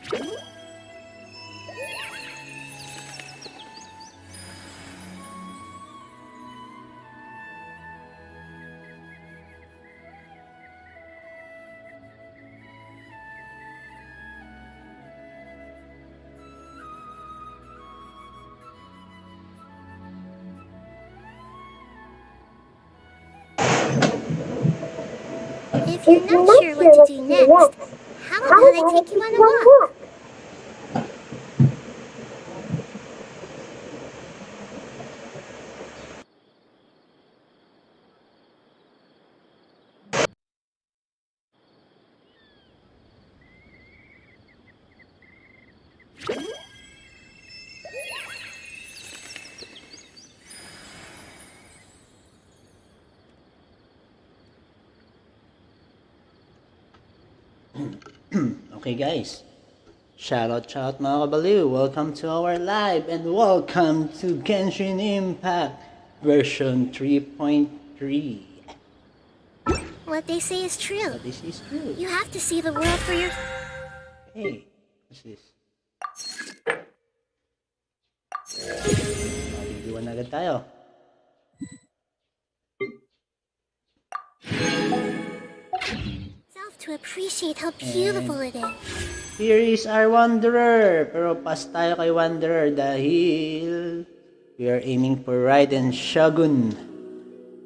If you're not sure what to do next, how about I take you on a walk? Okay guys, shout out mga kabaliw, welcome to our live and welcome to Genshin Impact version 3.3. What they say is true. But this is true. You have to see the world for your... Hey, what's this? Bibiwan agad tayo. To appreciate how beautiful it is. Here is our Wanderer. Pero pass tayo kay Wanderer dahil we are aiming for Raiden Shogun.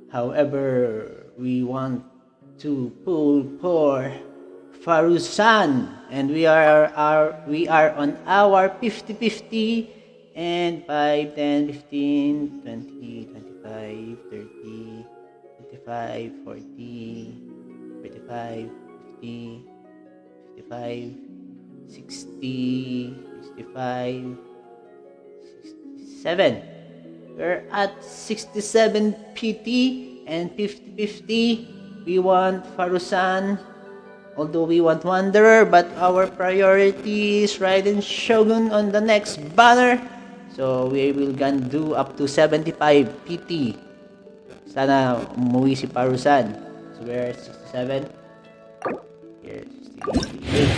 However, we want to pull for Farusan, and we are on our 50-50 and 5, 10, 15, 20, 25, 30, 35, 40, 35, 55, 60, 65, 67. We're at 67 PT and 50-50. We want Farusan, although we want Wanderer, but our priority is Raiden Shogun on the next banner. So we will gonna do up to 75 PT. Sana umuwi si Farusan. So we're at 67. Here's 68.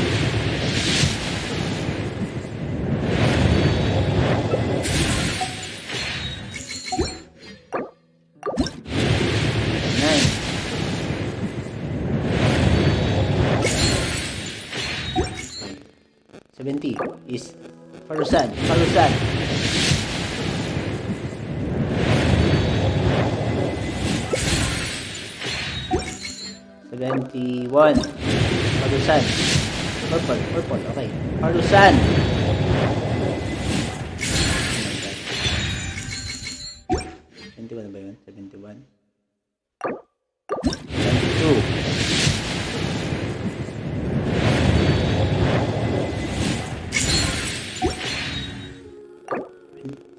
$70 is Farusan. 71. Farusan. Purple. Okay. Farusan. 71 ba yun? 71. 72.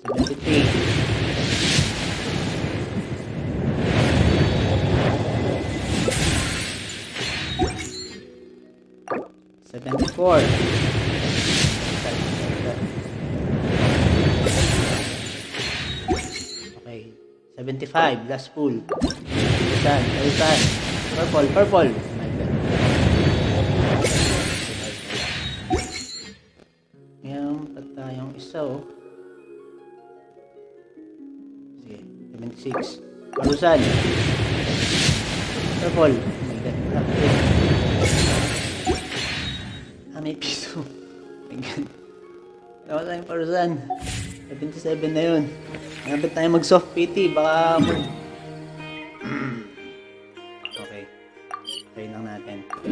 73. 74. Okay. 75. Last pool. Farusan. Purple. Oh my God. Ngayon pa tayong isa oh. Sige. 76. Farusan. Purple. Oh my God. May piso. Oh my God. Nawa tayong Farusan. 77 na yun. Nabit tayo mag soft PT. Baka okay. Try lang natin. Oh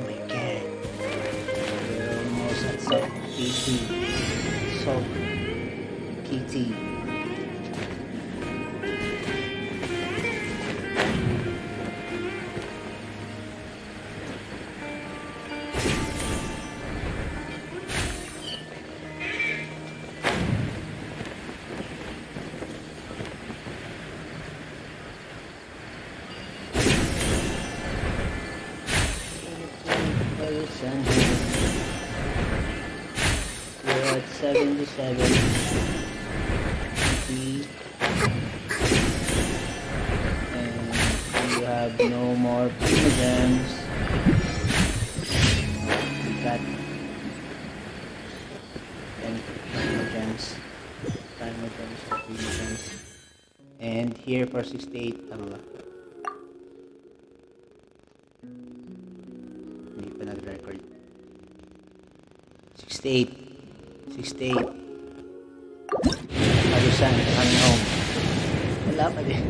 my God. We're almost at soft PT. Soft PT. We're at 77 PT. And you have no more gems. Got 10 gems. Gems. And here for 68, tama ba? Hindi pa nag-record. 68. Alusan, coming home. Wala pa din.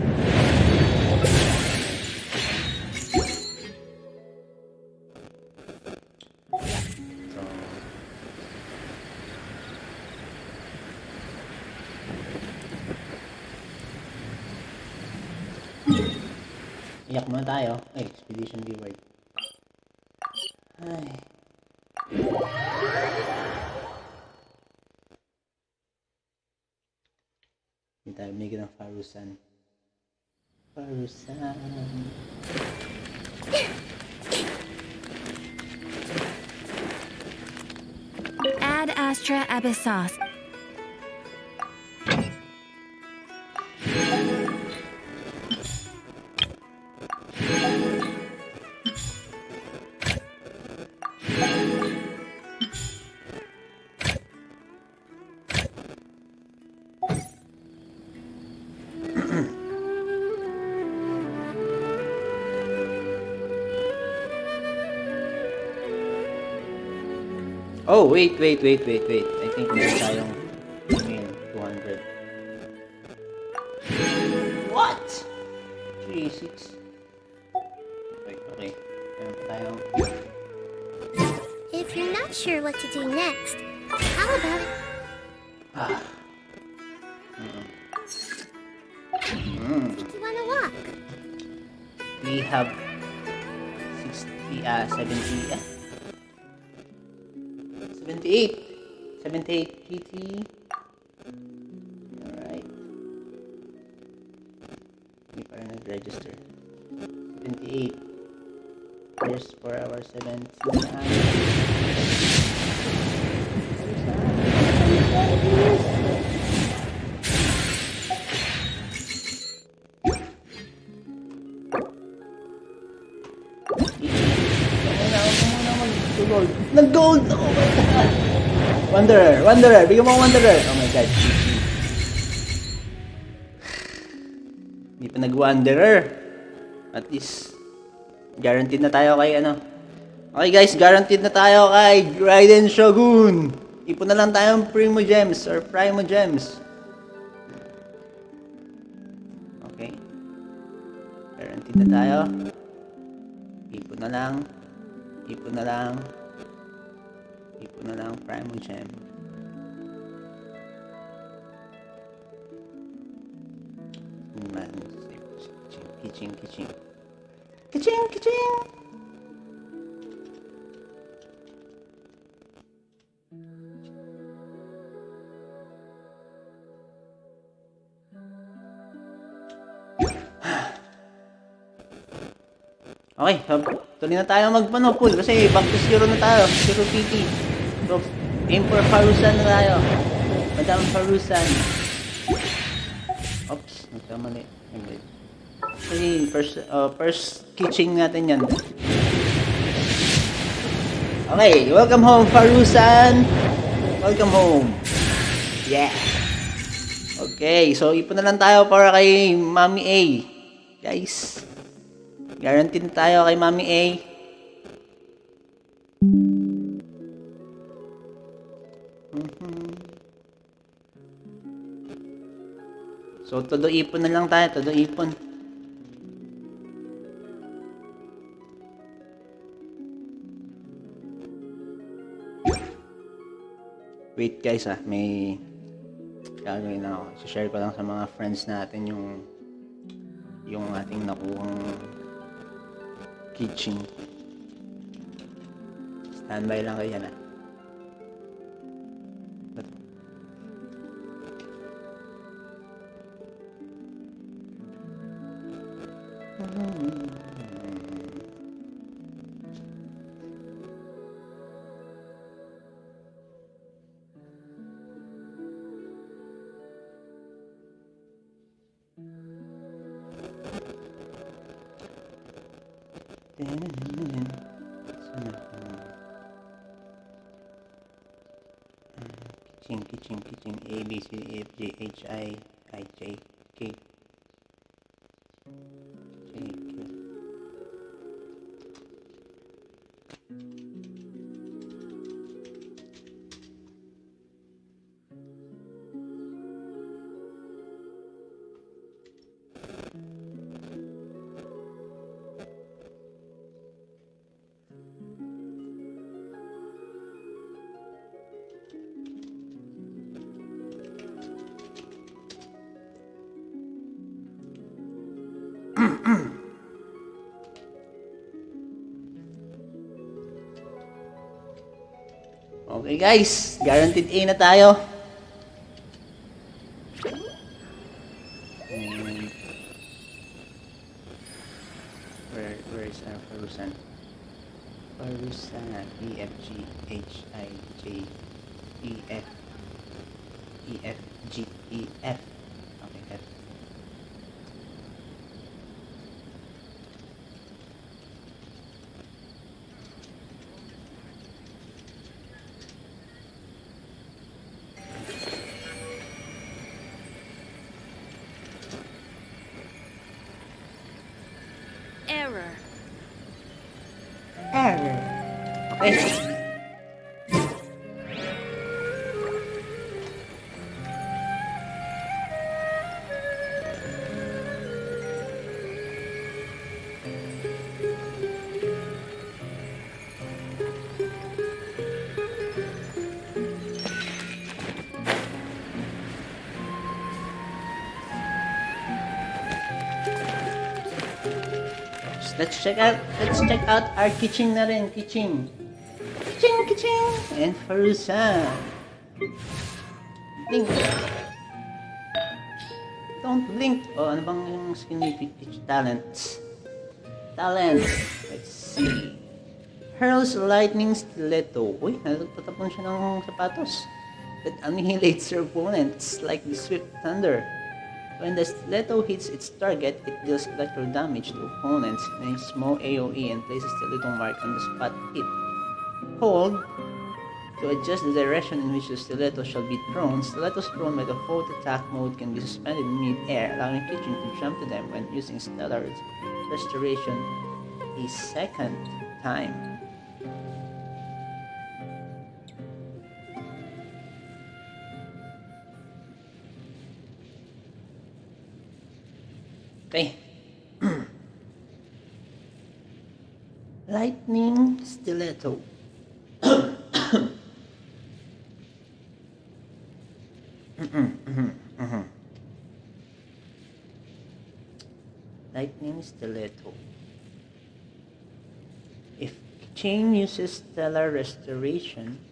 Iyak muna tayo. Ay, expedition reward. Ay. Hindi tayo binigyan ng Farusan. Ad Astra Abyssos. Oh, wait. I think meron tayong 200. What? 3, 6. Okay. Meron pa tayong... If you're not sure what to do next, how about it? Think you wanna walk? We have 70, 78 PT. Alright. Hindi pa rin nag-register. 78. Here's for our 70. Nag-gold! Oh my god! Wanderer! Bigyan mo ang Wanderer! Oh my god. Hindi pa nag-Wanderer. At least, guaranteed na tayo kay ano. Okay guys, guaranteed na tayo kay Raiden Shogun. Ipon na lang tayong Primo Gems or Primo Gems. Okay. Guaranteed na tayo. Ipon na lang Primo Gem. Man, kitching. Okay, tuloy na tayo magpano-pull kasi back to 0 na tayo. 0 PT. So, aim for Farusan na tayo. Madam Farusan. Oops, nagkamali. Kasi first kitching natin yan. Okay, welcome home Farusan. Welcome home. Yeah. Okay, so ipon na lang tayo para kay Mami A. Guys. Guaranteed tayo kay Mami A. So, todo ipon na lang tayo. Todo ipon. Wait guys may gagawin na ako. Share ko lang sa mga friends natin yung ating nakuhang kitchen. Standby lang kayo na. Kitchen, A, B, C, D, F, G, H, I, J, K, J, K. Okay guys, guaranteed A na tayo. And where is our Farusan? Farusan, E, F, G, H, I, J, E, F, E, F, G, E, F. Okay, F. Error. Okay. Let's check out our kitchen na rin. Kitchen. And Farusa. Blink. Don't blink. Oh, ano bang yung skill ni Talents. Let's see. Hurls lightning stiletto. Uy, nagtatapon siya ng sapatos. That annihilates your opponents like the swift thunder. When the stiletto hits its target, it deals electro damage to opponents in a small AoE and places the stiletto mark on the spot hit. Hold to adjust the direction in which the stiletto shall be thrown. Stilettos thrown by the default attack mode can be suspended in mid-air, allowing Kitchen to jump to them when using Stellar Restoration a second time. Okay. Lightning Stiletto. Lightning Stiletto. If Chain uses Stellar Restoration,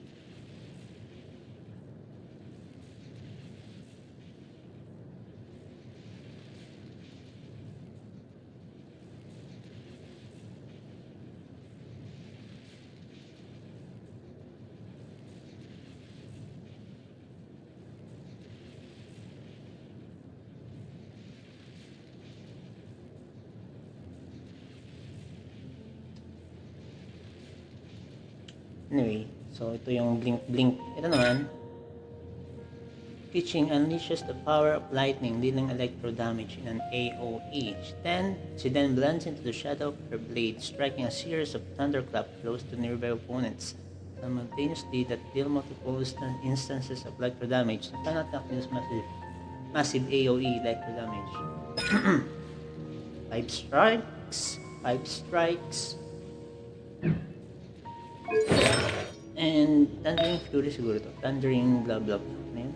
anyway, so ito yung blink. Ito naman, Kitchen unleashes the power of lightning, dealing electro damage in an AoE. She then blends into the shadow of her blade, striking a series of thunderclap blows to nearby opponents, simultaneously that deal multiple instances of electro damage. You cannot use massive AoE electro damage. 5 strikes. And Thundering Fury siguro to. Thundering blah blah blah. Ano yun?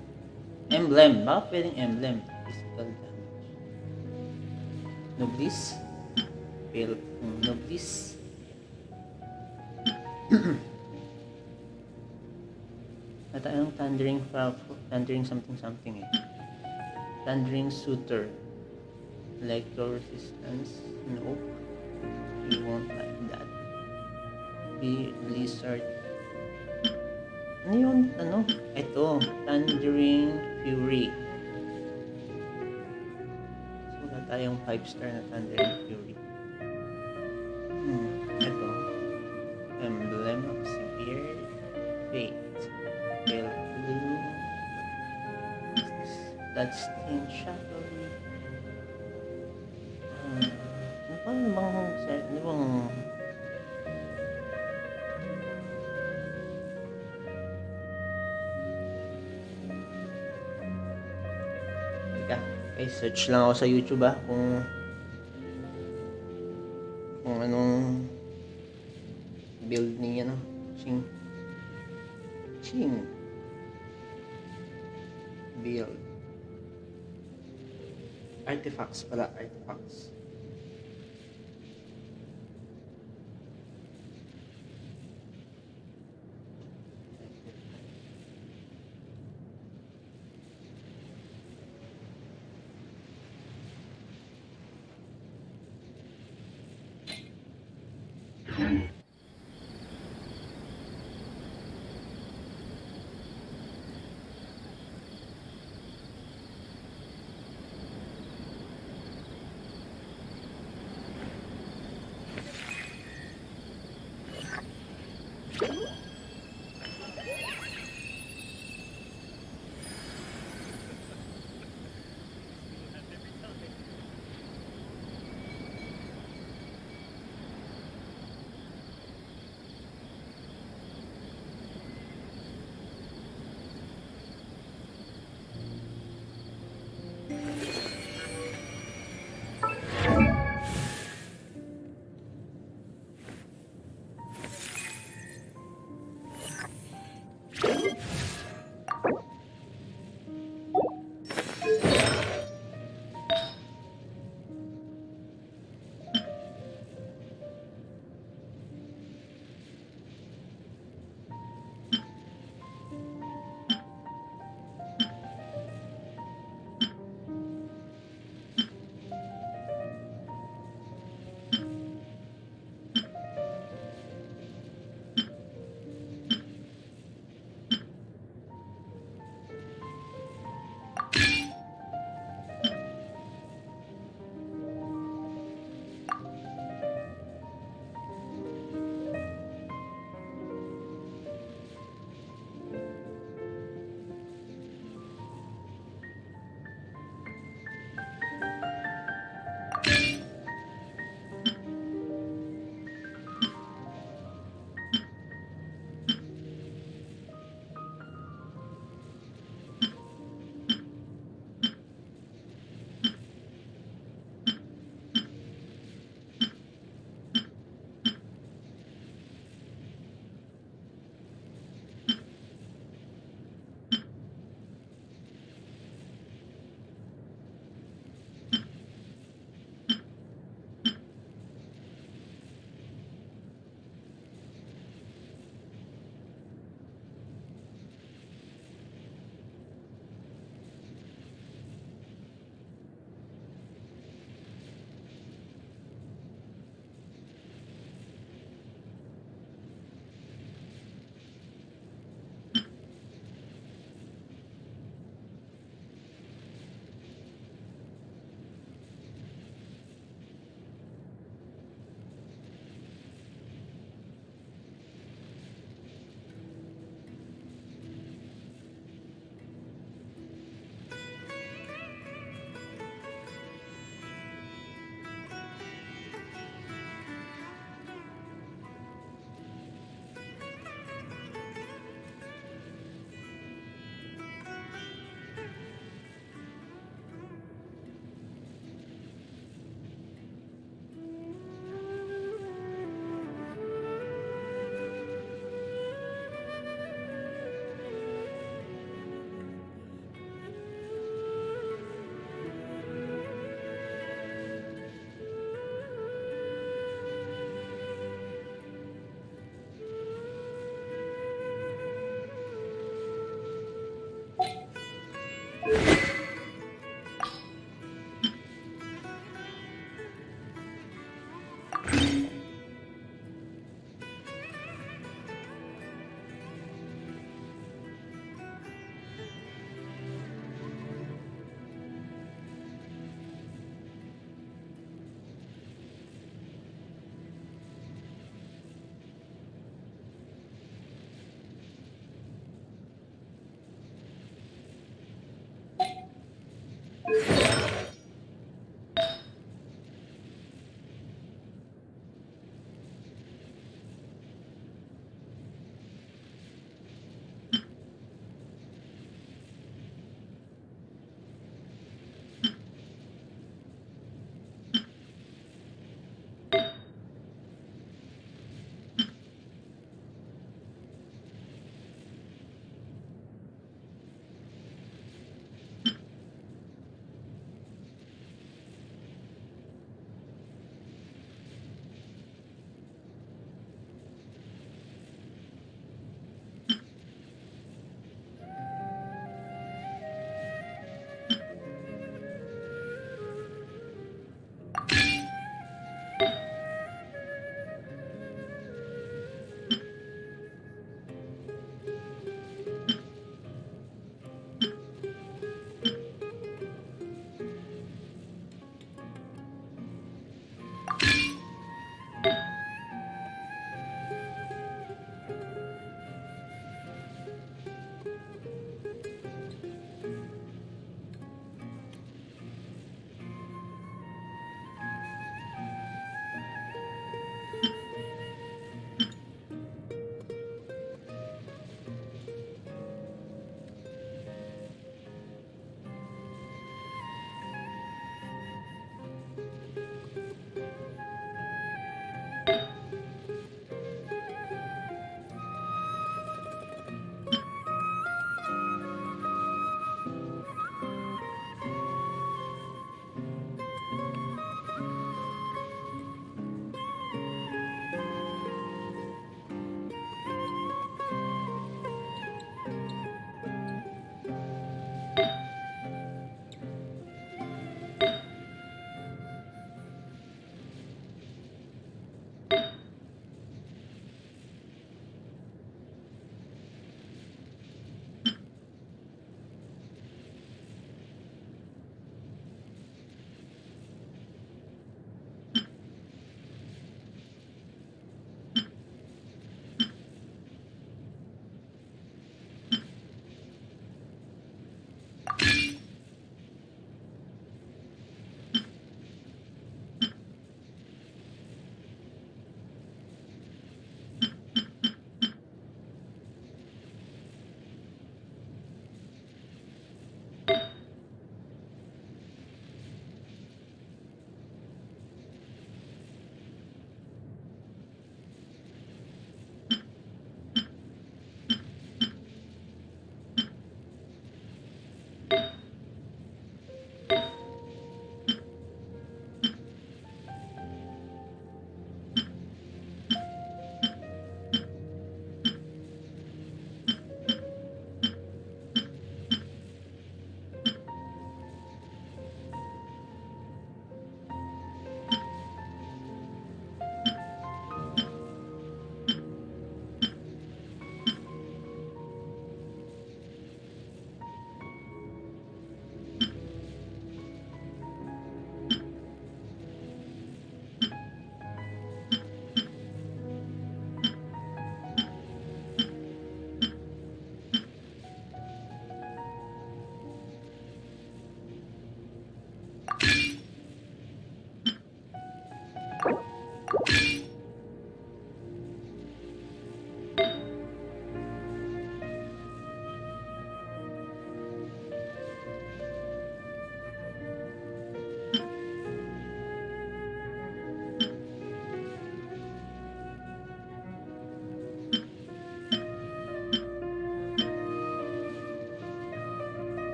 Emblem. Baka pwedeng emblem. Physical damage. Noblis. Fail. Noblis. At anong Thundering something eh. Thundering Suitor. Electro resistance. Nope. You won't like that. Blizzard. Ano yun? Ano? Ito. Thundering Fury. So, wala tayong 5-star na Thundering Fury. Bloodstained Shadow. Ano bang teka, search lang ako sa YouTube kung anong build niya, no? Ching build. Artifacts.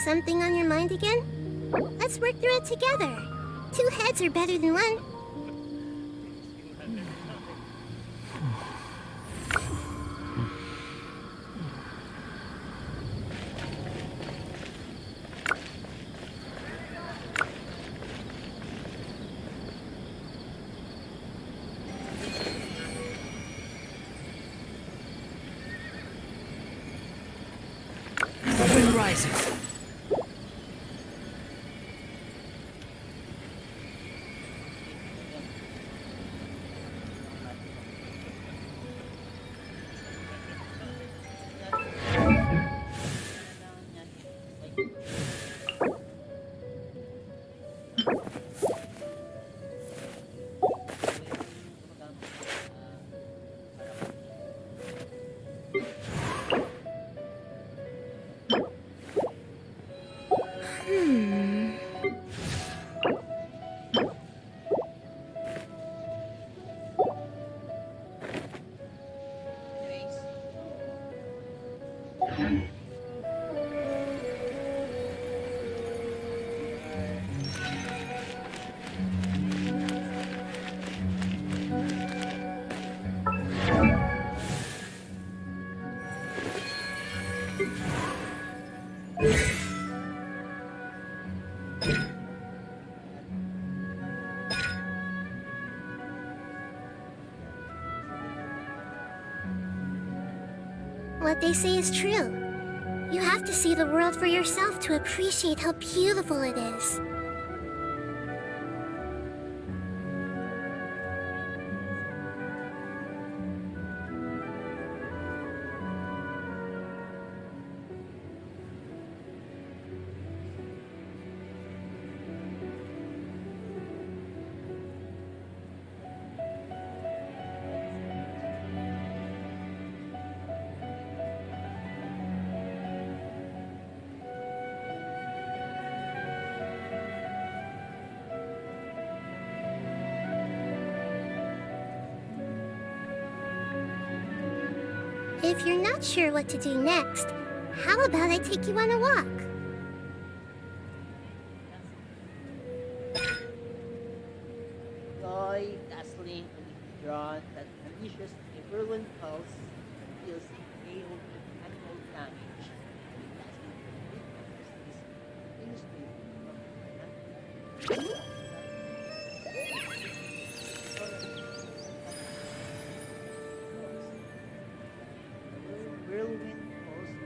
Something on your mind again? Let's work through it together. Two heads are better than one. Wind rises. What they say is true. You have to see the world for yourself to appreciate how beautiful it is. If you're not sure what to do next, how about I take you on a walk? Joy, dazzling, and drawn that unleashes a whirlwind pulse feels AOE animal damage. Whirlwind pulse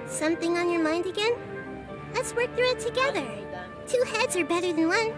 Something on your mind again? Let's work through it together. Two heads are better than one.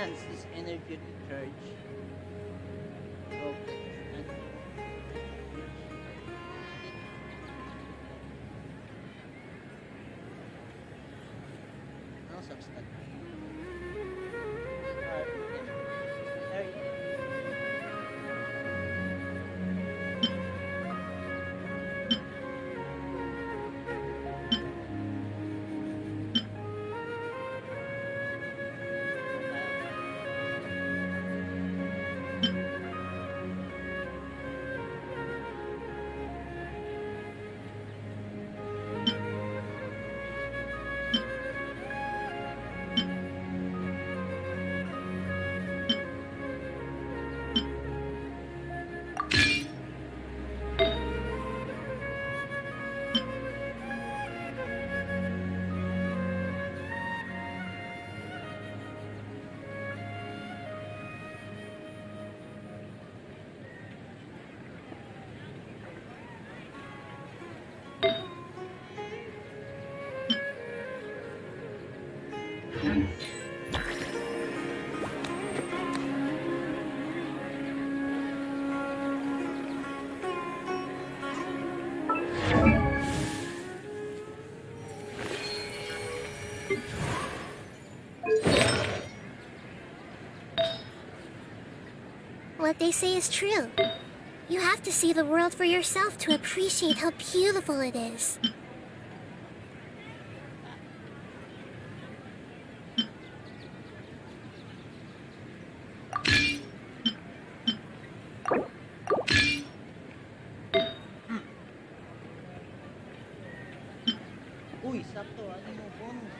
substance is energy recharge. So, anong substance? There you go. What they say is true. You have to see the world for yourself to appreciate how beautiful it is. Uy, sakto. Ano mo, bonus?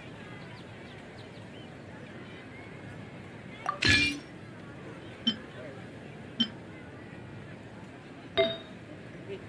Wait,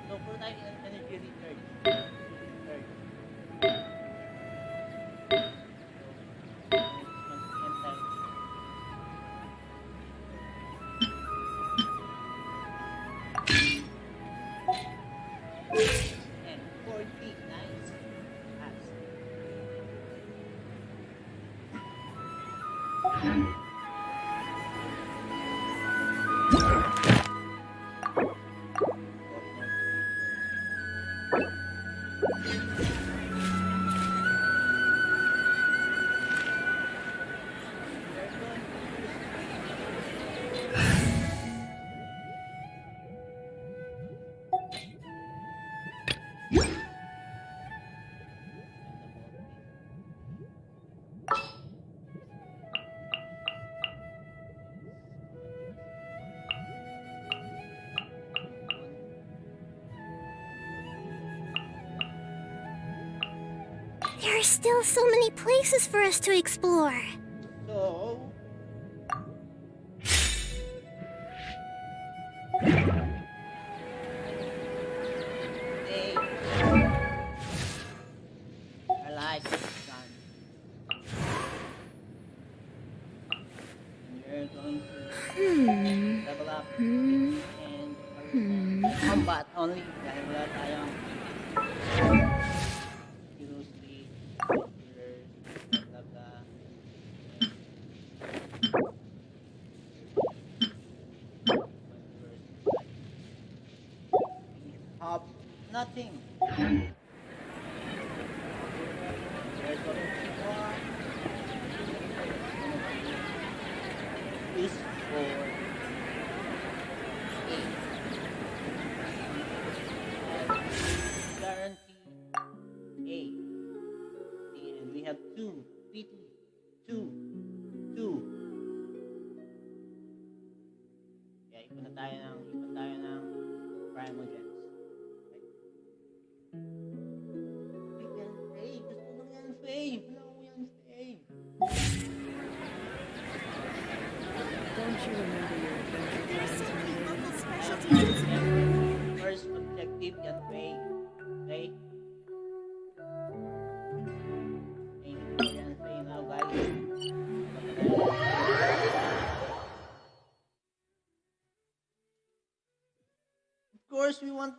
so, for tayo energy recharge. Recharge. So, time. And 40. Nice. Pass. There are still so many places for us to explore. So, hey, I like this gun. And you're going to level up and combat only dahil wala tayong seriously killers, blah blah. We have nothing. There's only one. Is for guarantee A. And we have two. Two. Yeah, ipon tayo ng Primogens. Okay. course, we want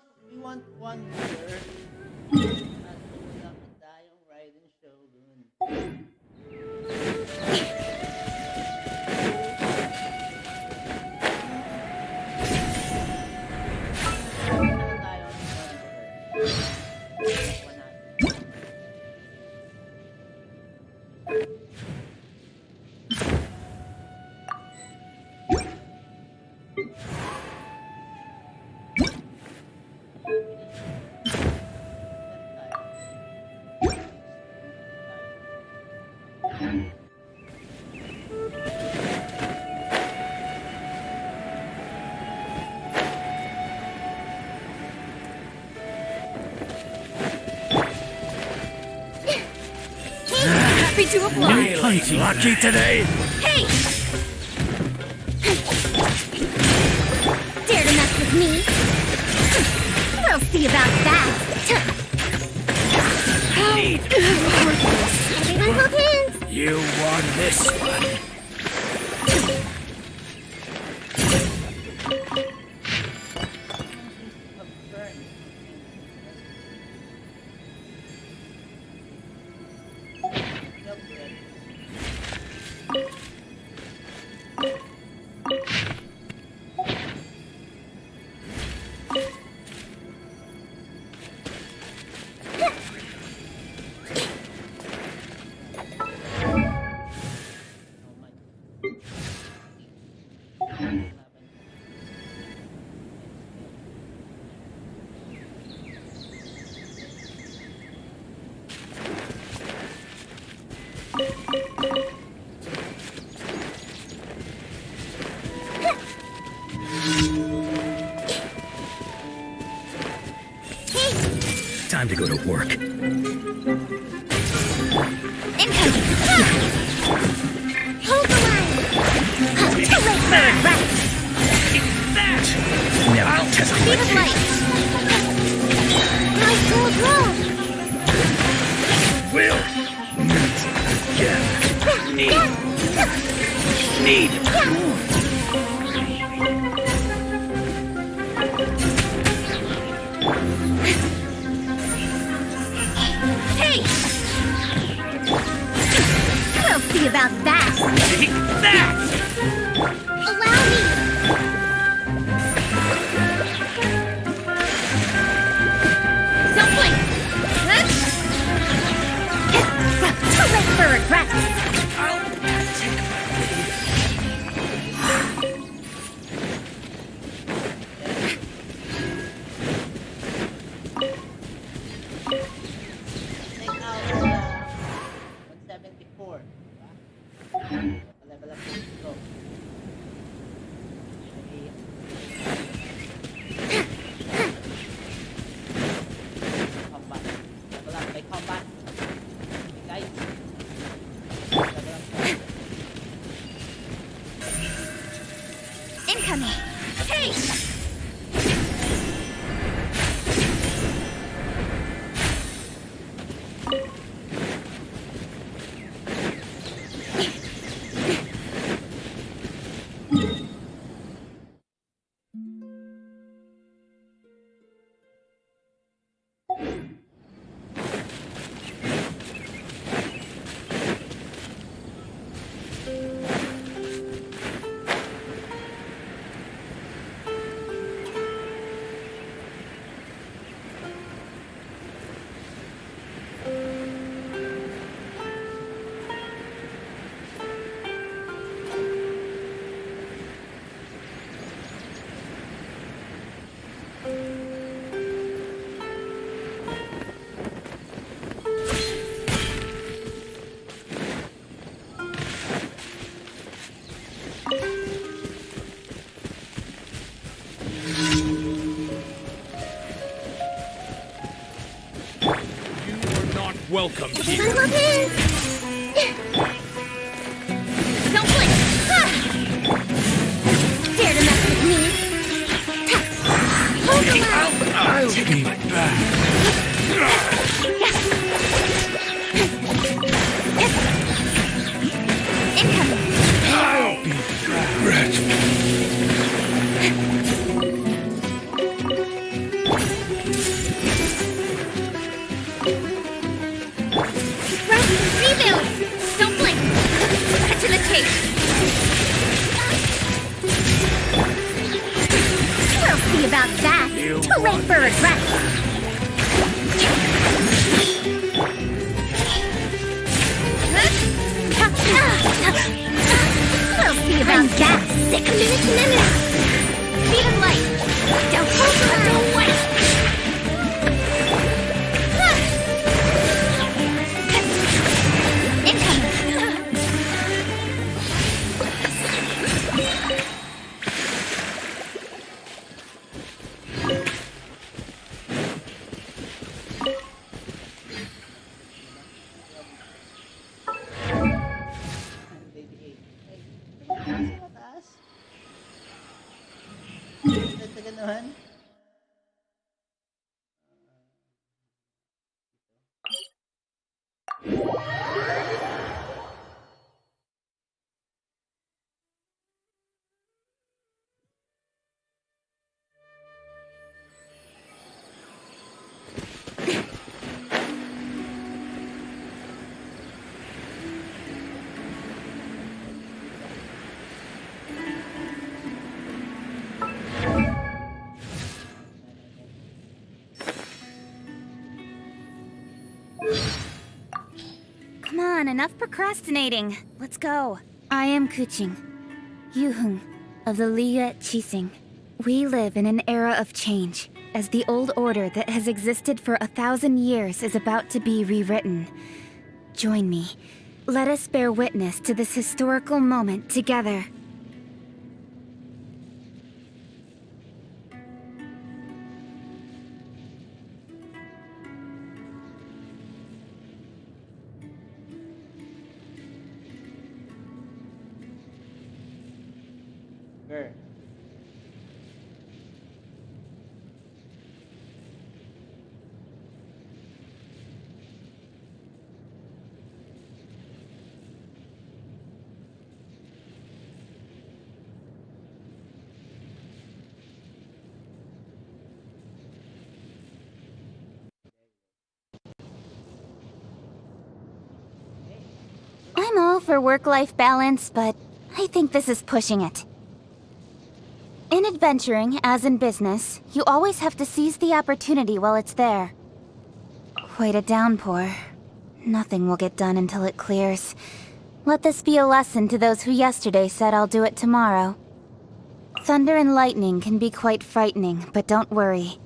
wonder. At wala pa tayong riding shogun. Wala tayong wonder. Wala natin. Happy to apply. Hunting lucky today. Hey! Dare to mess with me? We'll see about that. Everyone hold hands. You won this one. Time to go to work. Incoming! Hold the line! Too late for a rest! Never test Speed of light! Nice gold roll! Will meet again. Need. Hey! We'll see about that! Take that! Allow me! Don't blink! Too late for regrets! I'll take Take out 174. Level up dito. Combat. Level up by combat. Okay, guys. Level up. Incoming! Hey! welcome here. Everyone hold hands! Don't blink! Dare to mess with me? Hold the line! I'll take it back. Incoming! I'll be grateful. Sick minute minute. Speed of light. Don't hold, don't wait. Mataas. Dagdagan naman. Come on, enough procrastinating. Let's go. I am Kuching, Yuhung of the Liga Chising. We live in an era of change, as the old order that has existed for 1,000 years is about to be rewritten. Join me. Let us bear witness to this historical moment together. Sure. I'm all for work-life balance, but I think this is pushing it. In adventuring, as in business, you always have to seize the opportunity while it's there. Quite a downpour. Nothing will get done until it clears. Let this be a lesson to those who yesterday said I'll do it tomorrow. Thunder and lightning can be quite frightening, but don't worry.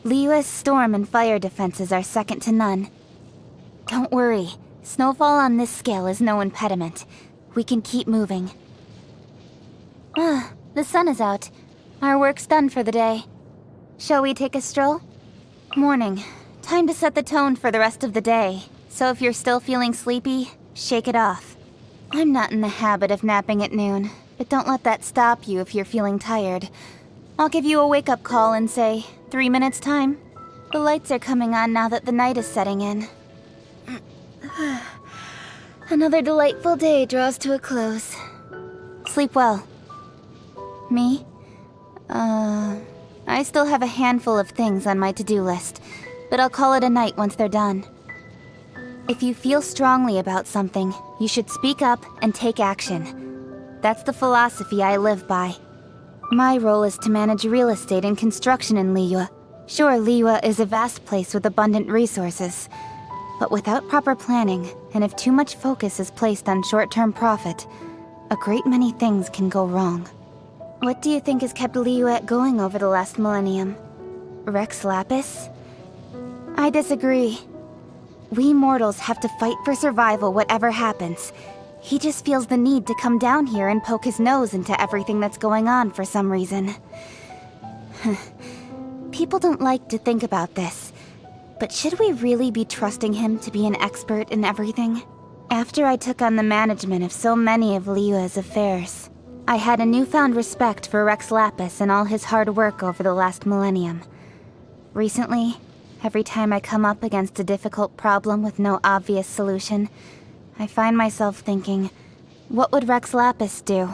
Liyue's storm and fire defenses are second to none. Don't worry. Snowfall on this scale is no impediment. We can keep moving. The sun is out. Our work's done for the day. Shall we take a stroll? Morning. Time to set the tone for the rest of the day. So if you're still feeling sleepy, shake it off. I'm not in the habit of napping at noon, but don't let that stop you if you're feeling tired. I'll give you a wake-up call in, say, 3 minutes' time. The lights are coming on now that the night is setting in. Another delightful day draws to a close. Sleep well. Me? I still have a handful of things on my to-do list, but I'll call it a night once they're done. If you feel strongly about something, you should speak up and take action. That's the philosophy I live by. My role is to manage real estate and construction in Liyue. Sure, Liyue is a vast place with abundant resources, but without proper planning, and if too much focus is placed on short-term profit, a great many things can go wrong. What do you think has kept Liyue going over the last millennium? Rex Lapis? I disagree. We mortals have to fight for survival whatever happens. He just feels the need to come down here and poke his nose into everything that's going on for some reason. People don't like to think about this, but should we really be trusting him to be an expert in everything? After I took on the management of so many of Liyue's affairs, I had a newfound respect for Rex Lapis and all his hard work over the last millennium. Recently, every time I come up against a difficult problem with no obvious solution, I find myself thinking, what would Rex Lapis do?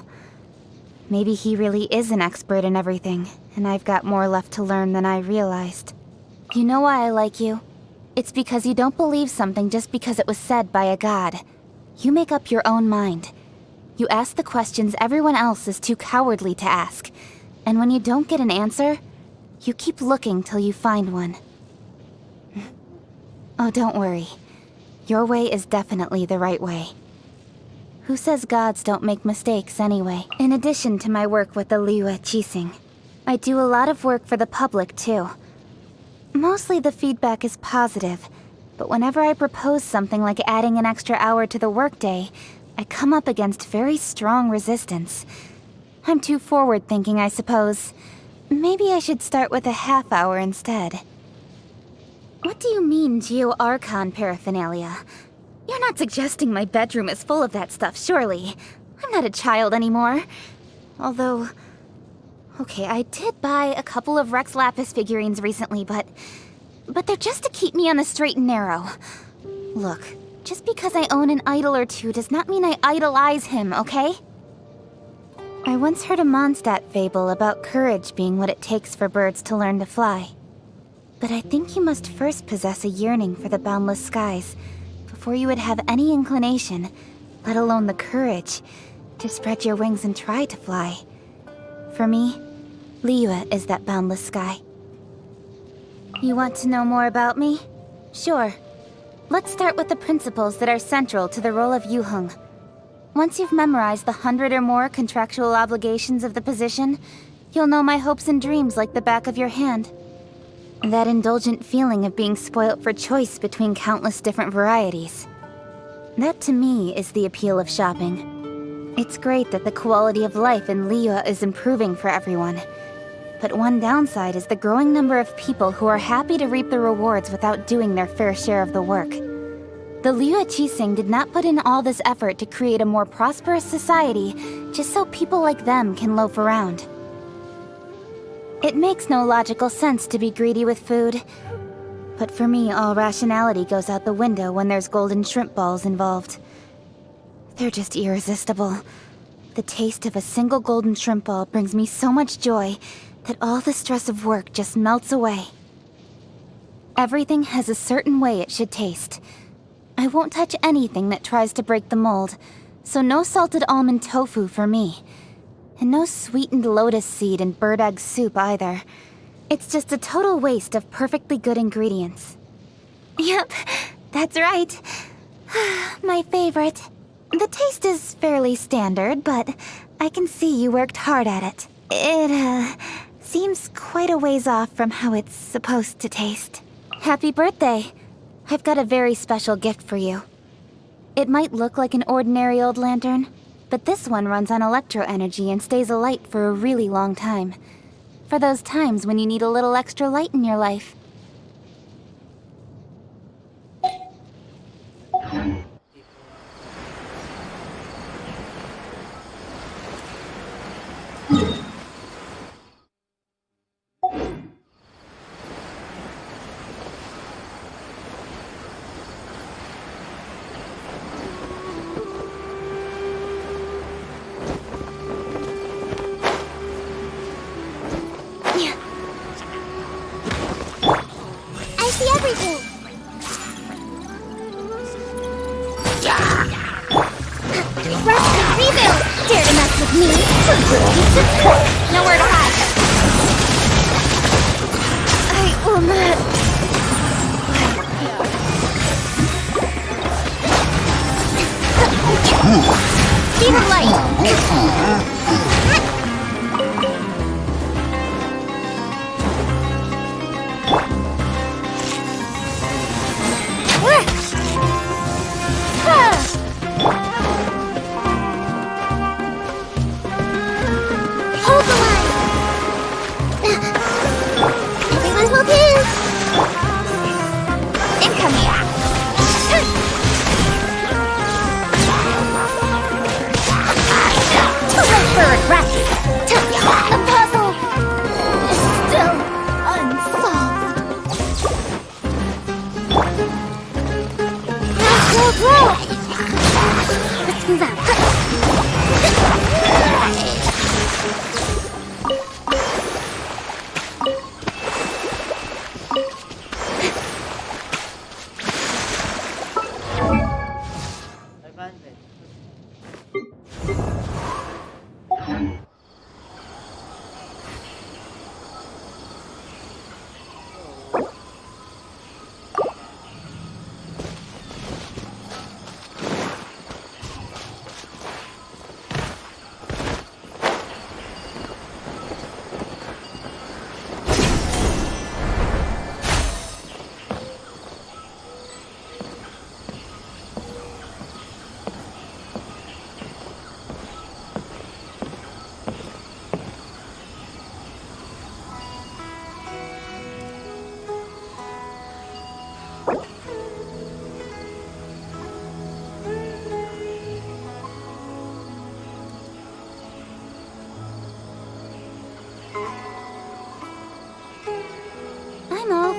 Maybe he really is an expert in everything, and I've got more left to learn than I realized. You know why I like you? It's because you don't believe something just because it was said by a god. You make up your own mind. You ask the questions everyone else is too cowardly to ask, and when you don't get an answer, you keep looking till you find one. Oh, don't worry. Your way is definitely the right way. Who says gods don't make mistakes anyway? In addition to my work with the Liyue Qixing, I do a lot of work for the public too. Mostly the feedback is positive, but whenever I propose something like adding an extra hour to the workday, I come up against very strong resistance. I'm too forward-thinking, I suppose. Maybe I should start with a half hour instead. What do you mean, Geo-Archon paraphernalia? You're not suggesting my bedroom is full of that stuff, surely? I'm not a child anymore. Although... Okay, I did buy a couple of Rex Lapis figurines recently, but they're just to keep me on the straight and narrow. Look, just because I own an idol or two does not mean I idolize him, okay? I once heard a Mondstadt fable about courage being what it takes for birds to learn to fly. But I think you must first possess a yearning for the boundless skies before you would have any inclination, let alone the courage, to spread your wings and try to fly. For me, Liyue is that boundless sky. You want to know more about me? Sure. Let's start with the principles that are central to the role of Yuheng. Once you've memorized the 100 or more contractual obligations of the position, you'll know my hopes and dreams like the back of your hand. That indulgent feeling of being spoilt for choice between countless different varieties. That to me is the appeal of shopping. It's great that the quality of life in Liyue is improving for everyone. But one downside is the growing number of people who are happy to reap the rewards without doing their fair share of the work. The Liyue Qixing did not put in all this effort to create a more prosperous society just so people like them can loaf around. It makes no logical sense to be greedy with food. But for me, all rationality goes out the window when there's golden shrimp balls involved. They're just irresistible. The taste of a single golden shrimp ball brings me so much joy that all the stress of work just melts away. Everything has a certain way it should taste. I won't touch anything that tries to break the mold, so no salted almond tofu for me. And no sweetened lotus seed and bird egg soup either. It's just a total waste of perfectly good ingredients. Yep, that's right. My favorite. The taste is fairly standard, but I can see you worked hard at it. It, seems quite a ways off from how it's supposed to taste. Happy birthday! I've got a very special gift for you. It might look like an ordinary old lantern, but this one runs on electro energy and stays alight for a really long time. For those times when you need a little extra light in your life. I see everything. Rest and rebuild. Dare to mess with me? Nowhere to hide. I will not... Speed of light. Hold the line. Everyone will dance. Incoming. Too late for regret. The puzzle is still unsolved. Roll. Let's move out.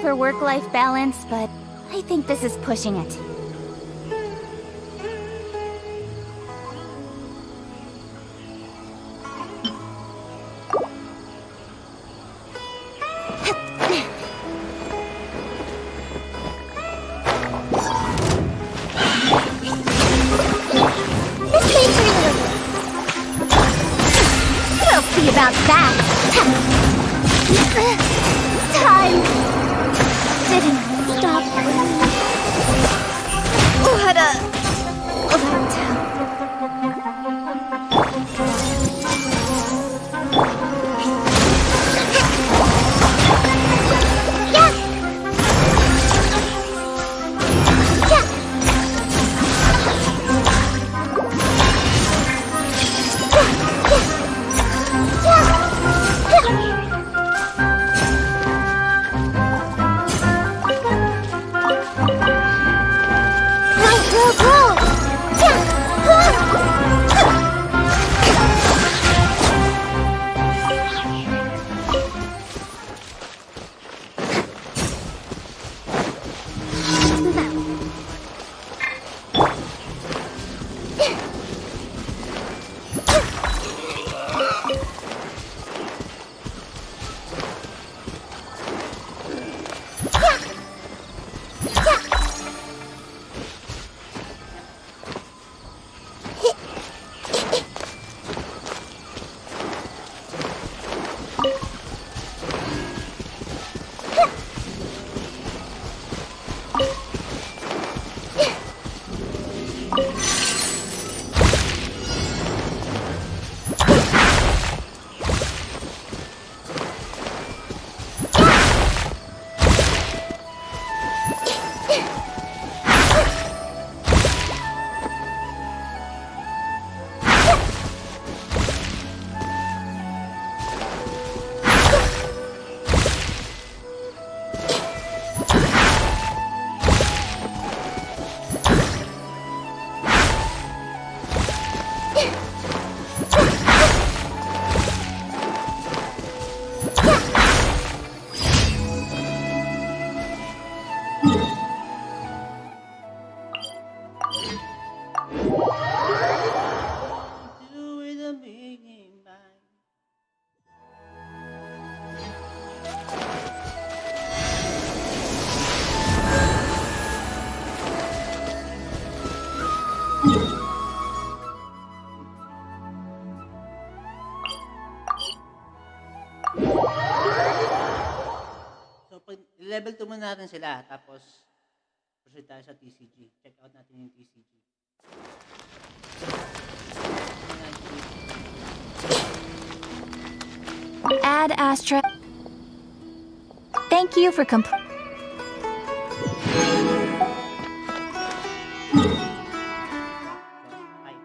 for work-life balance, but I think this is pushing it. We'll see about that. Time didn't stop. What a letdown. So, pag level 2 muna natin sila, tapos proceed tayo sa TCG. Check out natin yung TCG. Add Astra. Thank you for Ay.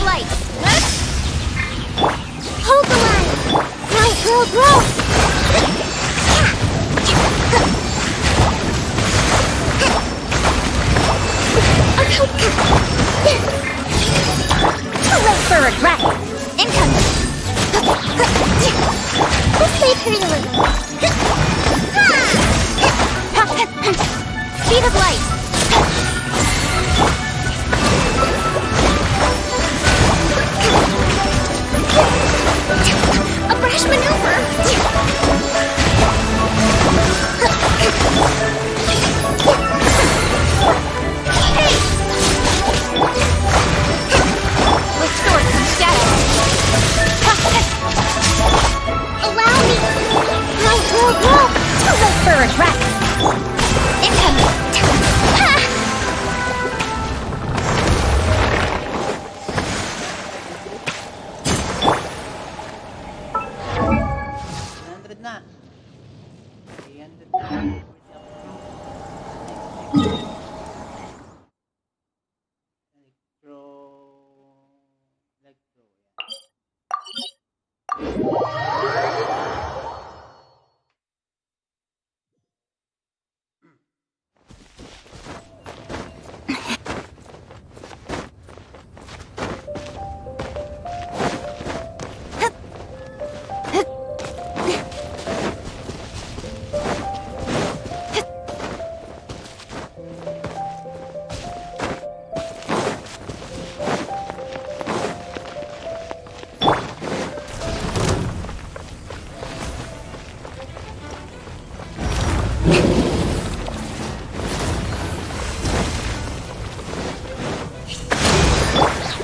of light. Hold the line! Grow! Too late for regret. Incoming. This may hurt a little. Speed of light. A brash maneuver! Hey! Restore some status. Allow me! Grow! Too late for regret. Incoming. Ha! 300 na. 300 na. Electro.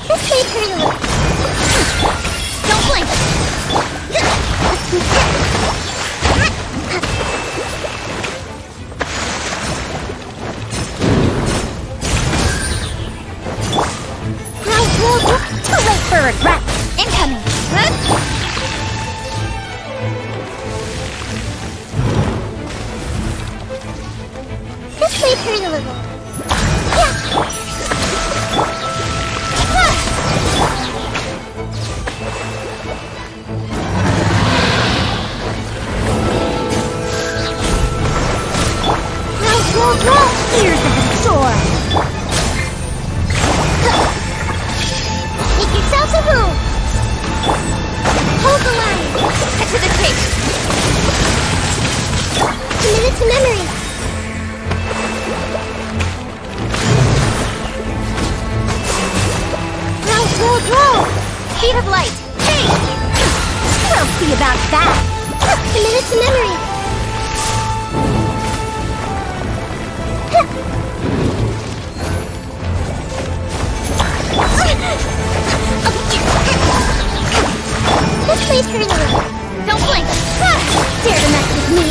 This may hurt a little. Don't blink. Grow! Too late for regret. Incoming. This may hurt a little. Grow! Ears of the storm. Make yourselves a room! Hold the line! Cut to the chase. Commit it to memory! Grow! Speed of light. Hey! We'll see about that. Commit it to memory! This may hurt a little. Don't blink. Dare to mess with me?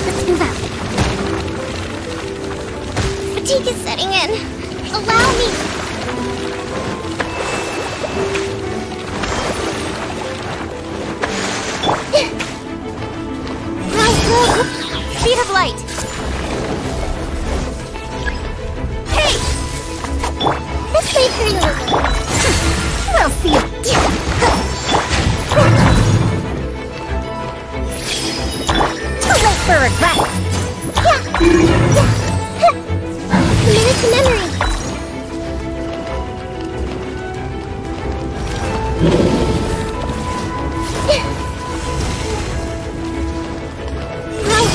Let's move out. Fatigue is setting in. Allow me. Grow! Speed of light. Hey! This may hurt a little. We'll see. Too late for regret. Commit it to memory.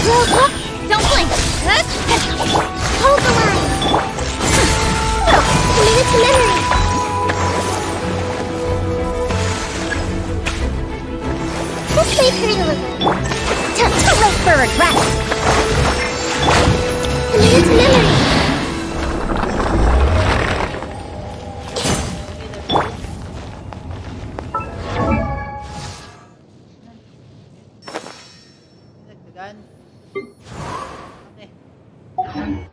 Grow! Don't blink. Hold the line. Commit it to memory. This may hurt a little. Too late for regret. Commit it to memory. Dagdagan. Okay.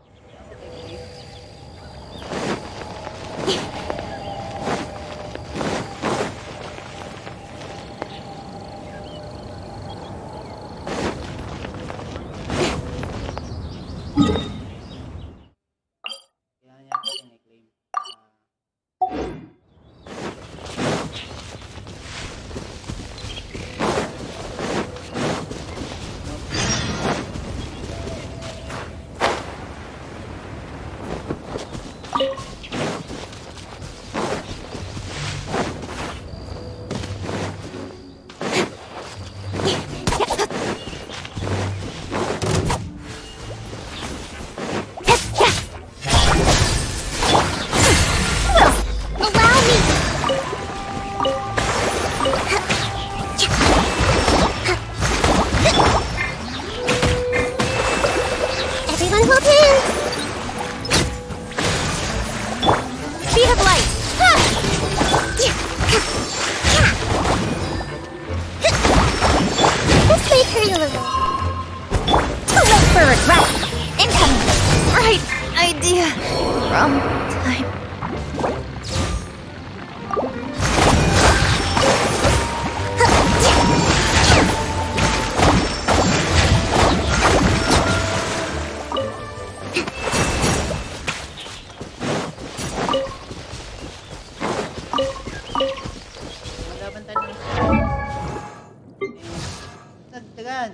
yan.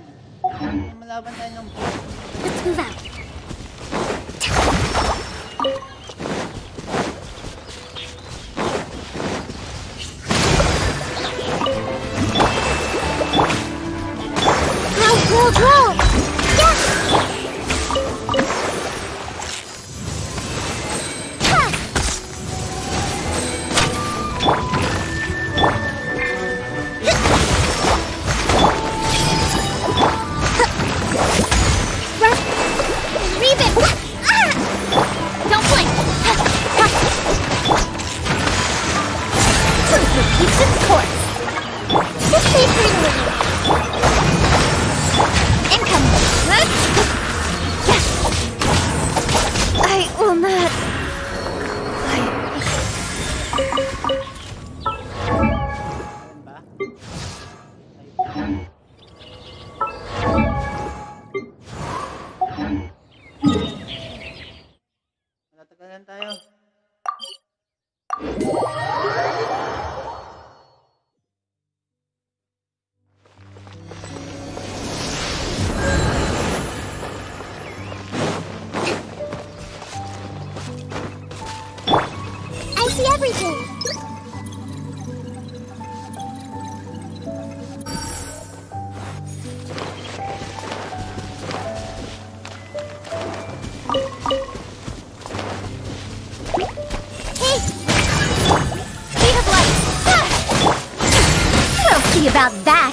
Malaban tayo ng Let's move out. Grow! Yes! Ha! Rebuild! Don't blink! Truth repeats its course. Just stay free. Incoming! I will not. ba? Matatagalan tayo. I see everything! Hey! Speed of light! We'll see about that!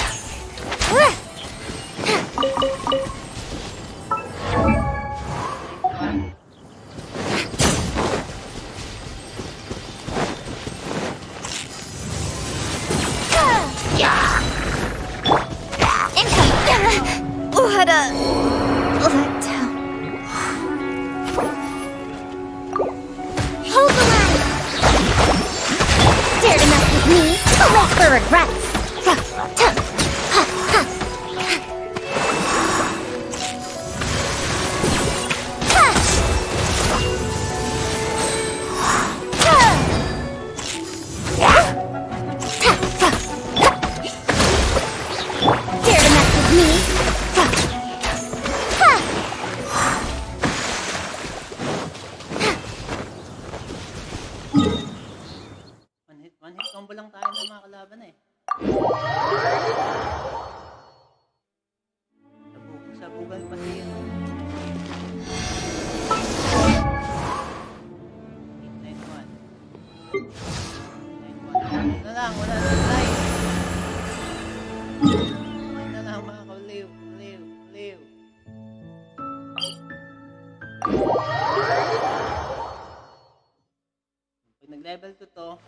What a letdown. Hold the line! Dare to mess with me? Don't wait for regrets! Dare to mess with me? One hit combo lang tayo ng mga kalaban eh. Sabugan pati yun. 891. 991. Wala na lang, wala na life. Wala na lang mga kauliw. Liw. Pag nag-level 2 to,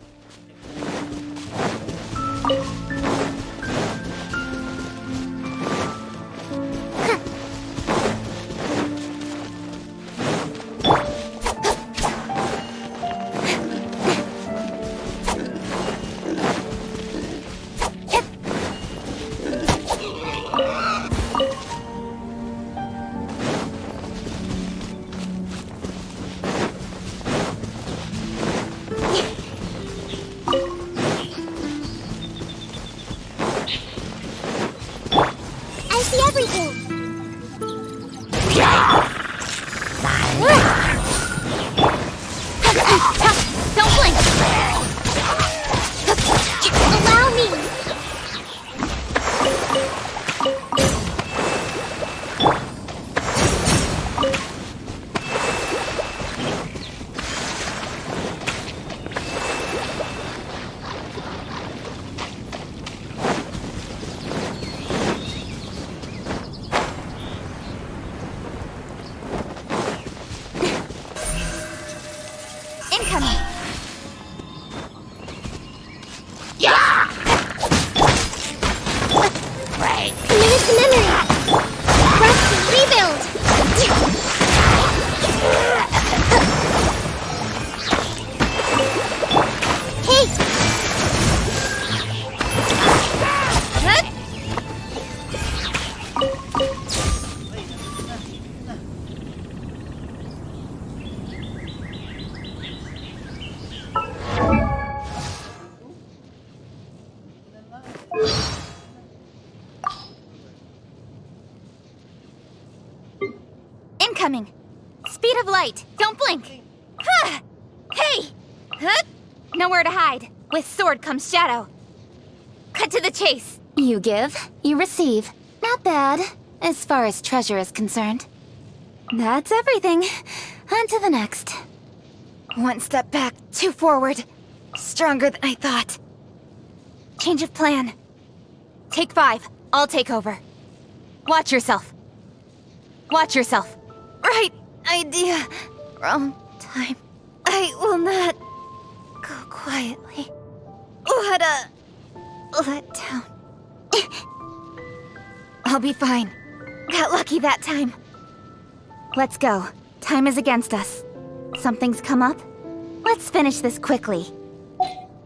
I see everything! Don't blink! Allow me! Incoming! Commit to memory! Rest and rebuild! Hey! incoming. Speed of light. Don't blink. Hey! Huh? Nowhere to hide. With sword comes shadow. Cut to the chase. You give, you receive. Not bad, as far as treasure is concerned. That's everything. On to the next. One step back, two forward. Stronger than I thought. Change of plan. Take 5. I'll take over. Watch yourself. Watch yourself. Right idea. Wrong time. I will not go quietly. Let down. I'll be fine. Got lucky that time. Let's go. Time is against us. Something's come up? Let's finish this quickly.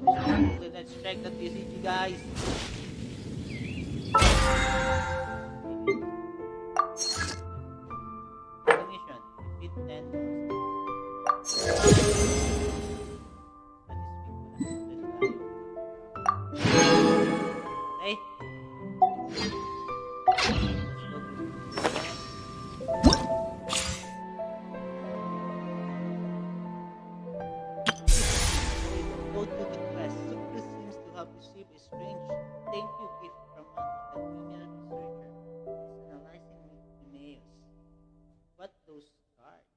Let's check the TCG, guys. Mission. Defeat 10 monsters. Hey. Go to the quest. Sucre seems to have received a strange thank you gift from one academia researcher who is analyzing Timaeus. What those cards?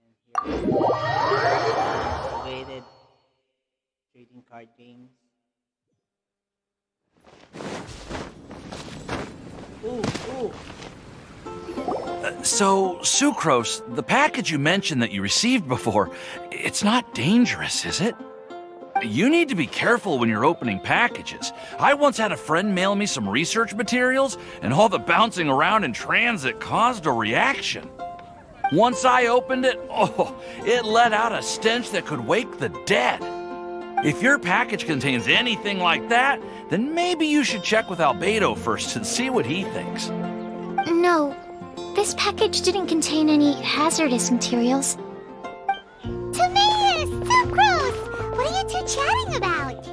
And here waited trading card games. Ooh. So, Sucrose, the package you mentioned that you received before, it's not dangerous, is it? You need to be careful when you're opening packages. I once had a friend mail me some research materials, and all the bouncing around in transit caused a reaction. Once I opened it, it let out a stench that could wake the dead. If your package contains anything like that, then maybe you should check with Albedo first and see what he thinks. No, this package didn't contain any hazardous materials. Timaeus! Sucrose! What are you two chatting about?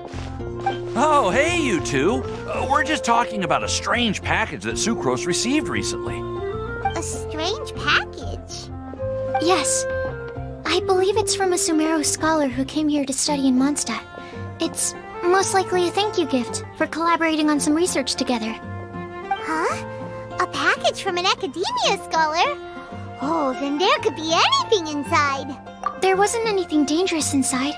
Oh, hey, you two. We're just talking about a strange package that Sucrose received recently. A strange package? Yes. I believe it's from a Sumeru scholar who came here to study in Mondstadt. It's most likely a thank you gift for collaborating on some research together. Huh? A package from an academia scholar? Oh, then there could be anything inside. There wasn't anything dangerous inside,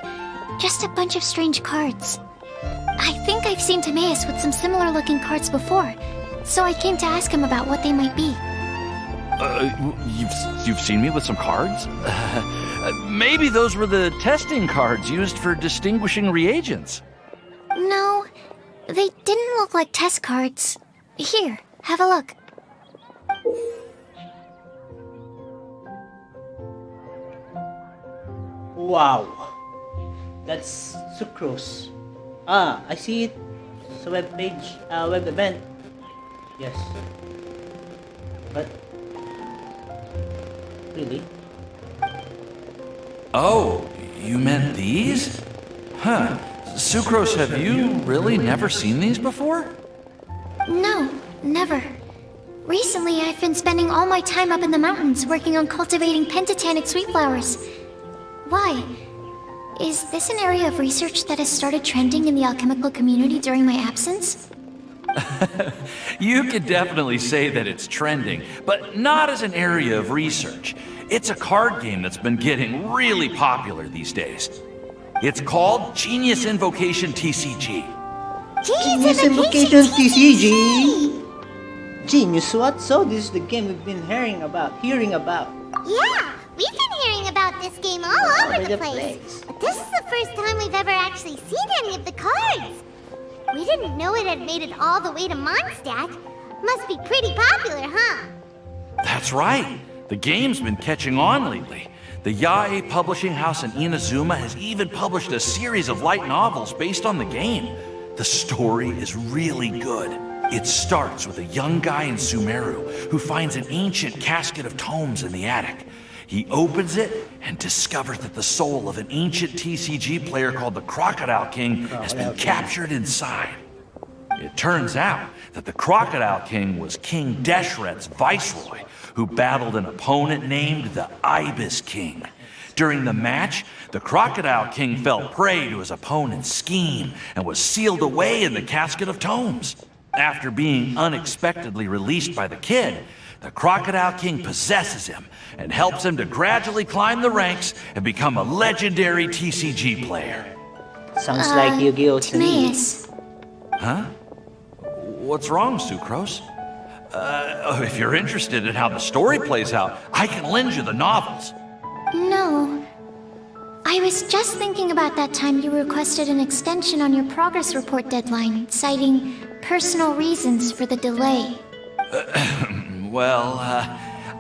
just a bunch of strange cards. I think I've seen Timaeus with some similar looking cards before, so I came to ask him about what they might be. You've seen me with some cards? Maybe those were the testing cards used for distinguishing reagents. No, they didn't look like test cards. Here, have a look. Wow. That's Sucrose. Ah, I see it. It's a web page, web event. Yes. But really? Oh, you meant these? Huh. Sucrose, have you really never seen these before? No, never. Recently, I've been spending all my time up in the mountains working on cultivating pentatonic sweet flowers. Why? Is this an area of research that has started trending in the alchemical community during my absence? You could definitely say that it's trending, but not as an area of research. It's a card game that's been getting really popular these days. It's called Genius Invocation TCG. Genius Invocation TCG! Genius what? So this is the game we've been hearing about. Yeah, we've been hearing about this game all over the place. But this is the first time we've ever actually seen any of the cards. We didn't know it had made it all the way to Mondstadt. Must be pretty popular, huh? That's right. The game's been catching on lately. The Yae publishing house in Inazuma has even published a series of light novels based on the game. The story is really good. It starts with a young guy in Sumeru who finds an ancient casket of tomes in the attic. He opens it and discovers that the soul of an ancient TCG player called the Crocodile King has been captured inside. It turns out that the Crocodile King was King Deshret's viceroy, who battled an opponent named the Ibis King. During the match, the Crocodile King fell prey to his opponent's scheme and was sealed away in the Casket of Tomes. After being unexpectedly released by the kid, the Crocodile King possesses him and helps him to gradually climb the ranks and become a legendary TCG player. Sounds like Yu-Gi-Oh! to me. Timaeus. Huh? What's wrong, Sucrose? If you're interested in how the story plays out, I can lend you the novels. No. I was just thinking about that time you requested an extension on your progress report deadline, citing personal reasons for the delay. Well,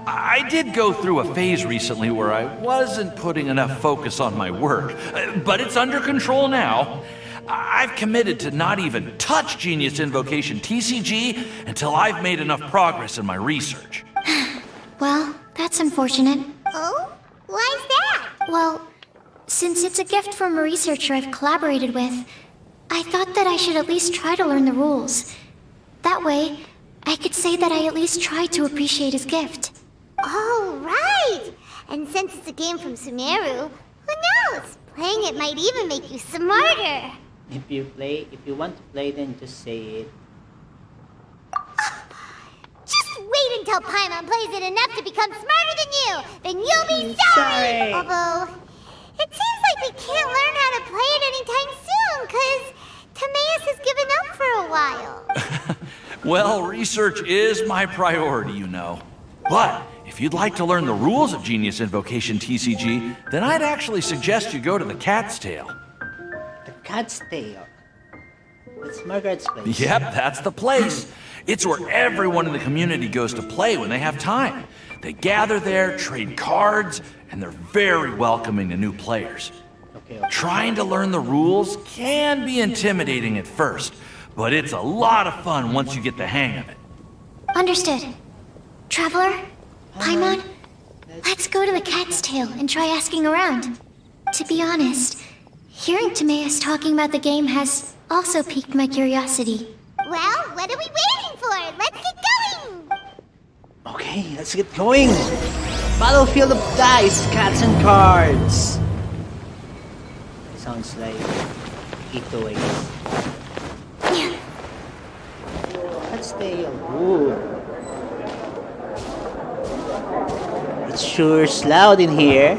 I did go through a phase recently where I wasn't putting enough focus on my work, but it's under control now. I've committed to not even touch Genius Invocation TCG until I've made enough progress in my research. Well, that's unfortunate. Oh? Why's that? Well, since it's a gift from a researcher I've collaborated with, I thought that I should at least try to learn the rules. That way, I could say that I at least tried to appreciate his gift. Oh, right! And since it's a game from Sumeru, who knows? Playing it might even make you smarter. If you want to play, then just say it. Just wait until Paimon plays it enough to become smarter than you! Then you'll be Sorry. Although, it seems like we can't learn how to play it anytime soon, cause Timaeus has given up for a while. Well, research is my priority, you know. But if you'd like to learn the rules of Genius Invocation TCG, then I'd actually suggest you go to the Cat's Tail. The Cat's Tail. That's Margaret's place. Yep, that's the place. It's where everyone in the community goes to play when they have time. They gather there, trade cards, and they're very welcoming to new players. Okay. Trying to learn the rules can be intimidating at first, but it's a lot of fun once you get the hang of it. Understood. Traveler? Paimon? Let's go to the Cat's Tail and try asking around. To be honest, hearing Timaeus talking about the game has also piqued my curiosity. Well, what are we waiting for? Let's get going! Okay, let's get going. Battlefield of dice, cats and cards. Sounds like Ito, I guess. Cat's Tail. Ooh. It's sure loud in here.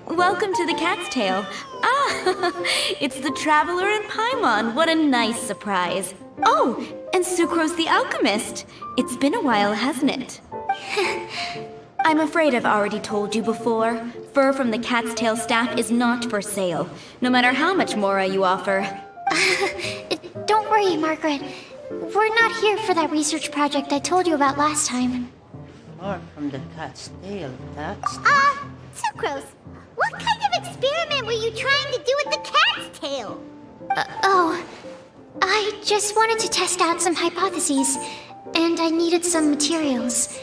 Welcome to the Cat's Tail. Ah, it's the Traveler and Paimon. What a nice surprise. Oh, and Sucrose the Alchemist. It's been a while, hasn't it? I'm afraid I've already told you before. Fur from the Cat's Tail staff is not for sale, no matter how much Mora you offer. Don't worry, Margaret. We're not here for that research project I told you about last time. Far from the Cat's Tail. That's... Sucrose, what kind of experiment were you trying to do with the cat's tail? I just wanted to test out some hypotheses, and I needed some materials.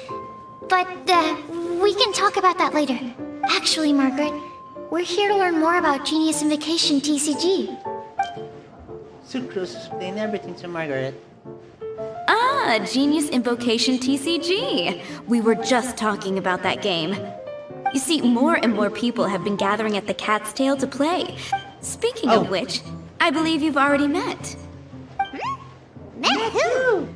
But, we can talk about that later. Actually, Margaret, we're here to learn more about Genius Invocation TCG. Sucrose explain everything to Margaret. Ah, Genius Invocation TCG. We were just talking about that game. You see, more and more people have been gathering at the Cat's Tail to play. Speaking of which, I believe you've already met. Met who?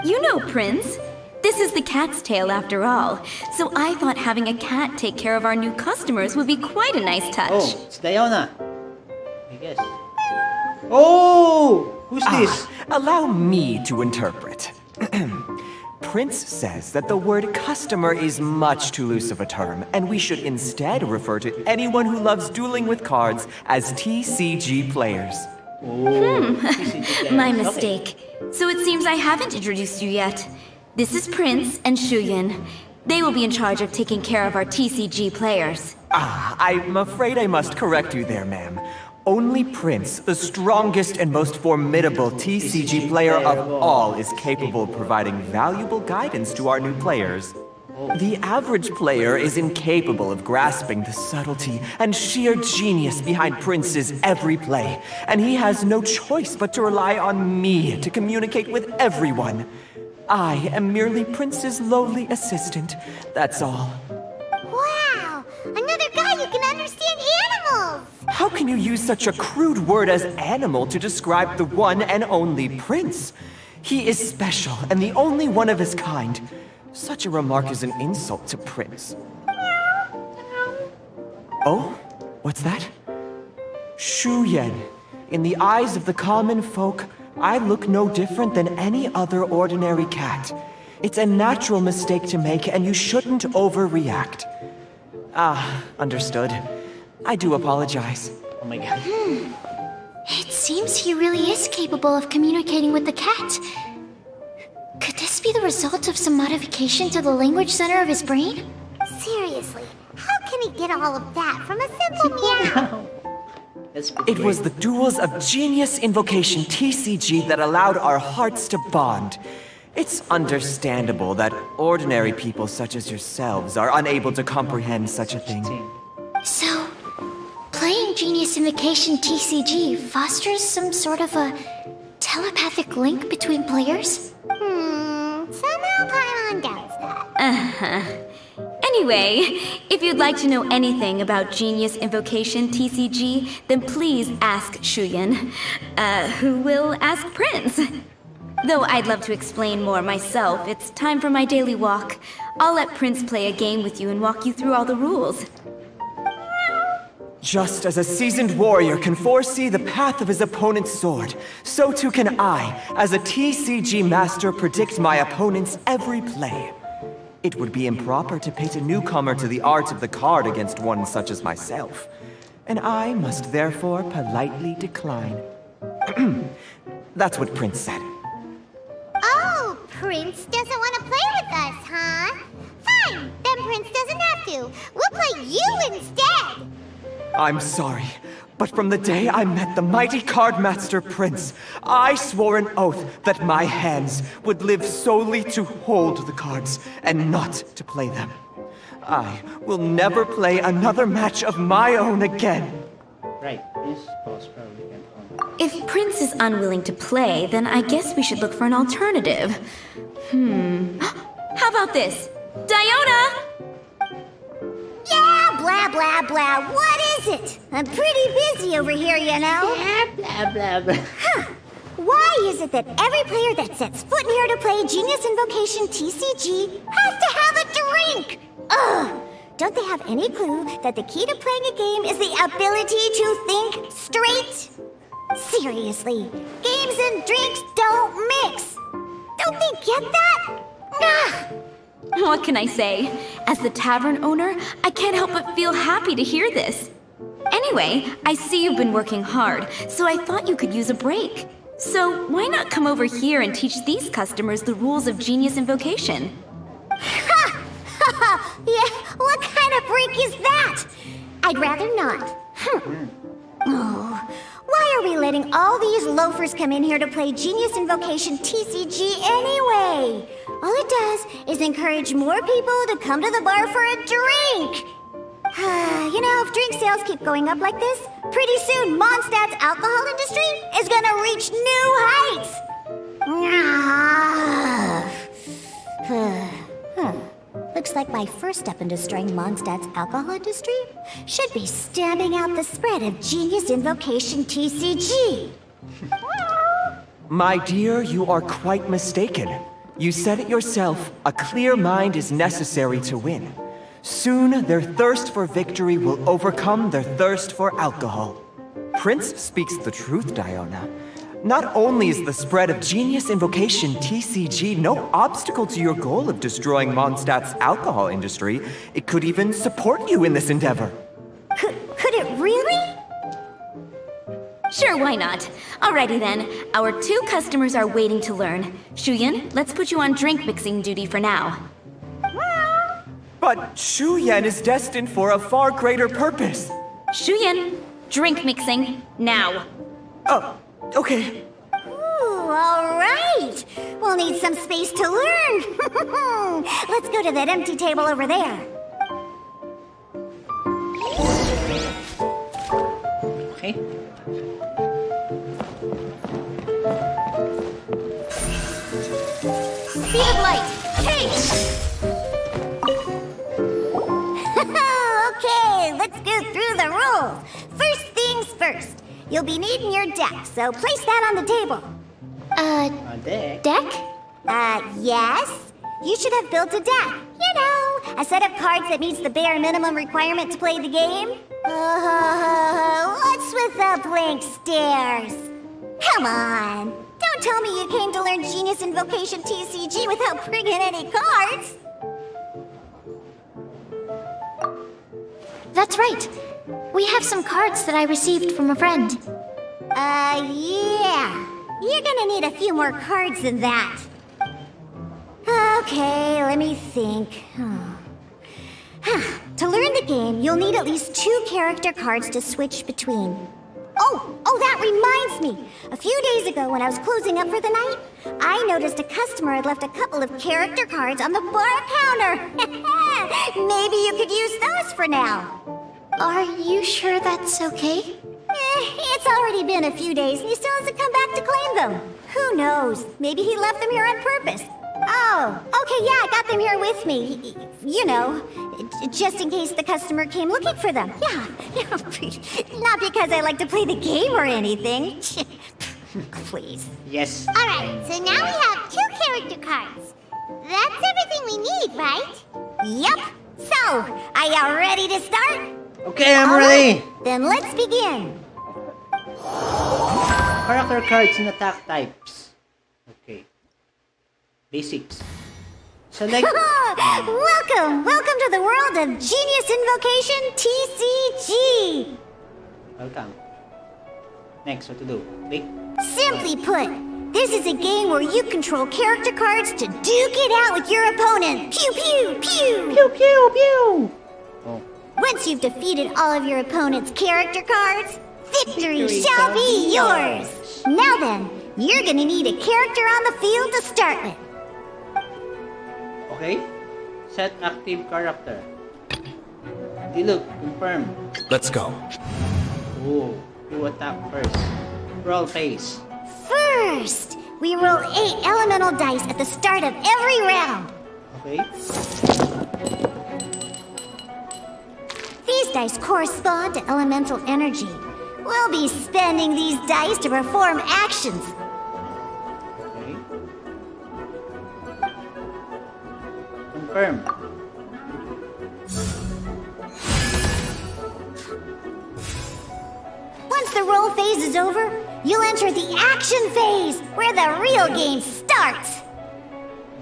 You know Prince. This is the Cat's Tail after all, so I thought having a cat take care of our new customers would be quite a nice touch. Oh, it's Diona. I guess. Oh! Who's this? Allow me to interpret. Prince says that the word customer is much too loose of a term, and we should instead refer to anyone who loves dueling with cards as TCG players. Oh, TCG My players. mistake. Okay. So it seems I haven't introduced you yet. This is Prince and Shuyin. They will be in charge of taking care of our TCG players. I'm afraid I must correct you there, ma'am. Only Prince, the strongest and most formidable TCG player of all, is capable of providing valuable guidance to our new players. The average player is incapable of grasping the subtlety and sheer genius behind Prince's every play, and he has no choice but to rely on me to communicate with everyone. I am merely Prince's lowly assistant, that's all. Wow! Another guy who can understand animals! How can you use such a crude word as animal to describe the one and only Prince? He is special and the only one of his kind. Such a remark is an insult to Prince. Oh? What's that? Shuyen. In the eyes of the common folk, I look no different than any other ordinary cat. It's a natural mistake to make, and you shouldn't overreact. Understood. I do apologize. Oh my god. It seems he really is capable of communicating with the cat. Could this be the result of some modification to the language center of his brain? Seriously, how can he get all of that from a simple meow? That's pretty It was the great. duels of Genius Invocation TCG that allowed our hearts to bond. It's understandable that ordinary people such as yourselves are unable to comprehend such a thing. So, playing Genius Invocation TCG fosters some sort of a telepathic link between players? Somehow Paimon doubts that. Anyway, if you'd like to know anything about Genius Invocation TCG, then please ask Shuyin, who will ask Prince. Though I'd love to explain more myself, it's time for my daily walk. I'll let Prince play a game with you and walk you through all the rules. Just as a seasoned warrior can foresee the path of his opponent's sword, so too can I, as a TCG master, predict my opponent's every play. It would be improper to pit a newcomer to the art of the card against one such as myself, and I must therefore politely decline. That's what Prince said. Oh, Prince doesn't want to play with us, huh? Fine, then Prince doesn't have to. We'll play you instead. I'm sorry, but from the day I met the mighty cardmaster Prince, I swore an oath that my hands would live solely to hold the cards and not to play them. I will never play another match of my own again. Right, this boss probably can on. If Prince is unwilling to play, then I guess we should look for an alternative. How about this? Diona! Yeah, blah, blah, blah. What is it? I'm pretty busy over here, you know. Blah, blah, blah. Why is it that every player that sets foot in here to play Genius Invocation TCG has to have a drink? Ugh! Don't they have any clue that the key to playing a game is the ability to think straight? Seriously, games and drinks don't mix. Don't they get that? Ugh! What can I say? As the tavern owner, I can't help but feel happy to hear this. Anyway, I see you've been working hard, so I thought you could use a break. So why not come over here and teach these customers the rules of Genius Invocation? Ha! Yeah, what kind of break is that? I'd rather not. Oh, why are we letting all these loafers come in here to play Genius Invocation TCG anyway? All it does is encourage more people to come to the bar for a drink. You know, if drink sales keep going up like this, pretty soon Mondstadt's alcohol industry is gonna reach new heights. Looks like my first step in destroying Mondstadt's alcohol industry should be stamping out the spread of Genius Invocation TCG. My dear, you are quite mistaken. You said it yourself, a clear mind is necessary to win. Soon, their thirst for victory will overcome their thirst for alcohol. Prince speaks the truth, Diona. Not only is the spread of Genius Invocation TCG no obstacle to your goal of destroying Mondstadt's alcohol industry, it could even support you in this endeavor. Could it really? Sure, why not? Alrighty then. Our 2 customers are waiting to learn. Shuyan, let's put you on drink mixing duty for now. But Shu Yan is destined for a far greater purpose. Shuyan, drink mixing, now. Oh, okay. Ooh, all right. We'll need some space to learn. Let's go to that empty table over there. Okay. Speed of light, hey! Okay, let's go through the rules. First things first. You'll be needing your deck, so place that on the table. A deck. Deck? Yes? You should have built a deck. You know, a set of cards that meets the bare minimum requirement to play the game. What's with the blank stares? Come on. Don't tell me you came to learn Genius Invocation TCG without bringing any cards. That's right. We have some cards that I received from a friend. Yeah. You're gonna need a few more cards than that. Okay, let me think. To learn the game, you'll need at least 2 character cards to switch between. Oh, that reminds me. A few days ago, when I was closing up for the night, I noticed a customer had left a couple of character cards on the bar counter. Maybe you could use those for now. Are you sure that's okay? It's already been a few days and he still hasn't come back to claim them. Who knows? Maybe he left them here on purpose. Oh, okay, yeah, I got them here with me. You know, just in case the customer came looking for them. Yeah, not because I like to play the game or anything. Please. Yes. Alright, so now we have 2 character cards. That's everything we need, right? Yep. So, are you ready to start? Okay, I'm All ready. right, then let's begin. Character cards and attack types. Okay. Basics. Select. Welcome to the world of Genius Invocation TCG. Welcome. Next, what to do? Click. Simply put, this is a game where you control character cards to duke it out with your opponent. Pew pew pew. Pew pew pew. Oh. Once you've defeated all of your opponent's character cards, victory shall be yours. Now then, you're gonna need a character on the field to start with. Okay. Set active character. Look, confirm. Let's go. Oh, you attack first. Roll phase. First, we roll 8 elemental dice at the start of every round. Okay. These dice correspond to elemental energy. We'll be spending these dice to perform actions. Okay. Confirm. Once the roll phase is over, you'll enter the action phase, where the real game starts.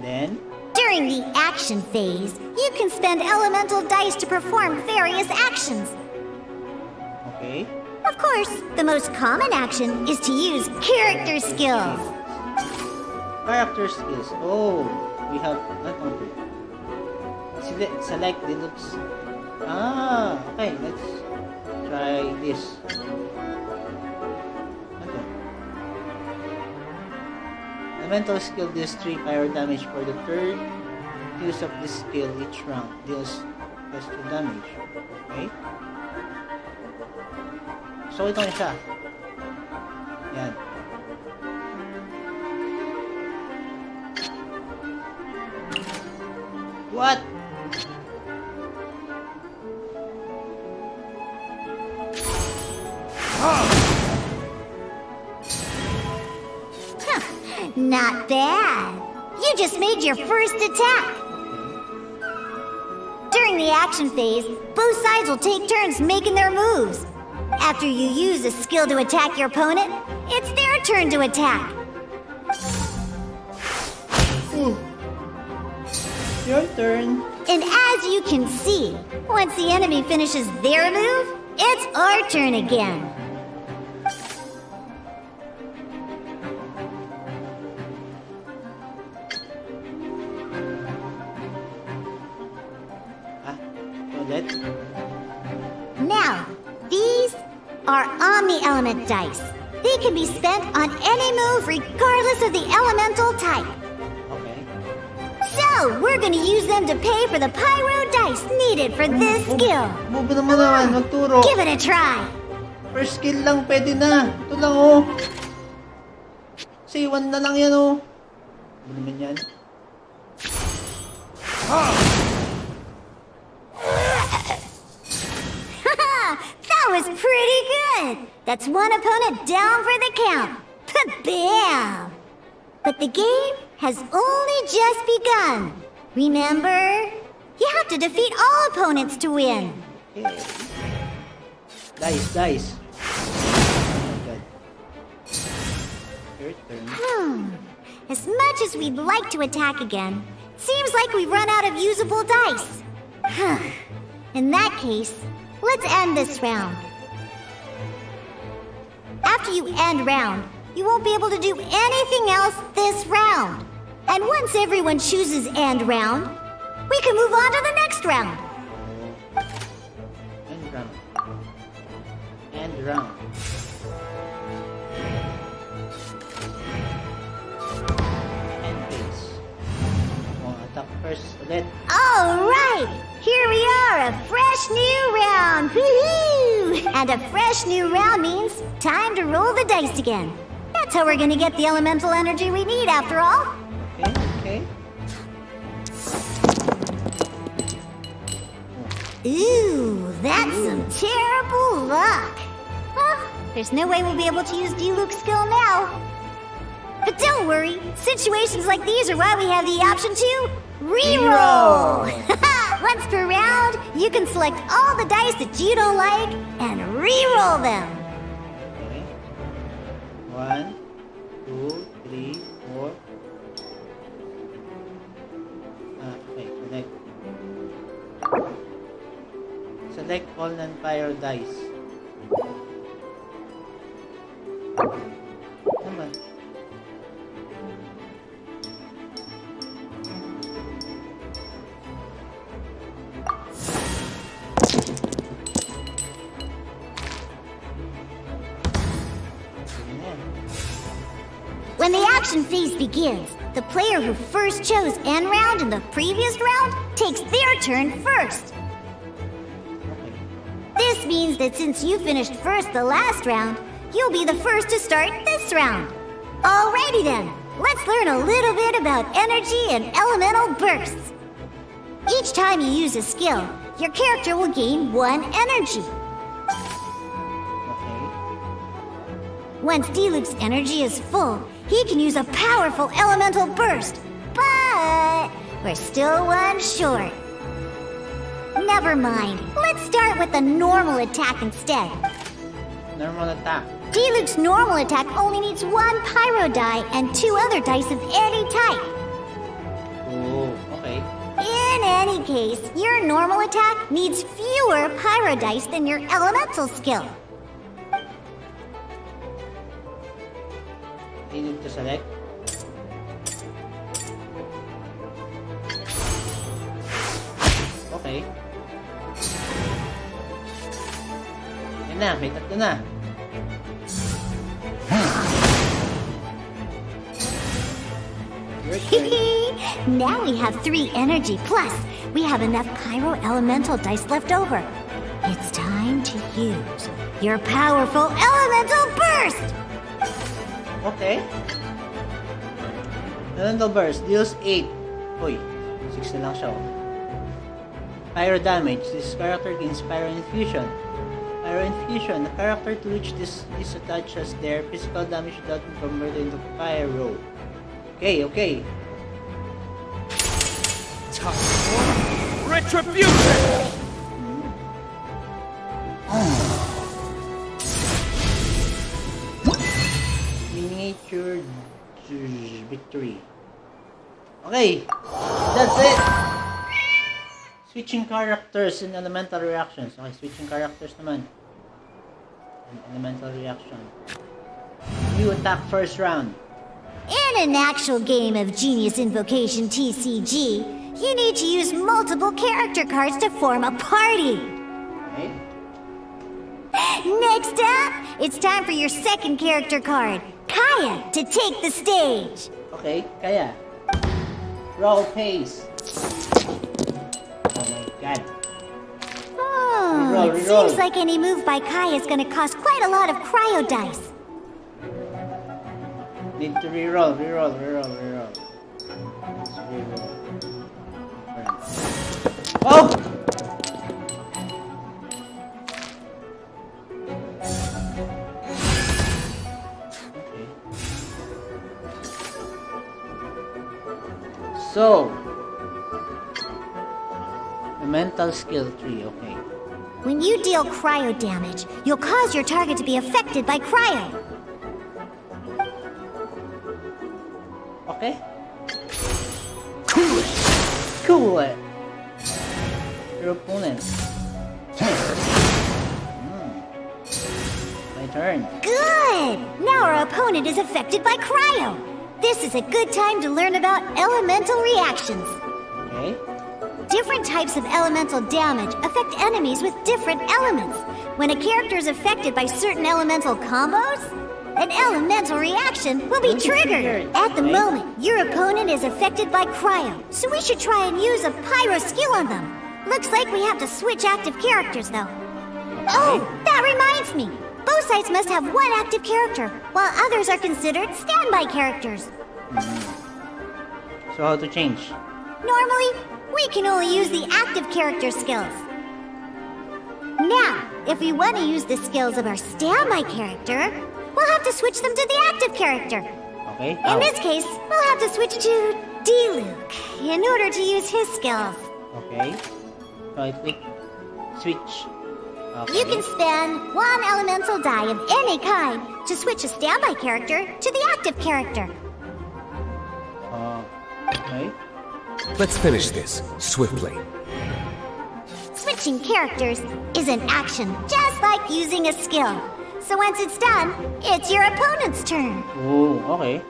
Then, During the action phase, you can spend elemental dice to perform various actions. okay. Of course, the most common action is to use character skills. Character skills. Oh, we have select deluxe. Ah, okay. Let's try this. Okay. Elemental skill deals 3 fire damage for the third use of this skill. Each round deals plus 2 damage. Okay. So ito na siya. Yan. What? Not bad. You just made your first attack. During the action phase, both sides will take turns making their moves. After you use a skill to attack your opponent, it's their turn to attack. Your turn. And as you can see, once the enemy finishes their move, it's our turn again. ulit. Now, these are Omni-Element dice. They can be spent on any move regardless of the elemental type. Okay. So, we're gonna use them to pay for the pyro dice needed for this skill. Move naman naman, magturo. Give it a try. First skill lang, pwede na. Ito lang, oh. Say, 1 na lang yan, oh. Ano naman yan? That was pretty good. That's one opponent down for the count. Bam! But the game has only just begun. Remember? You have to defeat all opponents to win. Okay. Dice. Oh, God. Your turn. As much as we'd like to attack again, seems like we've run out of usable dice. In that case, let's end this round. After you end round, you won't be able to do anything else this round. And once everyone chooses end round, we can move on to the next round. End round. End round. End phase. Oh, attack first ulit. All right, here we are, a fresh new round. Woohoo! And a fresh new round means time to roll the dice again. That's how we're gonna get the elemental energy we need, after all. Okay. Ooh, that's some terrible luck. Well, there's no way we'll be able to use Diluc's skill now. But don't worry, situations like these are why we have the option to reroll. Once per round, you can select all the dice that you don't like and reroll them. Okay. 1, 2, 3, 4. Okay, select. Select all non-pyro dice. Naman. When the action phase begins, the player who first chose end round in the previous round takes their turn first. Okay. This means that since you finished first the last round, you'll be the first to start this round. Alrighty then, let's learn a little bit about energy and elemental bursts. Each time you use a skill, your character will gain 1 energy. Okay. Once Diluc's energy is full, he can use a powerful elemental burst. But we're still 1 short. Never mind. Let's start with the normal attack instead. Normal attack. Diluc's normal attack only needs 1 pyro die and 2 other dice of any type. Oh, okay. In any case, your normal attack needs fewer pyro dice than your elemental skill. You need to select. Okay. Yan na, may tatlo na. Your turn. Now we have 3 energy, plus we have enough pyro elemental dice left over. It's time to use your powerful elemental burst! Okay. Elemental burst deals 8. Uy, 6 na lang siya. Oh. Pyro damage. This character gains pyro infusion. Pyro infusion. The character to which this attaches their physical damage without being converted into pyro. Okay, okay. Retribution! Miniature victory. Okay, that's it. Switching characters and elemental reactions. Okay, switching characters naman. And elemental reaction. You attack first round. In an actual game of Genius Invocation TCG, you need to use multiple character cards to form a party. Okay. Next up, it's time for your second character card, Kaya, to take the stage. Okay, kaya. Roll pace. Oh my god. Oh, Reroll, it reroll. seems like any move by Kaya is gonna cost quite a lot of cryo dice. Need to reroll. Let's reroll. Oh! Okay. So, the mental skill tree, okay. When you deal cryo damage, you'll cause your target to be affected by cryo. Okay. Cool it. Your opponent. My turn. Good! Now our opponent is affected by cryo. This is a good time to learn about elemental reactions. Okay. Different types of elemental damage affect enemies with different elements. When a character is affected by certain elemental combos, an elemental reaction will be triggered. At the Okay. moment, your opponent is affected by cryo, so we should try and use a pyro skill on them. Looks like we have to switch active characters, though. Oh, that reminds me. Both sides must have one active character, while others are considered standby characters. So how to change? Normally, we can only use the active character skills. Now, if we want to use the skills of our standby character, we'll have to switch them to the active character. Okay. In this case, we'll have to switch to D-Luke in order to use his skills. Okay. So I click switch. Okay. You can spend one elemental die of any kind to switch a standby character to the active character. Okay. Let's finish this swiftly. Switching characters is an action, just like using a skill. So once it's done, it's your opponent's turn. Oh, okay.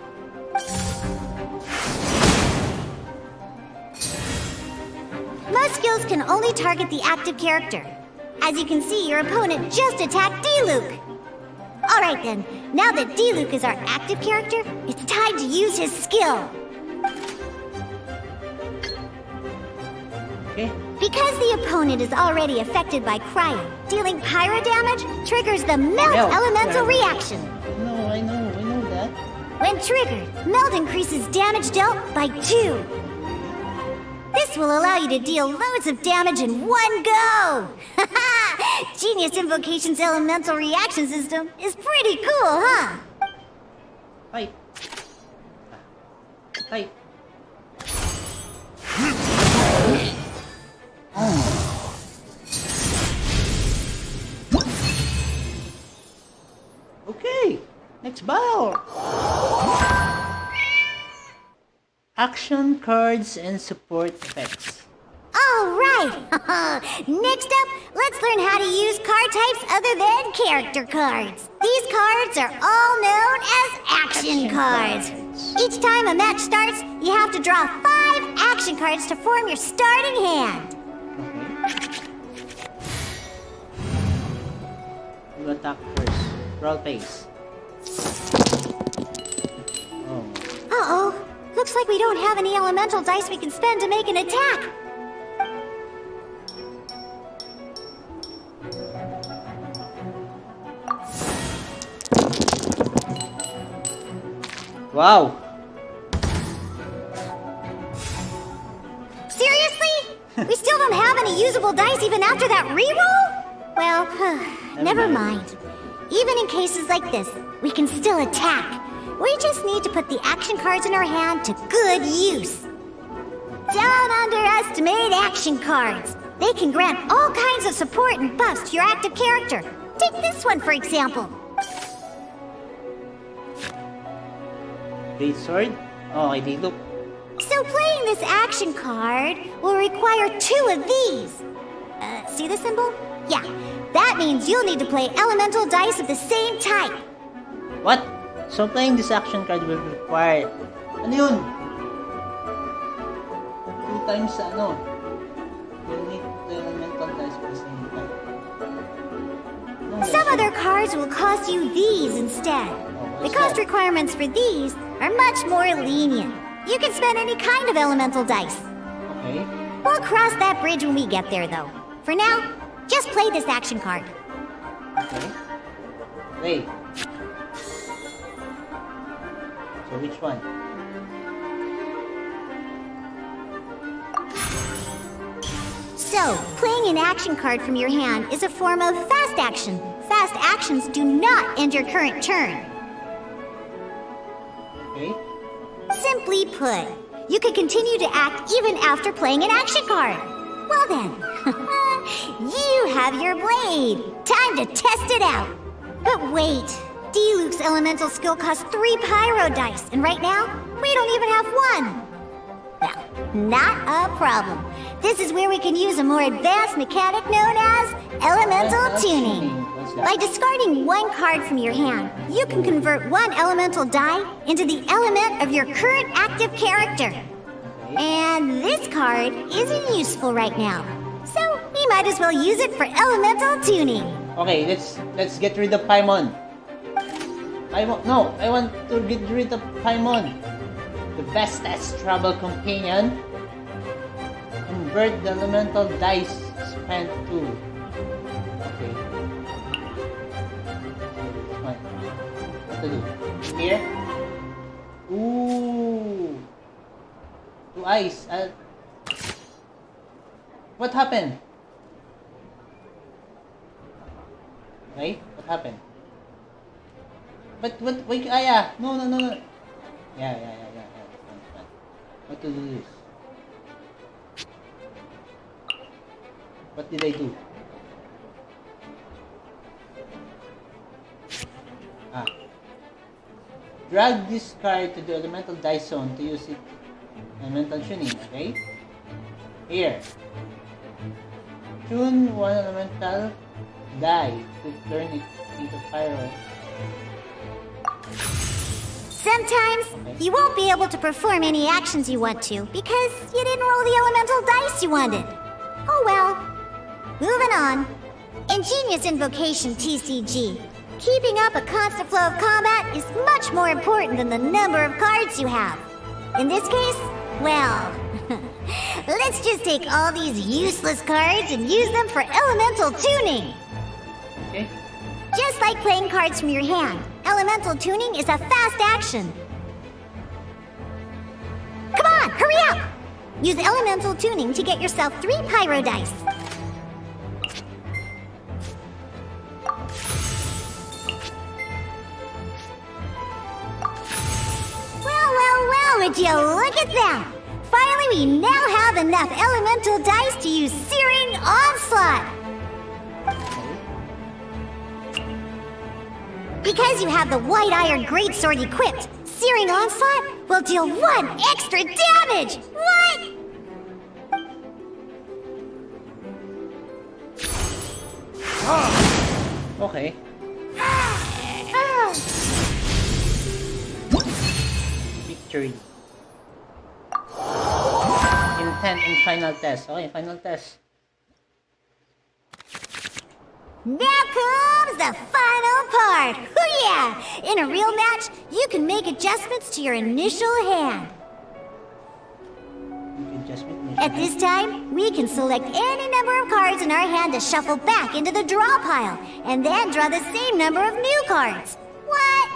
Most skills can only target the active character. As you can see, your opponent just attacked D-Luke. Alright then, now that D-Luke is our active character, it's time to use his skill. Okay. Because the opponent is already affected by cryo, dealing pyro damage triggers the melt Melt, elemental yeah. reaction. No, I know that. When triggered, melt increases damage dealt by 2. This will allow you to deal loads of damage in one go! Genius Invocation's elemental reaction system is pretty cool, huh? Fight. Fight. Okay, next battle. Action cards and support effects. Alright! Next up, let's learn how to use card types other than character cards. These cards are all known as action cards. Each time a match starts, you have to draw 5 action cards to form your starting hand. Okay. You attack first. Roll pace. Oh. Uh-oh. Looks like we don't have any elemental dice we can spend to make an attack. Wow. Seriously? We still don't have any usable dice even after that reroll? Well, never mind. Even in cases like this, we can still attack. We just need to put the action cards in our hand to good use. Don't underestimate action cards. They can grant all kinds of support and buffs to your active character. Take this one, for example. Great sword? Oh, I did look. So playing this action card will require 2 of these. See the symbol? Yeah, that means you'll need to play elemental dice of the same type. What? So playing this action card will require... Ano yun? 2 sometimes you need the elemental dice for the same time. No, Some other cards will cost you these instead. The what's cost that? requirements for these are much more lenient. You can spend any kind of elemental dice. Okay. We'll cross that bridge when we get there, though. For now, just play this action card. Okay. Wait. So which one? So, playing an action card from your hand is a form of fast action. Fast actions do not end your current turn. Okay. Simply put, you can continue to act even after playing an action card. Well then, you have your blade. Time to test it out. But wait, Diluc's elemental skill costs 3 pyro dice, and right now, we don't even have 1. Well, not a problem. This is where we can use a more advanced mechanic known as elemental tuning. What's that? By discarding 1 card from your hand, you can convert 1 elemental die into the element of your current active character. And this card isn't useful right now, so we might as well use it for elemental tuning. Okay, let's get rid of Paimon. I want to get rid of Paimon. The bestest travel companion. Convert the elemental dice spent to. Okay. What to do? Here? Ooh. 2 eyes. What happened? Okay, what happened? But what? Wait, Aya! No. Yeah. Fine. What to do this? What did I do? Drag this card to the elemental dice zone to use it elemental tuning, okay? Here. Tune 1 elemental die to turn it into pyro. Sometimes you won't be able to perform any actions you want to because you didn't roll the elemental dice you wanted. Oh well. Moving on. Ingenious Invocation TCG. Keeping up a constant flow of combat is much more important than the number of cards you have. In this case, well, let's just take all these useless cards and use them for elemental tuning. Okay? Just like playing cards from your hand, elemental tuning is a fast action. Come on, hurry up! Use elemental tuning to get yourself 3 pyro dice. Well, would you look at that? Finally, we now have enough elemental dice to use Searing Onslaught. Because you have the White Iron Greatsword equipped, Searing Onslaught will deal 1 extra damage! What? Okay. Victory. Intent and final test. Okay, final test. Now comes the final part! Oh yeah! In a real match, you can make adjustments to your initial hand. At this time, we can select any number of cards in our hand to shuffle back into the draw pile, and then draw the same number of new cards. What?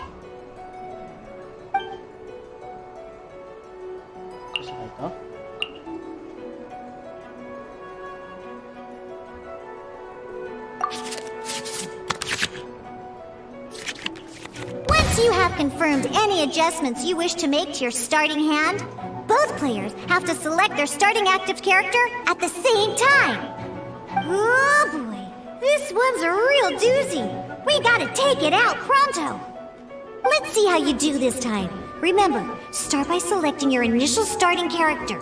Once you have confirmed any adjustments you wish to make to your starting hand, both players have to select their starting active character at the same time. Oh boy, this one's a real doozy. We gotta take it out pronto. Let's see how you do this time. Remember, start by selecting your initial starting character.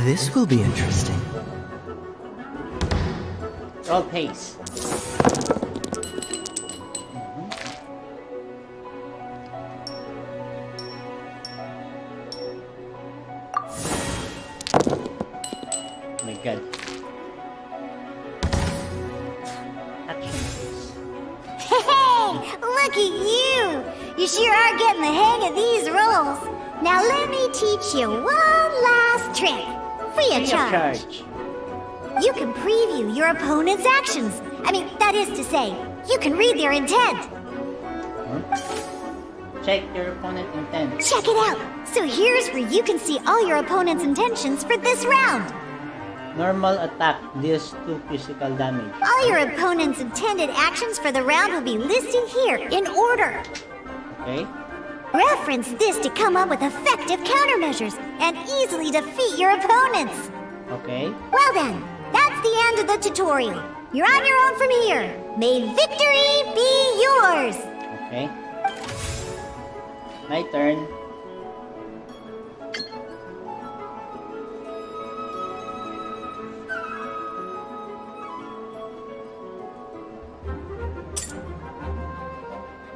This will be interesting. Roll pace. God. Action please. Hey, look at you! You sure are getting the hang of these rolls. Now let me teach you one last trick. Free of charge. You can preview your opponent's actions. I mean, that is to say, you can read their intent. Check your opponent intent. Check it out. So here's where you can see all your opponent's intentions for this round. Normal attack deals 2 physical damage. All your opponent's intended actions for the round will be listed here in order. Okay. Reference this to come up with effective countermeasures and easily defeat your opponents. Okay. Well then, that's the end of the tutorial. You're on your own from here. May victory be yours. Okay. My turn.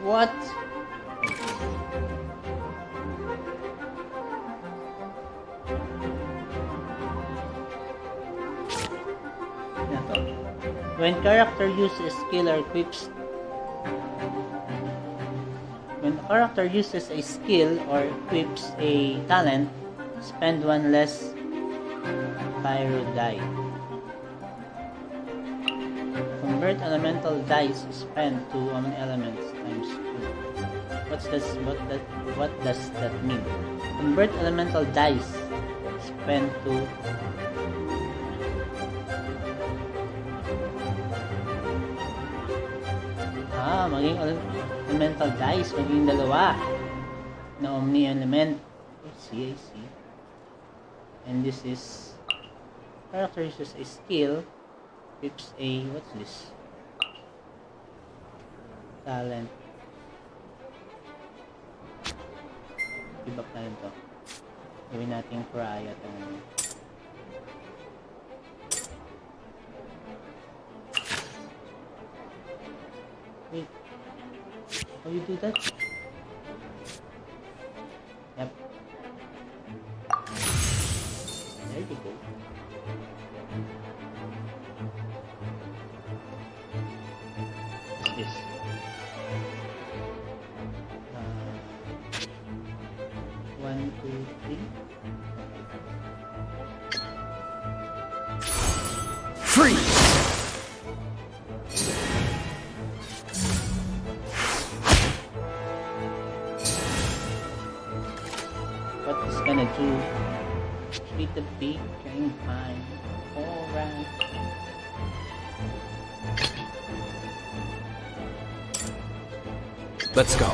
What? Ito. When character uses skill or equips When a character uses a skill or equips a talent, spend 1 less pyro die. Convert elemental dice spent to how many elements times 2? What does that mean? Convert elemental dice spent to maging elemental dice, maging dalawa na omni element. I see. And this is character uses a skill, equips a, what's this? Talent. Give up na rin to. Gawin natin Pariah tong wait. How you do that? Yep. There you go. What's this? 1, 2, 3. Freeze! What is gonna do? Treat the big train fine. Alright. Let's go.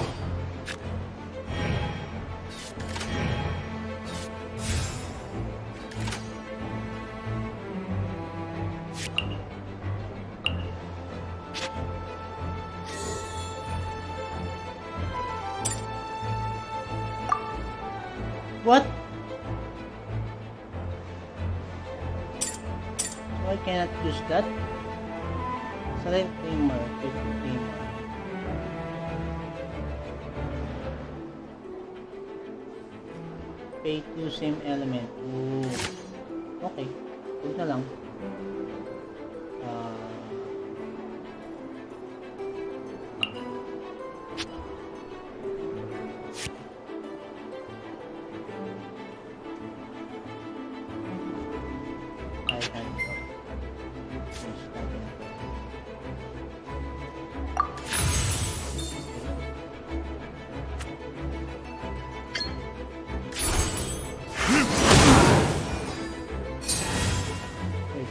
What? Why cannot use that? Select Tamer, pick Tamer. Pay 2 same element. Ooh. Okay. Huwag na lang.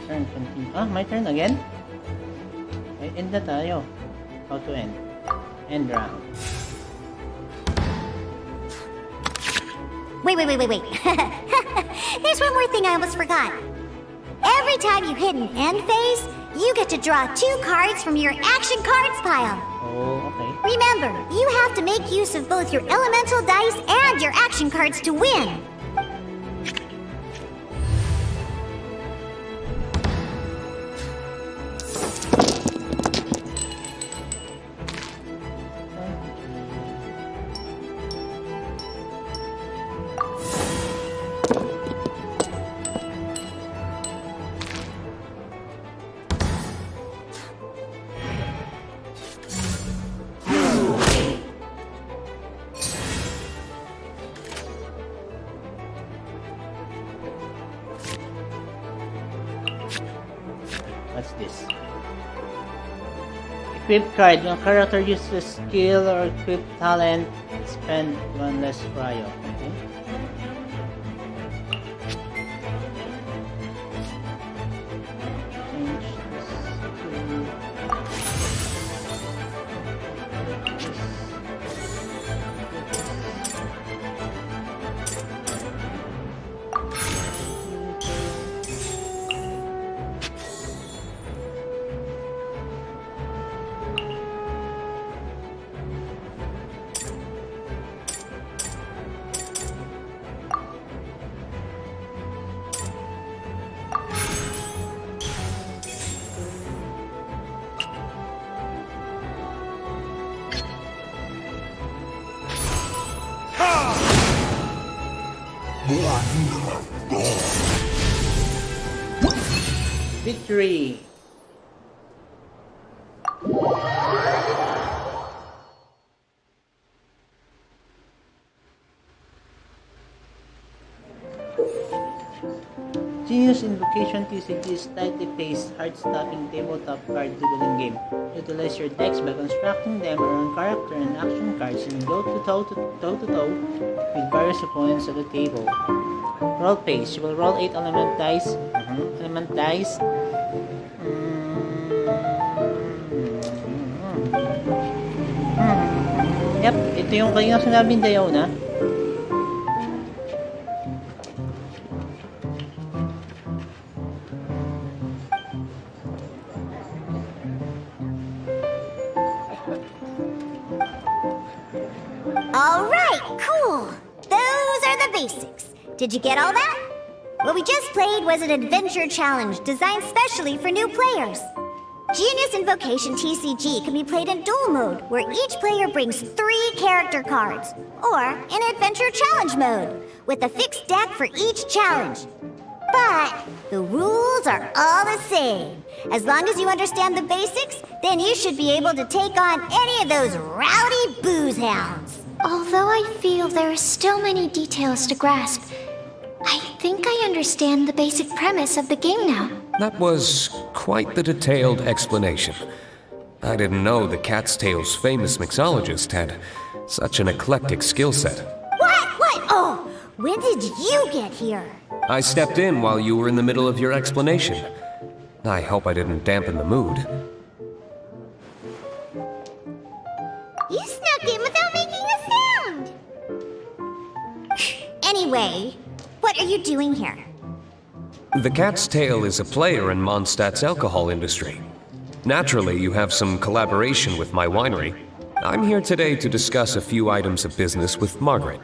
Turn, continue. My turn again? Ay, end na tayo. How to end? End round. Wait. There's one more thing I almost forgot. Every time you hit an end phase, you get to draw 2 cards from your action cards pile. Oh, okay. Remember, you have to make use of both your elemental dice and your action cards to win. this? Equip card. When character uses a skill or equip talent, spend one less cryo. Okay. Change Victory! Genius Invocation TCG is tightly paced, hard-stopping tabletop card dueling game. Utilize your decks by constructing them around character and action cards and go toe-to-toe with various opponents at the table. Roll pace. You will roll 8 element dice. Yep, ito yung kanyang sinabing Diona. Alright, cool. Those are the basics. Did you get all that? What we just played was an adventure challenge designed specially for new players. Genius Invocation TCG can be played in duel mode, where each player brings 3 character cards, or in adventure challenge mode, with a fixed deck for each challenge. But the rules are all the same. As long as you understand the basics, then you should be able to take on any of those rowdy booze hounds. Although I feel there are still many details to grasp, I think I understand the basic premise of the game now. That was quite the detailed explanation. I didn't know the Cat's Tail's famous mixologist had such an eclectic skill set. What? Oh, when did you get here? I stepped in while you were in the middle of your explanation. I hope I didn't dampen the mood. You snuck in without making a sound! Anyway, what are you doing here? The Cat's Tail is a player in Mondstadt's alcohol industry. Naturally, you have some collaboration with my winery. I'm here today to discuss a few items of business with Margaret.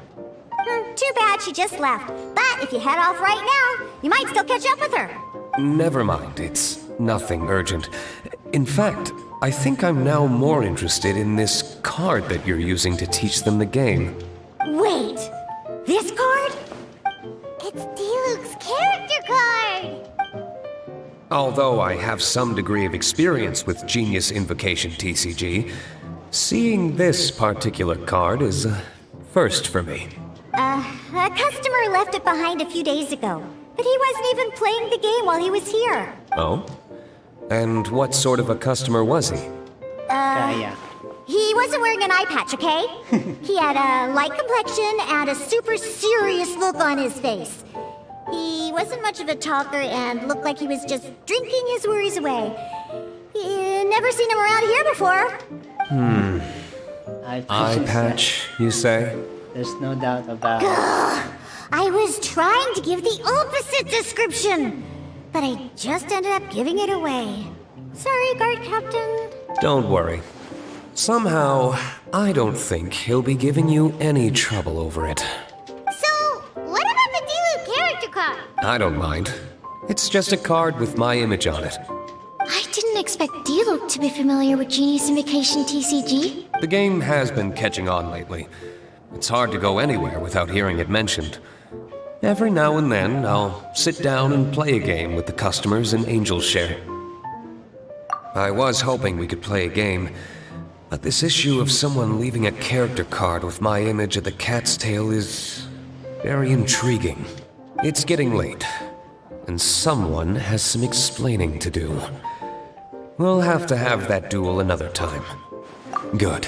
Too bad she just left. But if you head off right now, you might still catch up with her. Never mind, it's nothing urgent. In fact, I think I'm now more interested in this card that you're using to teach them the game. Wait, this card? It's Diluc's character card! Although I have some degree of experience with Genius Invocation TCG, seeing this particular card is a first for me. A customer left it behind a few days ago, but he wasn't even playing the game while he was here. Oh? And what sort of a customer was he? Kaya. He wasn't wearing an eye patch, okay? He had a light complexion and a super serious look on his face. He wasn't much of a talker and looked like he was just drinking his worries away. Never seen him around here before. Eye patch, you say? There's no doubt about it. I was trying to give the opposite description, but I just ended up giving it away. Sorry, guard captain. Don't worry. Somehow, I don't think he'll be giving you any trouble over it. So, what about the Diluc character card? I don't mind. It's just a card with my image on it. I didn't expect Diluc to be familiar with Genius Invocation TCG. The game has been catching on lately. It's hard to go anywhere without hearing it mentioned. Every now and then, I'll sit down and play a game with the customers in Angel's Share. I was hoping we could play a game, but this issue of someone leaving a character card with my image at the Cat's Tail is very intriguing. It's getting late, and someone has some explaining to do. We'll have to have that duel another time. Good.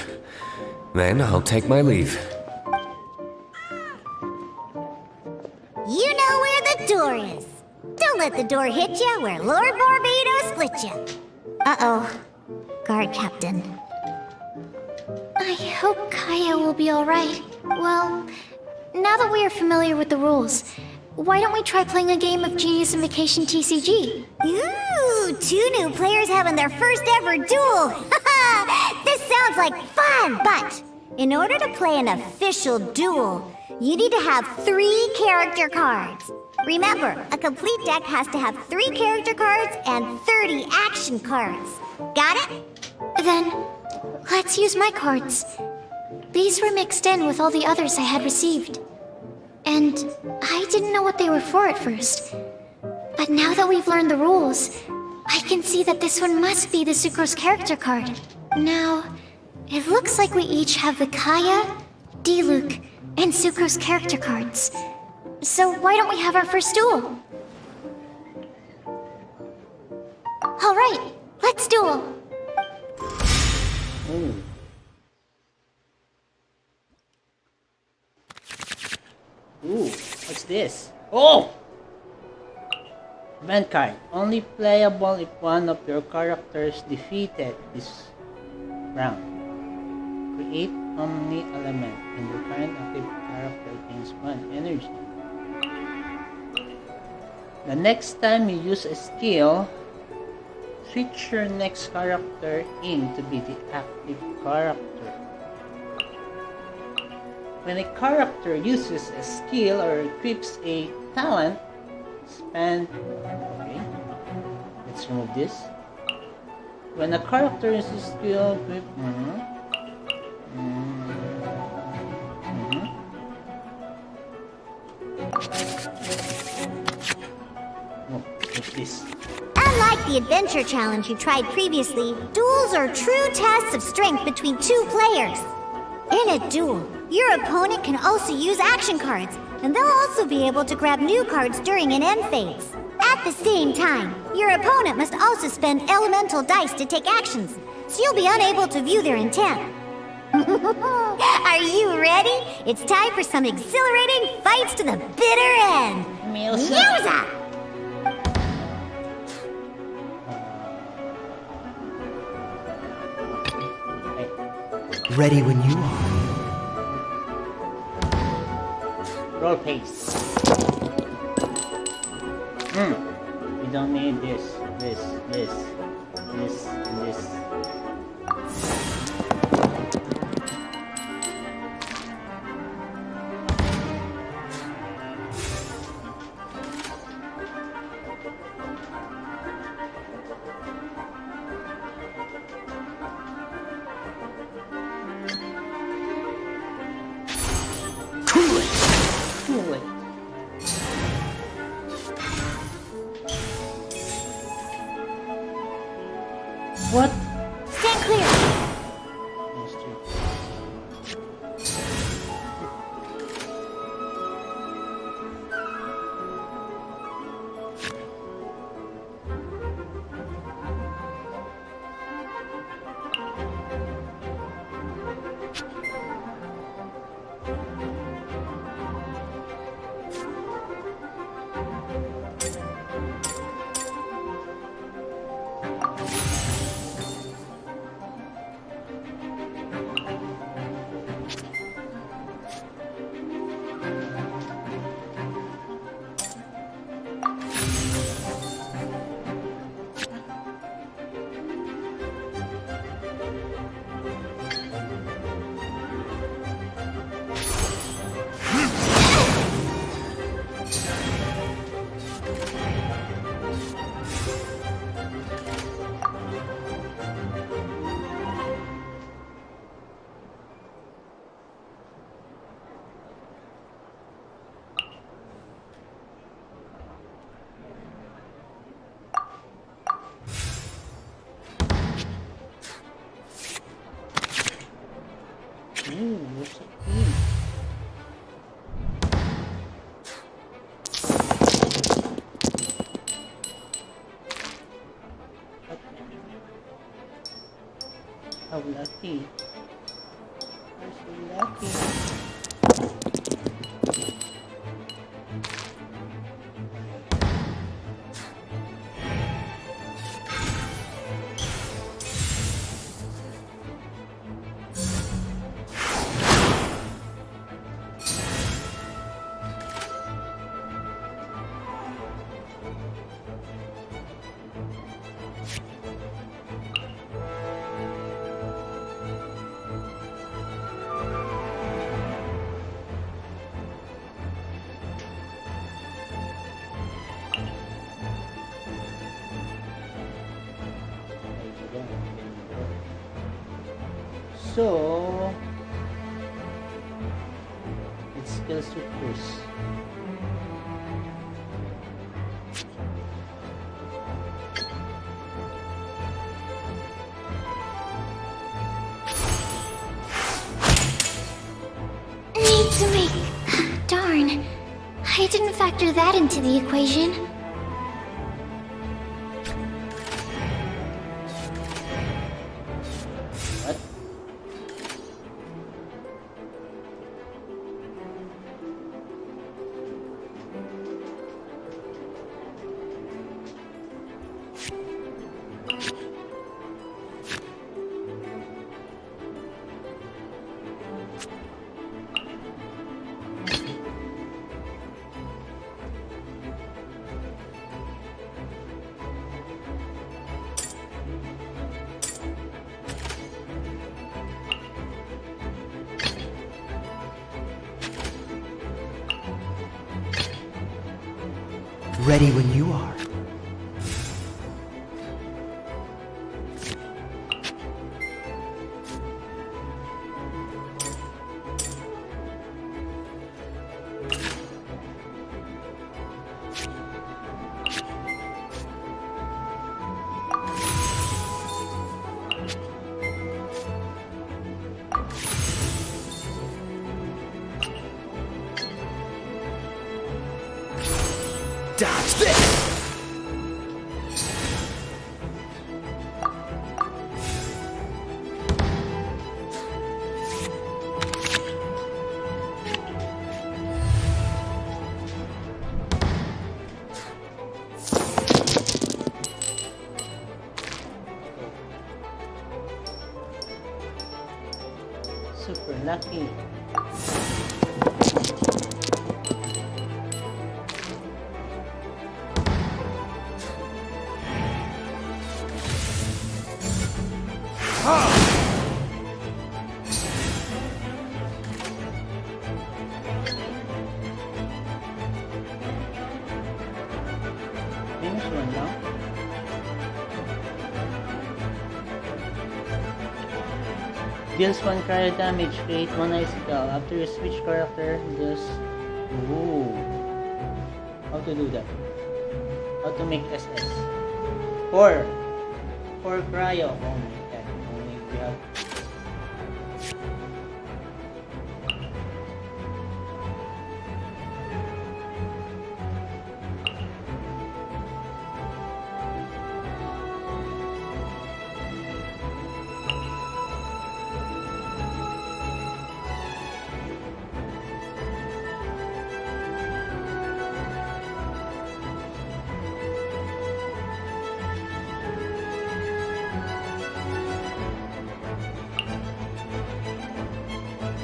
Then I'll take my leave. You know where the door is. Don't let the door hit you where Lord Barbados split you. Uh-oh. Guard Captain. I hope Kaya will be alright. Well, now that we are familiar with the rules, why don't we try playing a game of Genius Invocation TCG? Ooh, 2 new players having their first ever duel. This sounds like fun, but in order to play an official duel, you need to have 3 character cards. Remember, a complete deck has to have 3 character cards and 30 action cards. Got it? Then, let's use my cards. These were mixed in with all the others I had received. And I didn't know what they were for at first. But now that we've learned the rules, I can see that this one must be the Sucrose character card. Now, it looks like we each have the Kaya, Diluc, and Sucrose character cards. So why don't we have our first duel? Alright, let's duel! Ooh. Ooh, what's this? Oh! Event card. Only playable if one of your characters defeated this round. Create Omni element and your current active character gains 1 energy. The next time you use a skill, switch your next character in to be the active character. When a character uses a skill or equips a talent, spend... Okay, let's remove this. When a character uses a skill, equip... Oh, what's this? Unlike the adventure challenge you tried previously, duels are true tests of strength between 2 players. In a duel, your opponent can also use action cards, and they'll also be able to grab new cards during an end phase. At the same time, your opponent must also spend elemental dice to take actions, so you'll be unable to view their intent. Are you ready? It's time for some exhilarating fights to the bitter end! Yowza! Ready when you are. Roll pace. We don't need this, and this. Cool it. What? lucky. You're so lucky. So, it's still Sucrose. Need to make... Darn. I didn't factor that into the equation. What? Ready when you are. Dodge this! Super lucky. Minus one lang. Deals 1 cryo damage, create 1 icicle. After you switch character, just... Ooh. How to do that? How to make SS? 4 cryo. Oh my god. Only we have...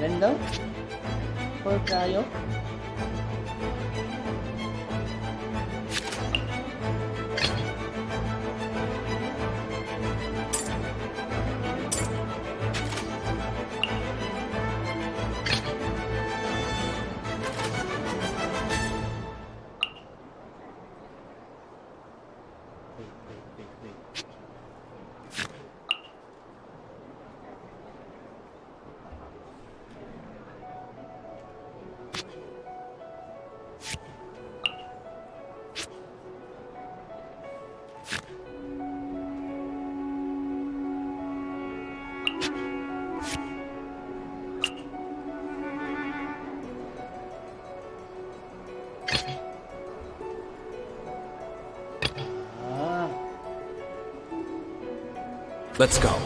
Ganda? 4 cryo? Wait. Let's go.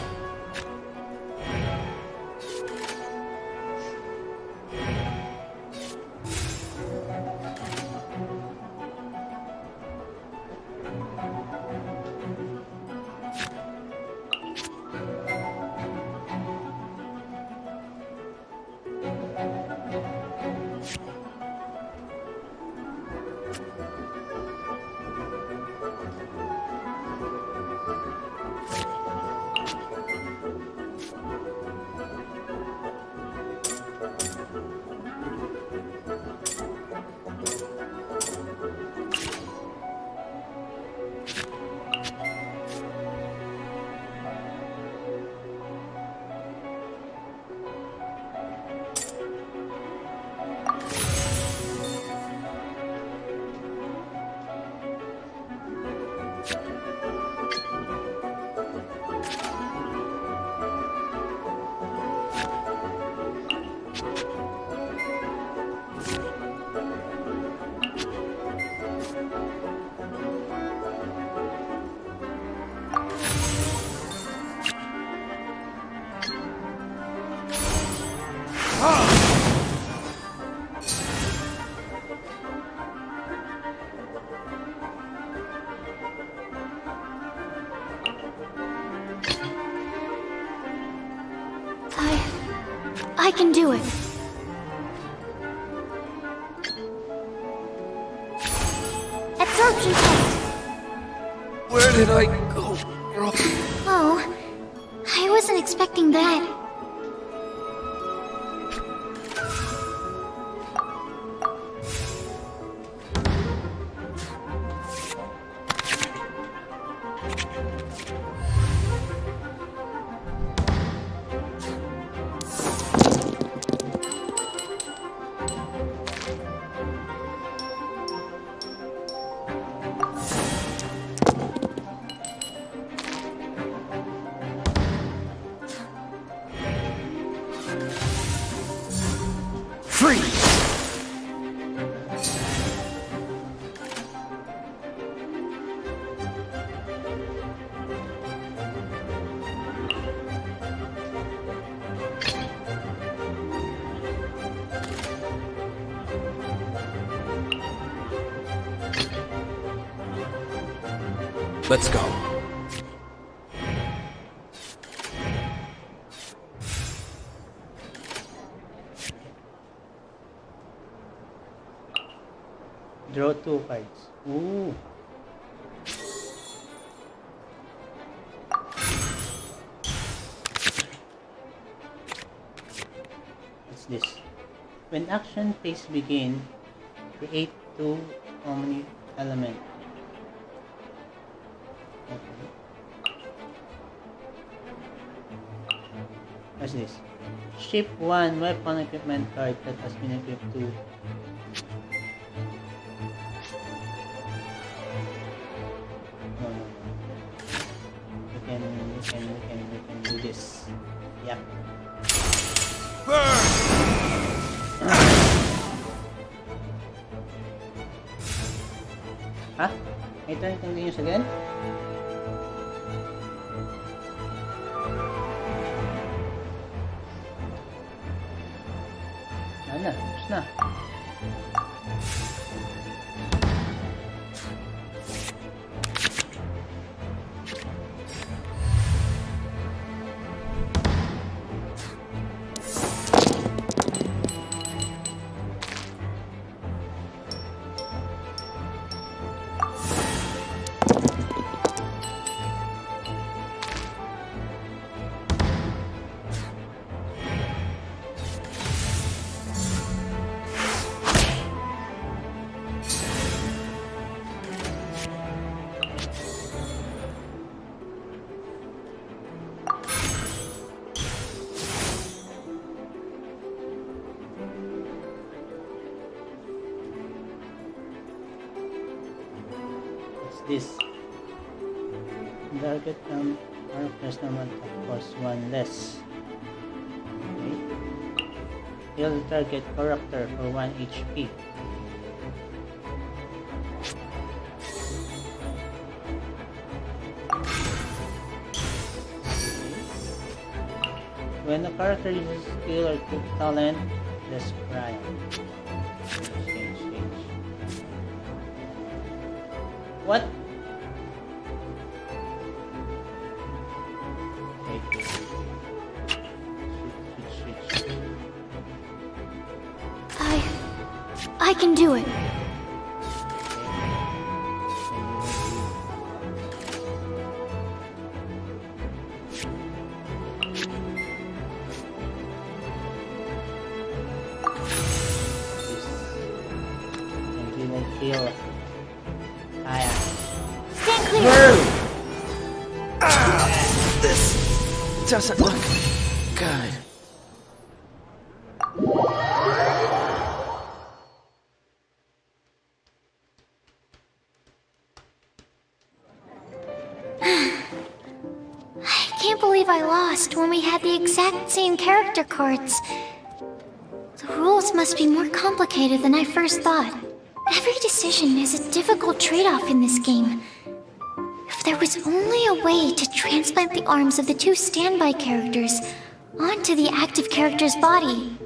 I can do it. Absorption test. Where did I go wrong? Oh, I wasn't expecting that. Let's go. Draw 2 cards. Ooh. What's this? When action phase begin, create 2 omni element. Okay. What's this? Ship 1 weapon equipment card that has been equipped to we can do this. Yep. Huh? My turn continues again? Ano? Tapos na. This target plus normal attack costs 1 less. Okay. Heal target character for 1 HP. When a character uses skill or talent, less prime. Change. What? Okay. Switch. I can do it. Thank you. Kaya. Stand clear! Girl! This doesn't look good. I can't believe I lost when we had the exact same character cards. The rules must be more complicated than I first thought. Every decision is a difficult trade-off in this game. If there was only a way to transplant the arms of the two standby characters onto the active character's body.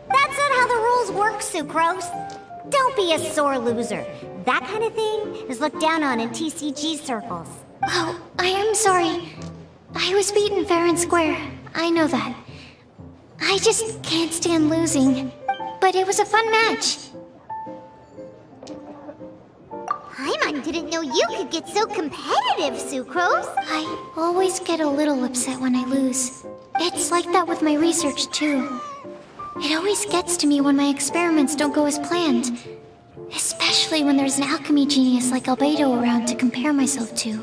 That's not how the rules work, Sucrose. Don't be a sore loser. That kind of thing is looked down on in TCG circles. Oh, I am sorry. I was beaten fair and square. I know that. I just can't stand losing. But it was a fun match. Paimon didn't know you could get so competitive, Sucrose. I always get a little upset when I lose. It's like that with my research, too. It always gets to me when my experiments don't go as planned. Especially when there's an alchemy genius like Albedo around to compare myself to. You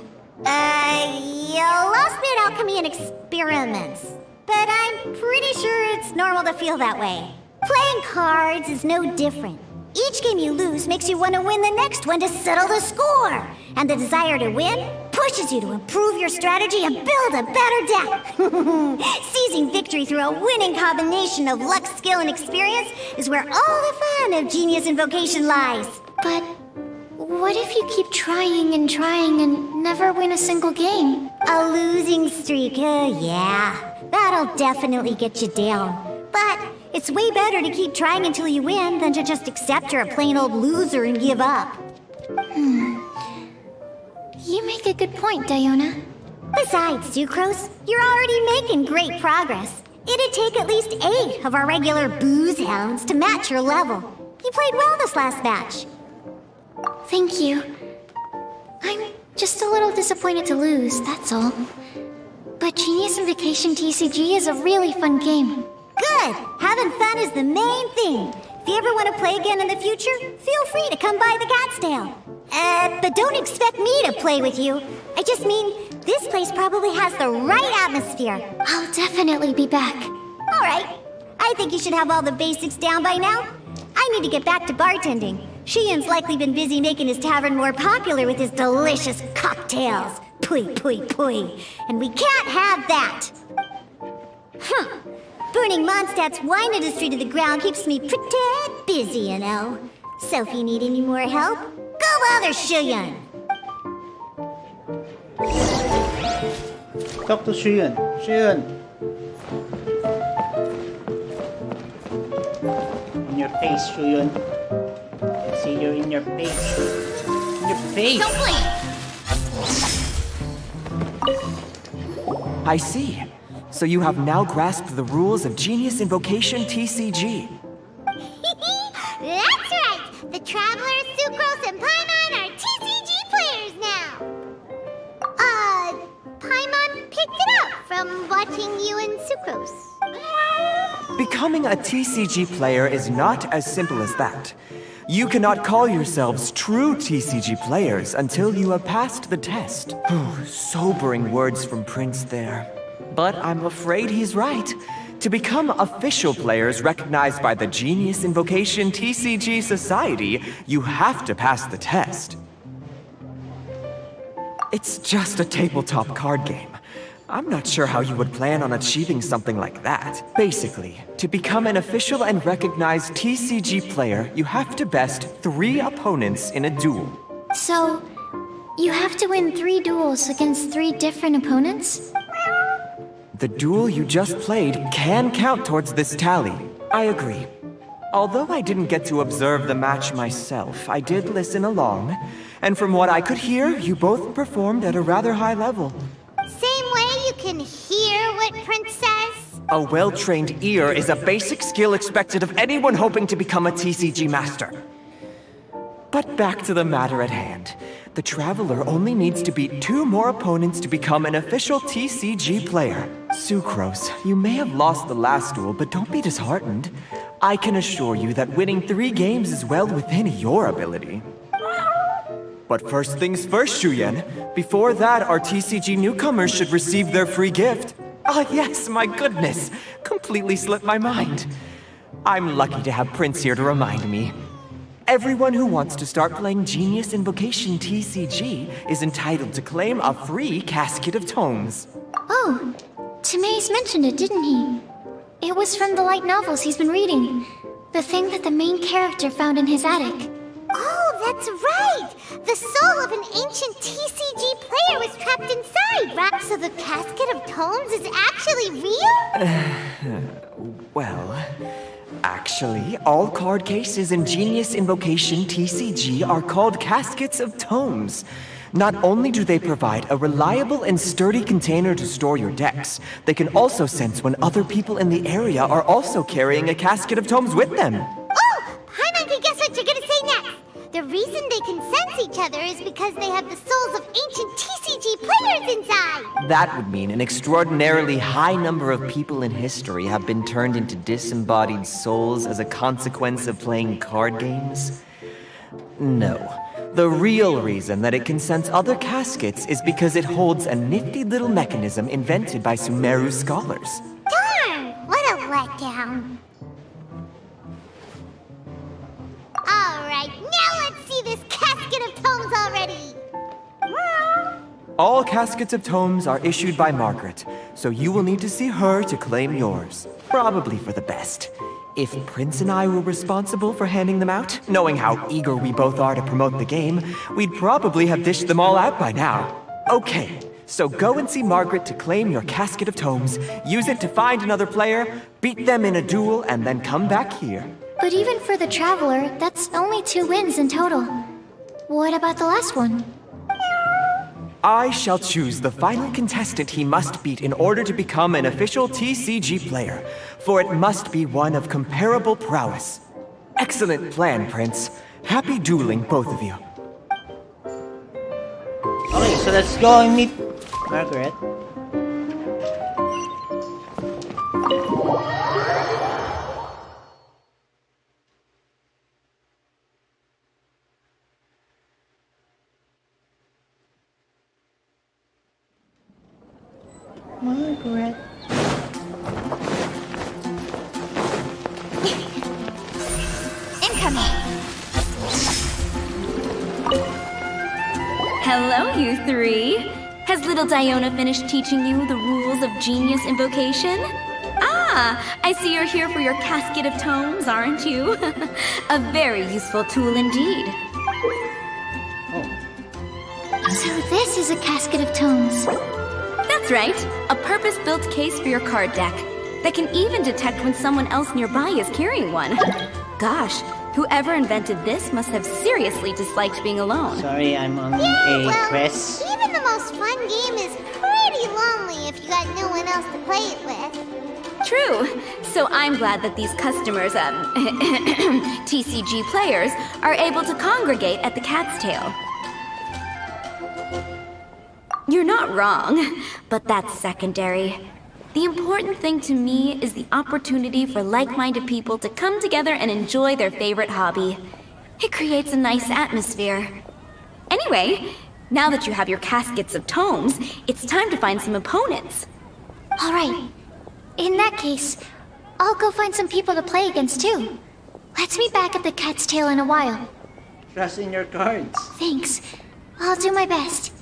lost me at alchemy and experiments. But I'm pretty sure it's normal to feel that way. Playing cards is no different. Each game you lose makes you want to win the next one to settle the score. And the desire to win pushes you to improve your strategy and build a better deck. Seizing victory through a winning combination of luck, skill, and experience is where all the fun of Genius Invocation lies. But what if you keep trying and never win a single game? A losing streak, yeah. That'll definitely get you down. But it's way better to keep trying until you win than to just accept you're a plain old loser and give up. You make a good point, Diona. Besides, Sucrose, you're already making great progress. It'd take at least 8 of our regular booze hounds to match your level. You played well this last match. Thank you. I'm just a little disappointed to lose, that's all. But Genius Invocation TCG is a really fun game. Good! Having fun is the main thing. If you ever want to play again in the future, feel free to come by the Cat's Tail. But don't expect me to play with you. I just mean, this place probably has the right atmosphere. I'll definitely be back. All right. I think you should have all the basics down by now. I need to get back to bartending. Shiyan's likely been busy making his tavern more popular with his delicious cocktails. Pui, pui, pui. And we can't have that. Burning Mondstadt's wine industry to the ground keeps me pretty busy, you know. So if you need any more help, go bother Shiyan. Talk to Shiyan. Shiyan. In your face, Shiyan. I see you in your face. In your face. Don't blink! I see. So you have now grasped the rules of Genius Invocation TCG. That's right! The Traveler, Sucrose, and Paimon are TCG players now! Paimon picked it up from watching you and Sucrose. Becoming a TCG player is not as simple as that. You cannot call yourselves true TCG players until you have passed the test. Sobering words from Prince there. But I'm afraid he's right. To become official players recognized by the Genius Invocation TCG Society, you have to pass the test. It's just a tabletop card game. I'm not sure how you would plan on achieving something like that. Basically, to become an official and recognized TCG player, you have to best 3 opponents in a duel. So, you have to win 3 duels against 3 different opponents? The duel you just played can count towards this tally. I agree. Although I didn't get to observe the match myself, I did listen along. And from what I could hear, you both performed at a rather high level. Same way you can hear what Prince says? A well-trained ear is a basic skill expected of anyone hoping to become a TCG master. But back to the matter at hand. The Traveler only needs to beat 2 more opponents to become an official TCG player. Sucrose, you may have lost the last duel, but don't be disheartened. I can assure you that winning 3 games is well within your ability. But first things first, Shuyen. Before that, our TCG newcomers should receive their free gift. Ah, yes, my goodness. Completely slipped my mind. I'm lucky to have Prince here to remind me. Everyone who wants to start playing Genius Invocation TCG is entitled to claim a free casket of tomes. Oh, Timaeus mentioned it, didn't he? It was from the light novels he's been reading. The thing that the main character found in his attic. Oh, that's right! The soul of an ancient TCG player was trapped inside, right? So the casket of tomes is actually real? Well, actually, all card cases in Genius Invocation TCG are called caskets of tomes. Not only do they provide a reliable and sturdy container to store your decks, they can also sense when other people in the area are also carrying a casket of tomes with them. Oh! Paimon can guess what you're gonna say next! The reason they can sense each other is because they have the souls of ancient TCG players inside! That would mean an extraordinarily high number of people in history have been turned into disembodied souls as a consequence of playing card games? No. The real reason that it can sense other caskets is because it holds a nifty little mechanism invented by Sumeru scholars. Darn! What a letdown. Alright, now let's see this casket of tomes already! All caskets of tomes are issued by Margaret, so you will need to see her to claim yours. Probably for the best. If Prince and I were responsible for handing them out, knowing how eager we both are to promote the game, we'd probably have dished them all out by now. Okay, so go and see Margaret to claim your casket of tomes, use it to find another player, beat them in a duel, and then come back here. But even for the Traveler, that's only 2 wins in total. What about the last one? I shall choose the final contestant he must beat in order to become an official TCG player, for it must be one of comparable prowess. Excellent plan, Prince. Happy dueling, both of you. Okay, so let's go and meet Margaret. Margaret. Incoming! Hello, you three. Has little Diona finished teaching you the rules of Genius Invocation? Ah, I see you're here for your casket of tomes, aren't you? A very useful tool indeed. So this is a casket of tomes. That's right, a purpose-built case for your card deck that can even detect when someone else nearby is carrying one. Gosh, whoever invented this must have seriously disliked being alone. Sorry, I'm on Yeah, a quest. even the most fun game is pretty lonely if you got no one else to play it with. True. So I'm glad that these customers, TCG players, are able to congregate at the Cat's Tail. You're not wrong, but that's secondary. The important thing to me is the opportunity for like-minded people to come together and enjoy their favorite hobby. It creates a nice atmosphere. Anyway, now that you have your caskets of tomes, it's time to find some opponents. All right. In that case, I'll go find some people to play against too. Let's meet back at the Cat's Tail in a while. Trust in your cards. Thanks. I'll do my best.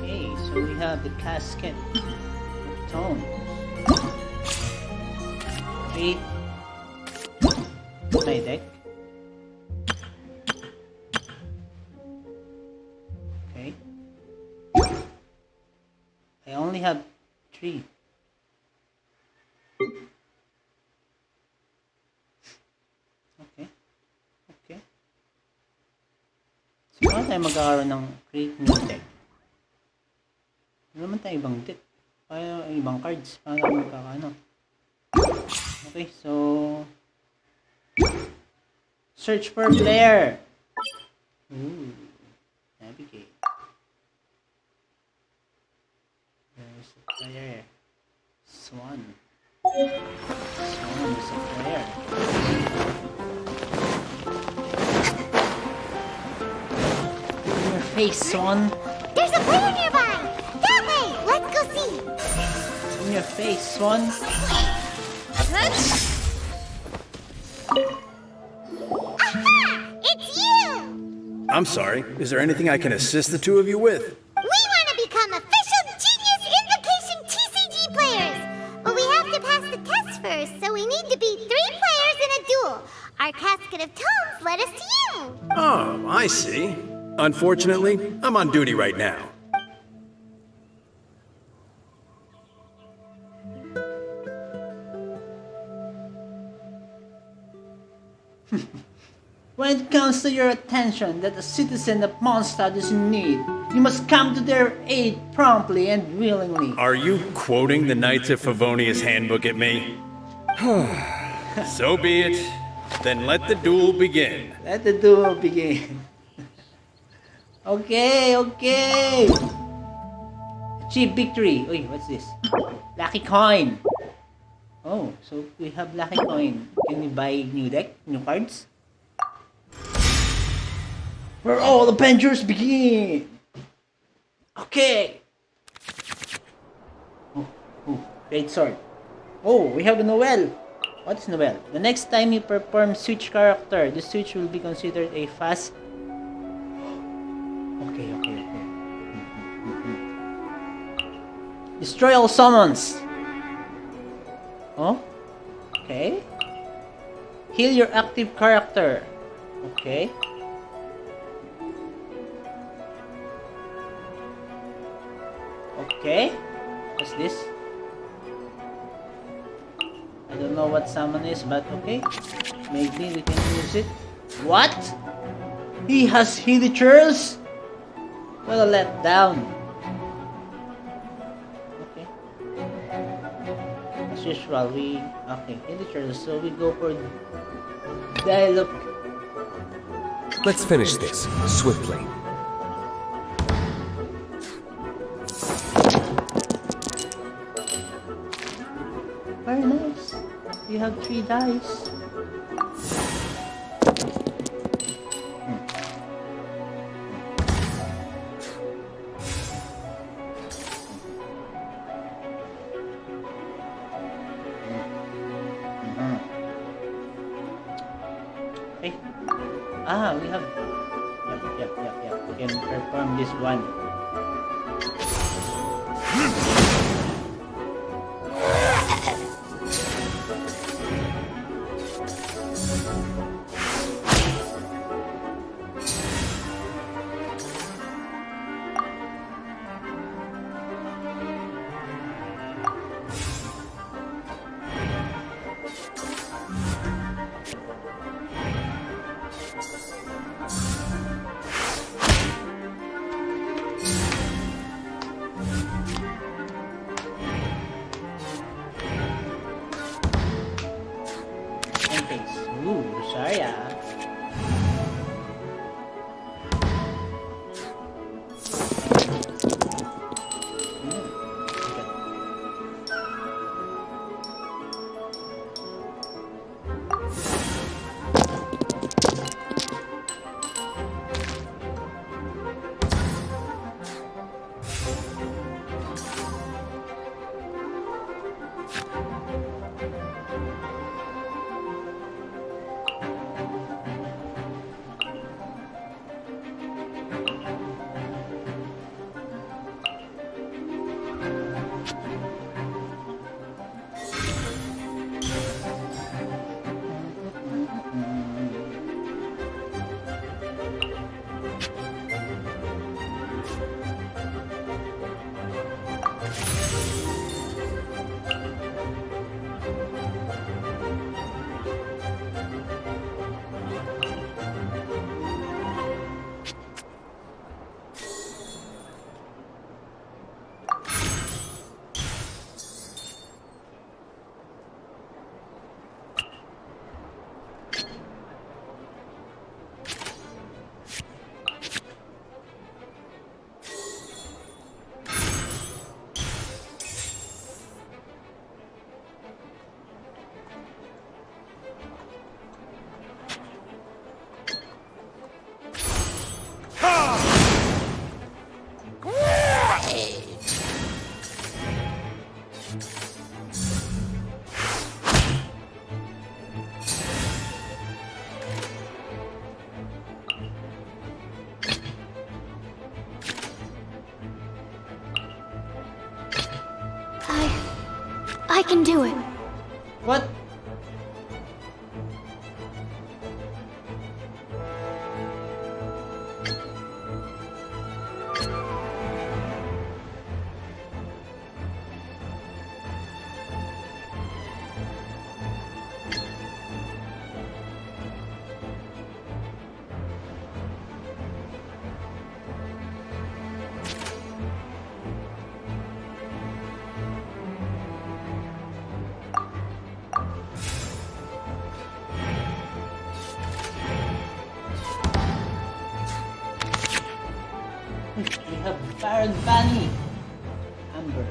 Okay, so we have the casket of tones. Wait. My deck. Okay. only have 3. Okay. Okay. So, paano tayo magkakaroon ng create new deck? Ano naman tayo ibang deck? Paano ibang cards? Paano tayo magkakaano? Okay, so... search for player! Ooh. Navigate. There's a player. Swan. Swan is a player. In your face, Swan. There's a player nearby! That way! Let's go see! In your face, Swan. Aha! It's you! I'm sorry. Is there anything I can assist the two of you with? We want to become official Genius Invocation TCG players! But we have to pass the test first, so we need to beat 3 players in a duel. Our casket of tomes led us to you! Oh, I see. Unfortunately, I'm on duty right now. When it comes to your attention that a citizen of Mondstadt is in need, you must come to their aid promptly and willingly. Are you quoting the Knights of Favonius handbook at me? So be it. Then let the duel begin. Let the duel begin. Okay, okay. Achieve victory. Wait, what's this? Lucky coin. Oh, so we have lucky coin. Can we buy new deck, new cards? Where all adventures begin. Okay. Oh, great sword. Oh, we have a Noel. What is Noel? The next time you perform switch character, the switch will be considered a fast. Okay. Destroy all summons. Oh? Okay. Heal your active character. Okay. Okay. What's this? I don't know what summon is, but okay. Maybe we can use it. What? He has hillitures? What a letdown. Okay. As usual, okay, hillitures, so we go for dialogue. Let's finish this swiftly. Very nice. You have 3 dice. Okay. We have. Yep. We can perform this one. I can do it. What? We have Baron Bunny. Amber.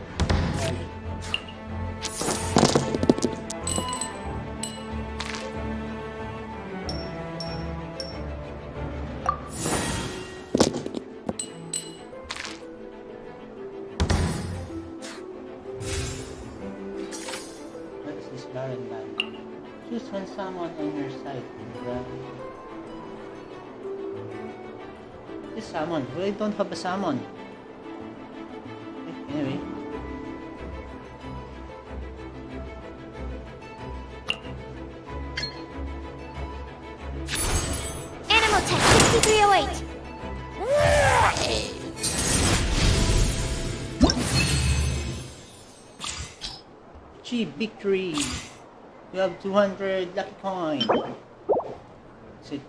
What is this Baron Bunny? Choose when someone on your side. This salmon. We don't have a salmon. Anyway. Animal Tech 6308. Gee, victory! We have 200 lucky coin. That's it.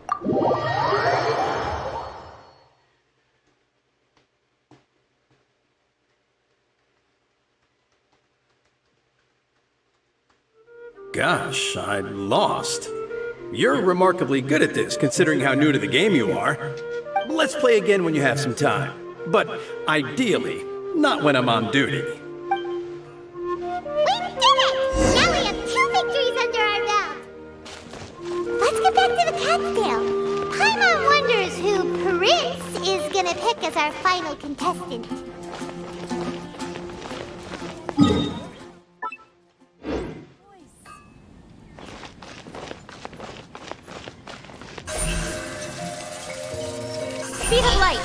Gosh, I lost. You're remarkably good at this, considering how new to the game you are. Let's play again when you have some time. But ideally, not when I'm on duty. We did it! Now we have 2 victories under our belt. Let's get back to the cat's tail. Paimon wonders who Prince is gonna pick as our final contestant. Speed of light.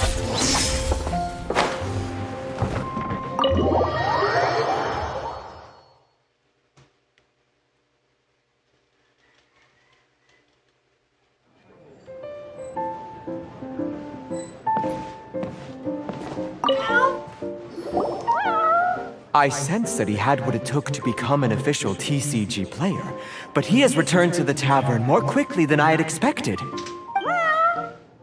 I sensed that he had what it took to become an official TCG player, but he has returned to the tavern more quickly than I had expected.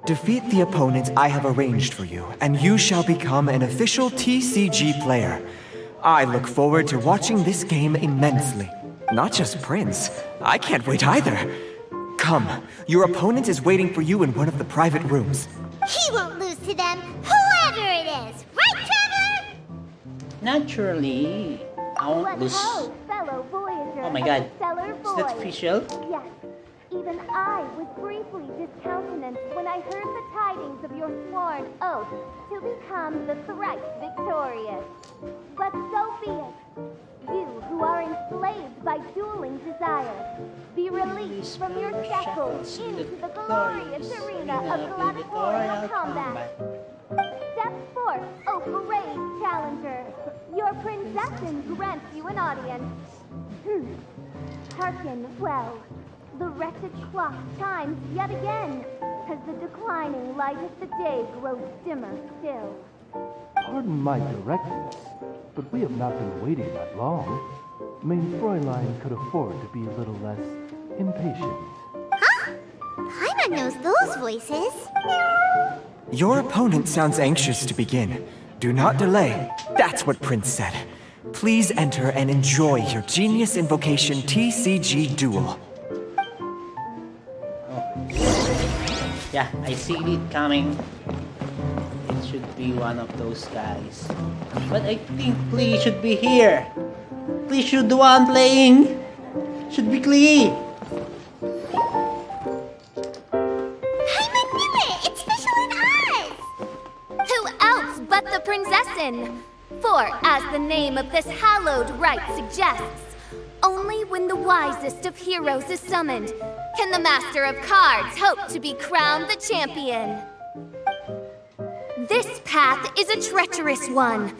Defeat the opponent I have arranged for you, and you shall become an official TCG player. I look forward to watching this game immensely. Not just Prince. I can't wait either. Come, your opponent is waiting for you in one of the private rooms. He won't lose to them, whoever it is. Right, Trevor? Naturally, I won't lose. Fellow Voyager. Oh my god. Stellar Is that official? Yes. Even I was briefly discountenanced when I heard the tidings of your sworn oath to become the thrice victorious. But so be it. You who are enslaved by dueling desire, be released from your shackles into the glorious arena of gladiatorial combat. Step forth, O brave challenger. Your princessin grants you an audience. Hearken well. The wretched clock chimes yet again, as the declining light of the day grows dimmer still. Pardon my directness, but we have not been waiting that long. Mein Fräulein could afford to be a little less impatient. Huh? Paimon knows those voices. Your opponent sounds anxious to begin. Do not delay. That's what Prince said. Please enter and enjoy your Genius Invocation TCG Duel. Yeah, I see it coming. It should be one of those guys. But I think Klee should be here. Klee should the one playing. Should be Klee. Paimon knew it! It's Fischl and Oz! Who else but the princessin? For, as the name of this hallowed rite suggests, only when the wisest of heroes is summoned can the master of cards hope to be crowned the champion. This path is a treacherous one.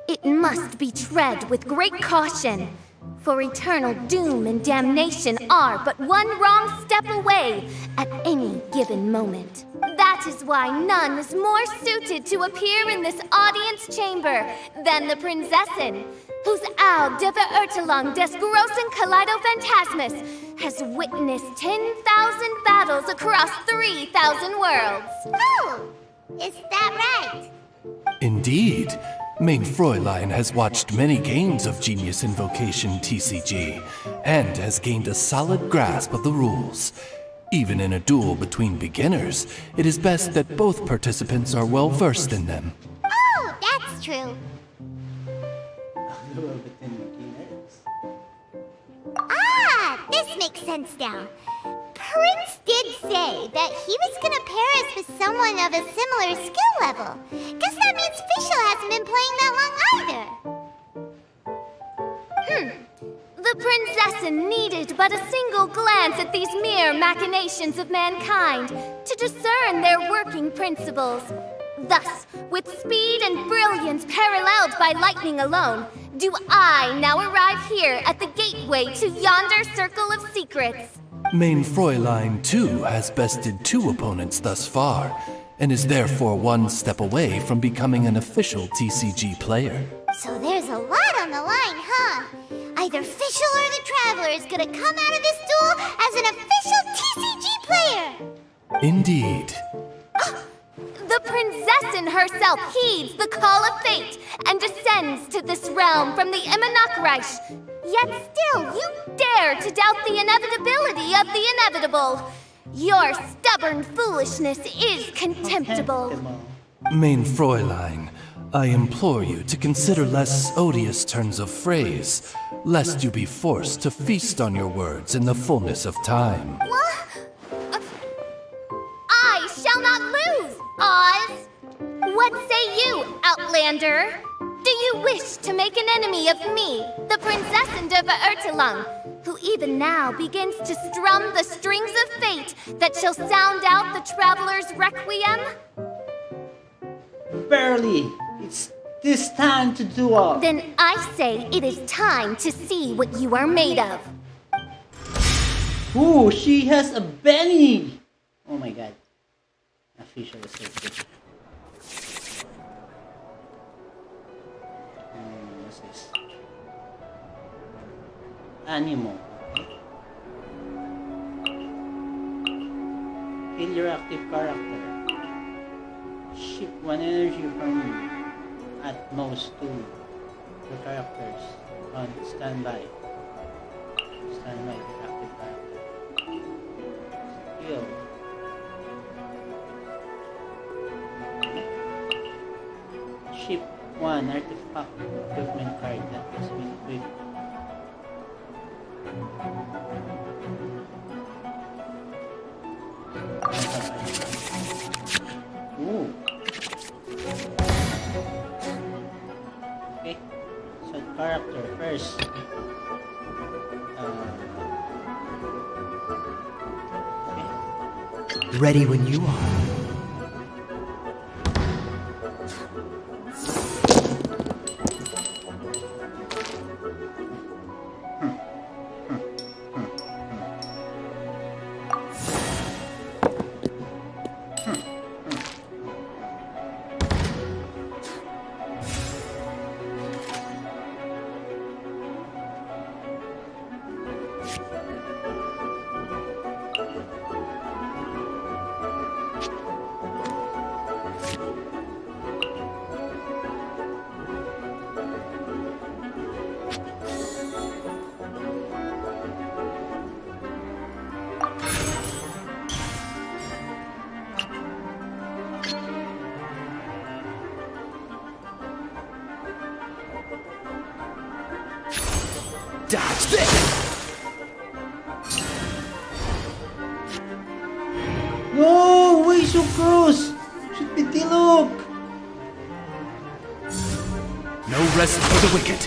It must be tread with great caution, For eternal doom and damnation are but one wrong step away at any given moment. That is why none is more suited to appear in this audience chamber than the Prinzessin, whose Au de Verurtelung des großen Kaleido-Phantasmus has witnessed 10,000 battles across 3,000 worlds. Oh, is that right? Indeed. Main Fräulein has watched many games of Genius Invocation TCG, and has gained a solid grasp of the rules. Even in a duel between beginners, it is best that both participants are well versed in them. Oh, that's true. Ah, this makes sense now. Prince did say that he was gonna pair us with someone of a similar skill level. Guess that means Fischl hasn't been playing that long either. The Prinzessin needed but a single glance at these mere machinations of mankind to discern their working principles. Thus, with speed and brilliance paralleled by lightning alone, do I now arrive here at the gateway to yonder circle of secrets. Main Fräulein, too, has bested 2 opponents thus far, and is therefore one step away from becoming an official TCG player. So there's a lot on the line, huh? Either Fischl or the Traveler is gonna come out of this duel as an official TCG player! Indeed. The Prinzessin herself heeds the call of fate and descends to this realm from the Immanakreich. Yet still, you dare to doubt the inevitability of the inevitable. Your stubborn foolishness is contemptible. Main Fräulein, I implore you to consider less odious turns of phrase, lest you be forced to feast on your words in the fullness of time. What? I shall not lose, Oz! What say you, Outlander? Do you wish to make an enemy of me, the Prinzessin de Verurtelung, who even now begins to strum the strings of fate that shall sound out the Traveler's Requiem? Barely. It's this time to duel. Then I say it is time to see what you are made of. Ooh, she has a Benny! Oh my god. Official is so good. What's this? Animo. Okay. Kill your active character. Ship 1 energy from at most 2 your characters on standby. Standby active character. Skill. Ship 1 artifact equipment card that has been equipped. Ooh. Okay, so character first. Okay. Ready when you are. Dodge this! No, why so close? Should be Tilok. No rest for the wicked.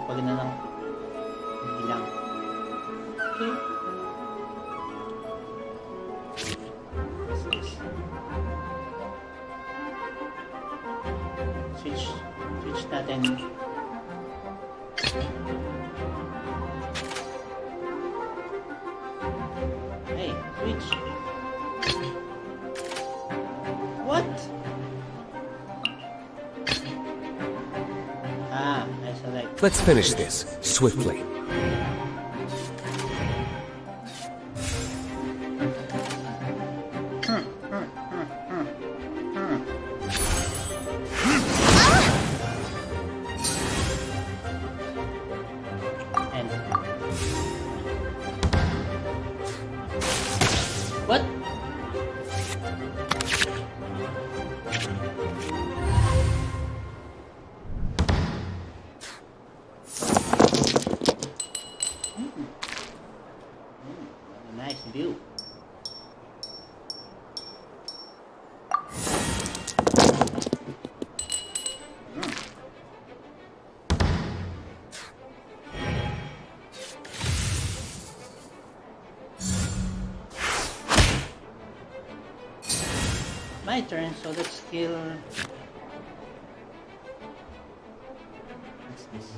Pag na lang. Hindi lang. Okay. What's this? And hey, switch. What? Ah, I select. Let's finish this swiftly. And what? What a nice view. My turn, so let's kill. What's this?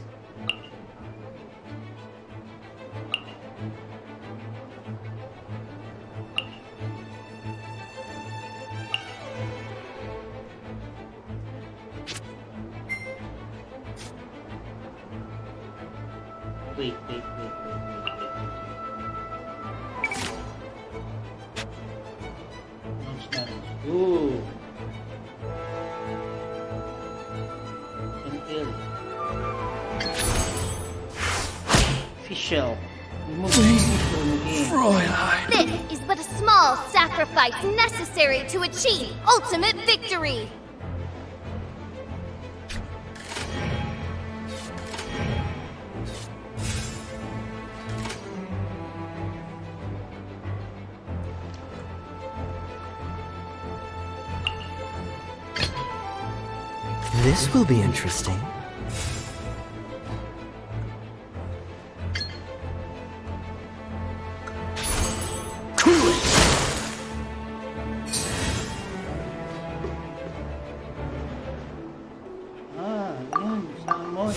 Wait. Launch damage. Ooh. And kill. Official. Remove the official in the game. Fräulein! This is but a small sacrifice necessary to achieve ultimate victory. This will be interesting. Ah, yun, salmon.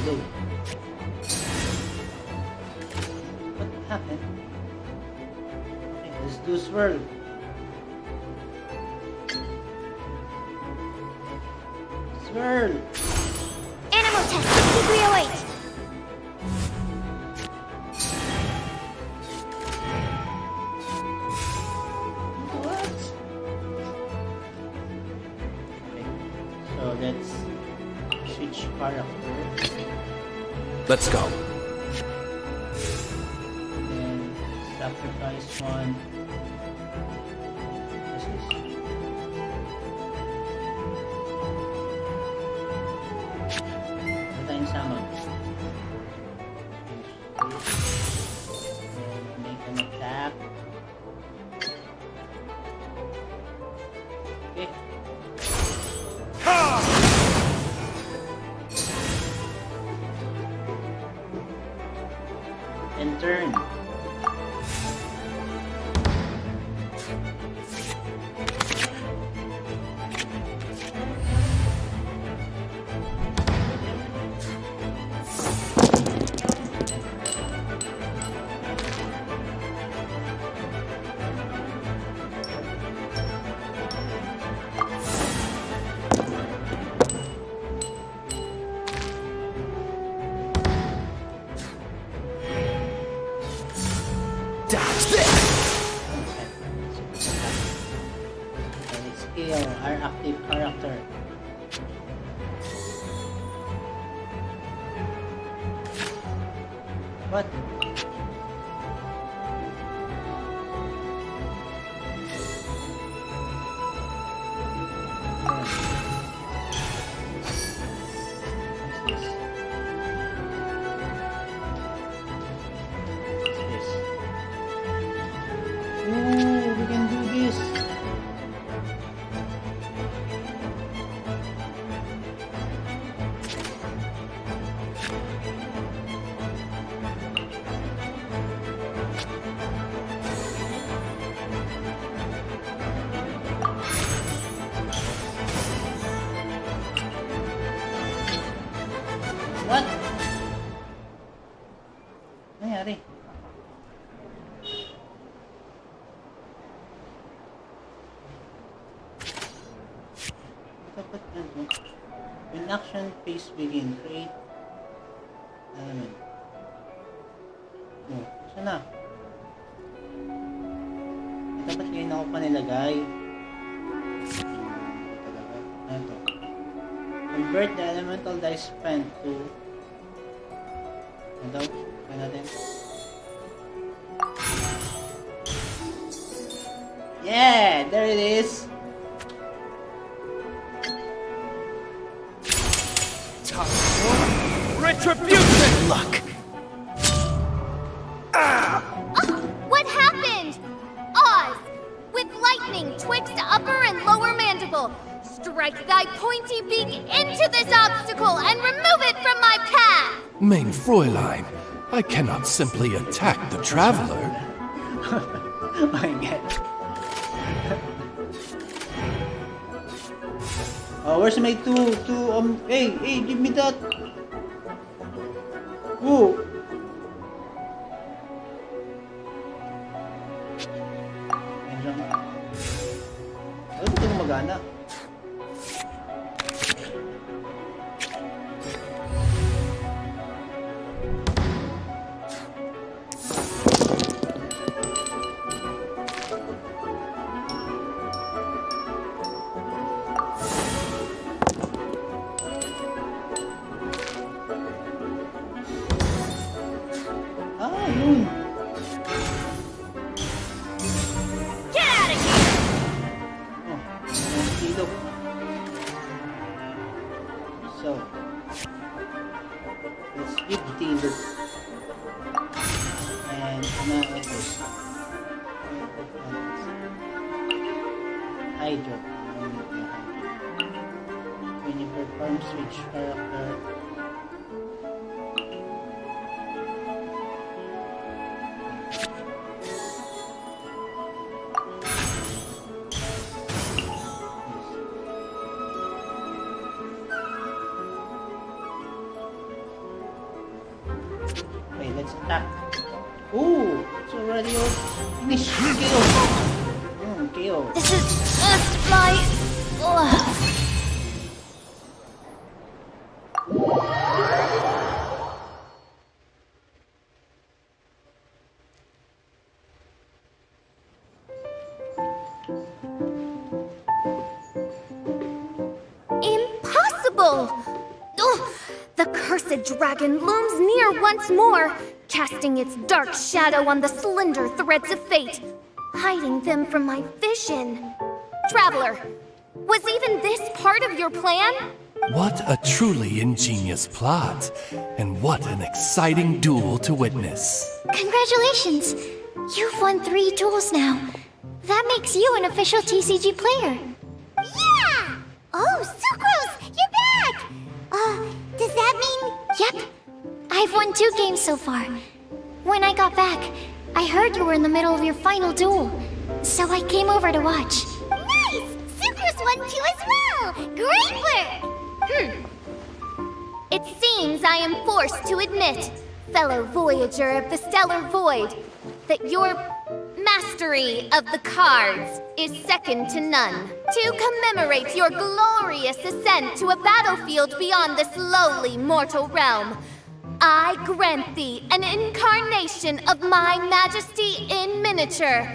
Hello. What happened? Okay, let's do swirl. Swirl. Animal test 6308. What? Okay, so let's switch character. Let's go. Then sacrifice one. What's this? Ito yung salmon. Then make an attack. Okay. And turn. Dodge this! And it's kill our active character. What? What? Nangyari? Dapat ano? When action phase begin, create element. Oh, saan na? Dapat ngayon ako pa nilagay. Ano to? Convert the elemental dice spent to... Ano daw? Kaya natin. Yeah! There it is! Retribution! Luck. What happened? Oz! With lightning twixt upper and lower mandible. Strike thy pointy beak into this obstacle and remove it from my path! Main Fräulein, I cannot simply attack the traveler. My God. Oh, where's my hey, give me that. Whoa. Ano ito gumagana? Yun. Get out of here! Oh, dito. So, let's give the look. And now it is Hydro. When you perform switch character, let's attack. Ooh, it's already finished. KO. KO. This is just my... Impossible! The cursed dragon looms near once more, casting its dark shadow on the slender threads of fate, hiding them from my vision. Traveler, was even this part of your plan? What a truly ingenious plot, and what an exciting duel to witness. Congratulations! You've won 3 duels now. That makes you an official TCG player. Yeah! Oh, Sucrose, you're back! Does that mean... Yep. I've won 2 games so far. When I got back, I heard you were in the middle of your final duel, so I came over to watch. Nice! Sucrose won 2 as well! Great work! It seems I am forced to admit, fellow voyager of the stellar void, that your mastery of the cards is second to none. To commemorate your glorious ascent to a battlefield beyond this lowly mortal realm, I grant thee an incarnation of my majesty in miniature.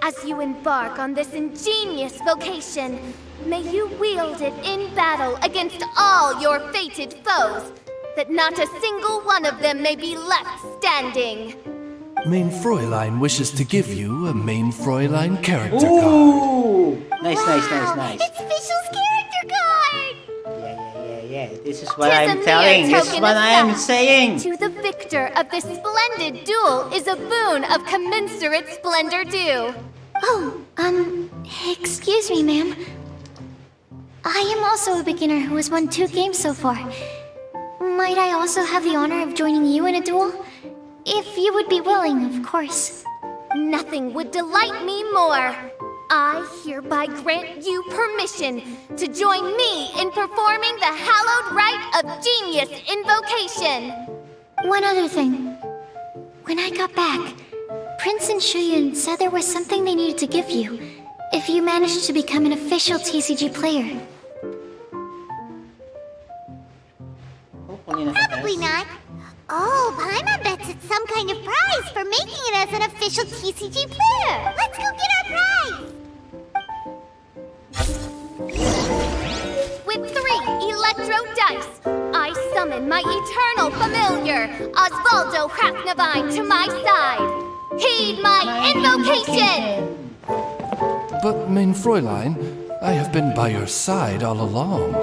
As you embark on this ingenious vocation, may you wield it in battle against all your fated foes, that not a single one of them may be left standing. Main Fräulein wishes to give you a Main Fräulein character card. Ooh! Nice. It's Fischl's character card! Yeah. This is what I'm telling. This is what I am saying. To the victor of this splendid duel is a boon of commensurate splendor due. Oh, excuse me, ma'am. I am also a beginner who has won 2 games so far. Might I also have the honor of joining you in a duel? If you would be willing, of course. Nothing would delight me more. I hereby grant you permission to join me in performing the hallowed rite of genius invocation. One other thing. When I got back, Prince and Shuyun said there was something they needed to give you if you managed to become an official TCG player. Probably not. Oh, Paimon bets it's some kind of prize for making it as an official TCG player. Let's go get our prize! With 3 electro dice, I summon my eternal familiar, Osvaldo Cracknavine, to my side. Heed my invocation! But, mein Fräulein, I have been by your side all along.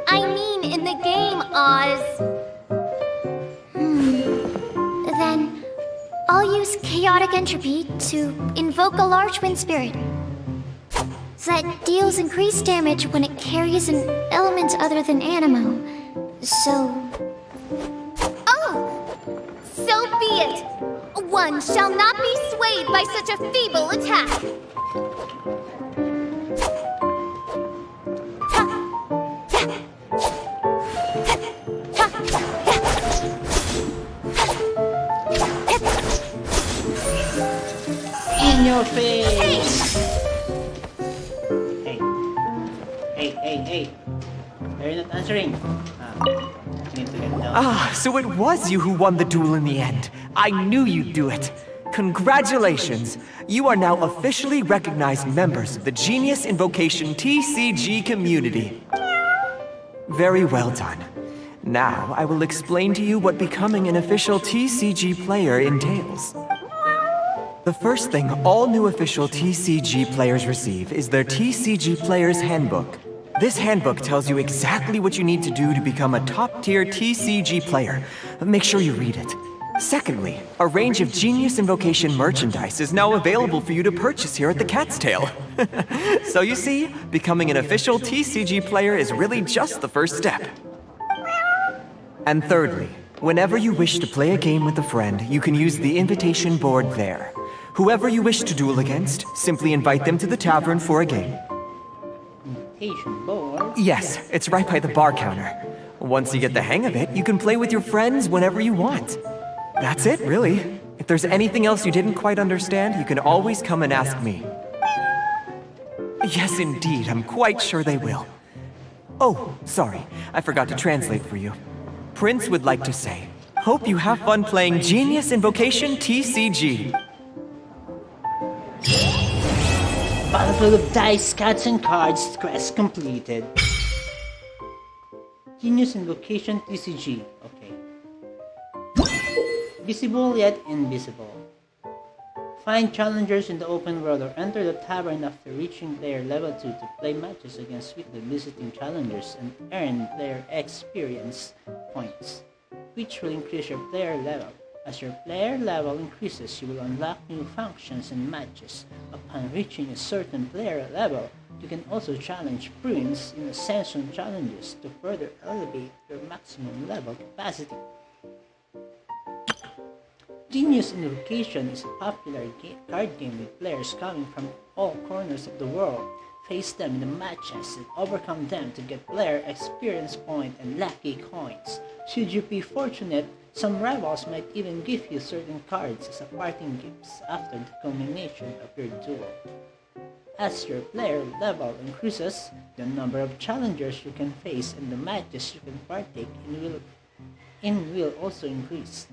I mean in the game, Oz. Then, I'll use Chaotic Entropy to invoke a large wind spirit that deals increased damage when it carries an element other than Animo. So... Oh! So be it! One shall not be swayed by such a feeble attack. In your face! Hey. Are you not answering? You need to get down. Ah, so it was you who won the duel in the end. I knew you'd do it. Congratulations! You are now officially recognized members of the Genius Invocation TCG community. Very well done. Now, I will explain to you what becoming an official TCG player entails. The first thing all new official TCG players receive is their TCG Player's Handbook. This handbook tells you exactly what you need to do to become a top-tier TCG player. Make sure you read it. Secondly, a range of Genius Invocation merchandise is now available for you to purchase here at the Cat's Tail. So you see, becoming an official TCG player is really just the first step. And thirdly, whenever you wish to play a game with a friend, you can use the invitation board there. Whoever you wish to duel against, simply invite them to the tavern for a game. Invitation board? Yes, it's right by the bar counter. Once you get the hang of it, you can play with your friends whenever you want. That's it, really. If there's anything else you didn't quite understand, you can always come and ask me. Yes, indeed, I'm quite sure they will. Oh, sorry, I forgot to translate for you. Prince would like to say, hope you have fun playing Genius Invocation TCG. Battlefield of Dice, Cats and Cards, quest completed. Genius Invocation TCG, okay. Visible yet invisible. Find challengers in the open world or enter the tavern after reaching player level 2 to play matches against weekly visiting challengers and earn player experience points, which will increase your player level. As your player level increases, you will unlock new functions and matches. Upon reaching a certain player level, you can also challenge Prince in Ascension challenges to further elevate your maximum level capacity. Genius Invocation is a popular card game with players coming from all corners of the world. Face them in the matches and overcome them to get player experience point and lucky coins. Should you be fortunate, some rivals might even give you certain cards as a parting gifts after the culmination of your duel. As your player level increases, the number of challengers you can face and the matches you can partake in will also increase.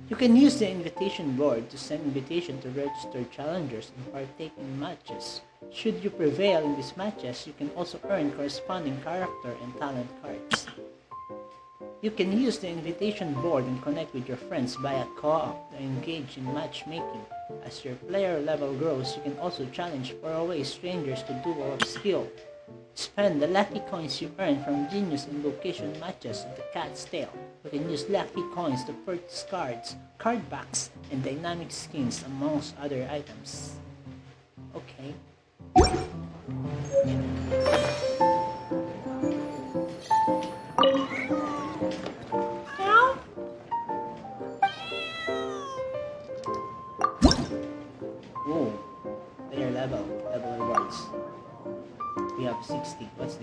You can use the invitation board to send invitation to registered challengers and partake in matches. Should you prevail in these matches, you can also earn corresponding character and talent cards. You can use the invitation board and connect with your friends via co-op to engage in matchmaking. As your player level grows, you can also challenge faraway strangers to duel of skill. Spend the lucky coins you earn from Genius Invocation matches at the Cat's Tail. You can use lucky coins to purchase cards, card packs, and dynamic skins amongst other items. Okay.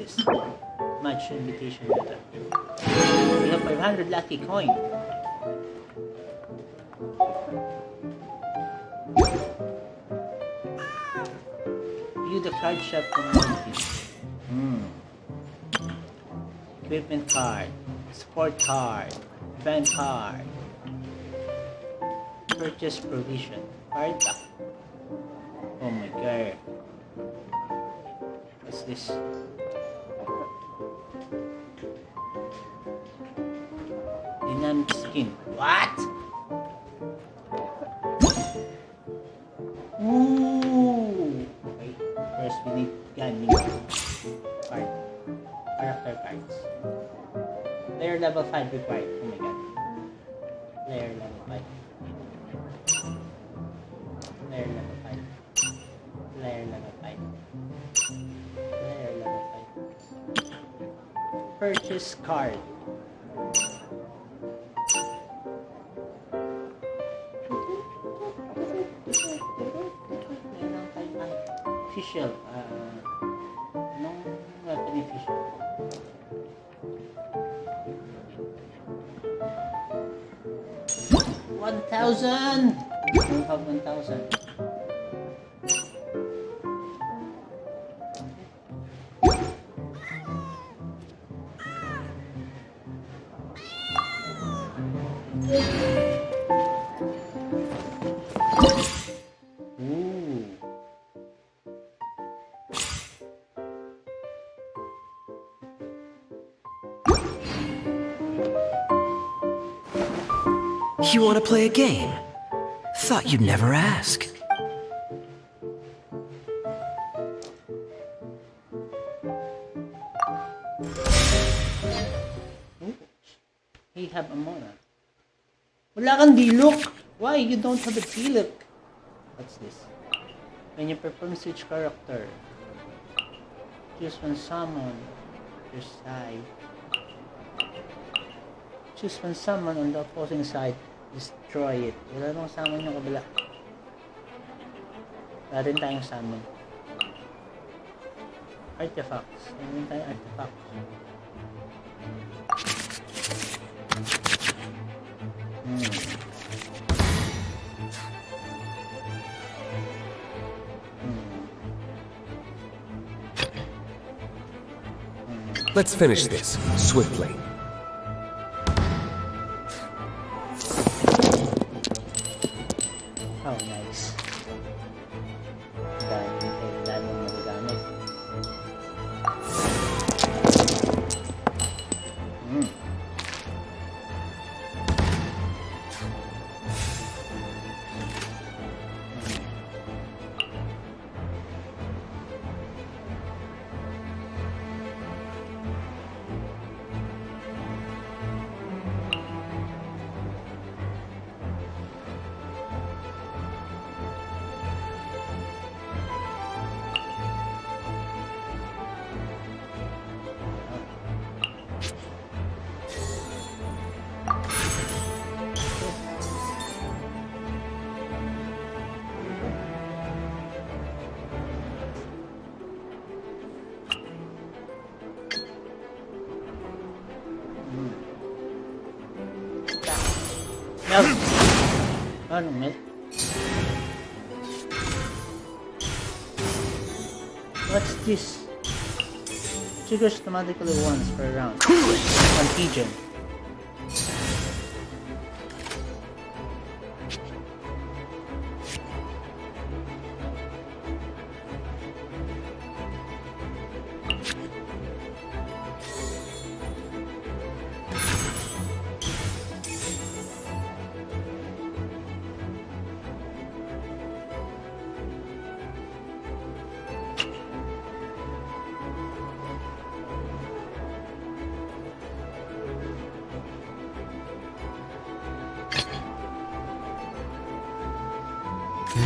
this? Match invitation letter. We have 500 lucky coin. View the card shop community. Equipment card, sport card, event card, purchase provision, card back. Oh my god. What's this? Dynamic skin. What? Ooh. Okay. First we need Ganyu card. Character cards. Player level 5 required. Oh my god. Player level 5. Player level 5. Player level 5. Player level 5. Purchase card. Official. No weapon official. 1,000! We have 1,000. Ooh. You want to play a game? Thought you'd never ask. He have Amora. Wala kang dilok. Why you don't have a dilok? What's this? When you perform switch character, choose one summon your side. Choose one summon on the opposing side. Destroy it. Wala nang summon yung kabila. Wala rin tayong summon. Artifacts. Wala rin tayong artifacts. Let's finish this swiftly. Oh, nice. Dami mong magagamit. Melt! Ano, melt? What's this? Triggers automatically once per round. Contagion.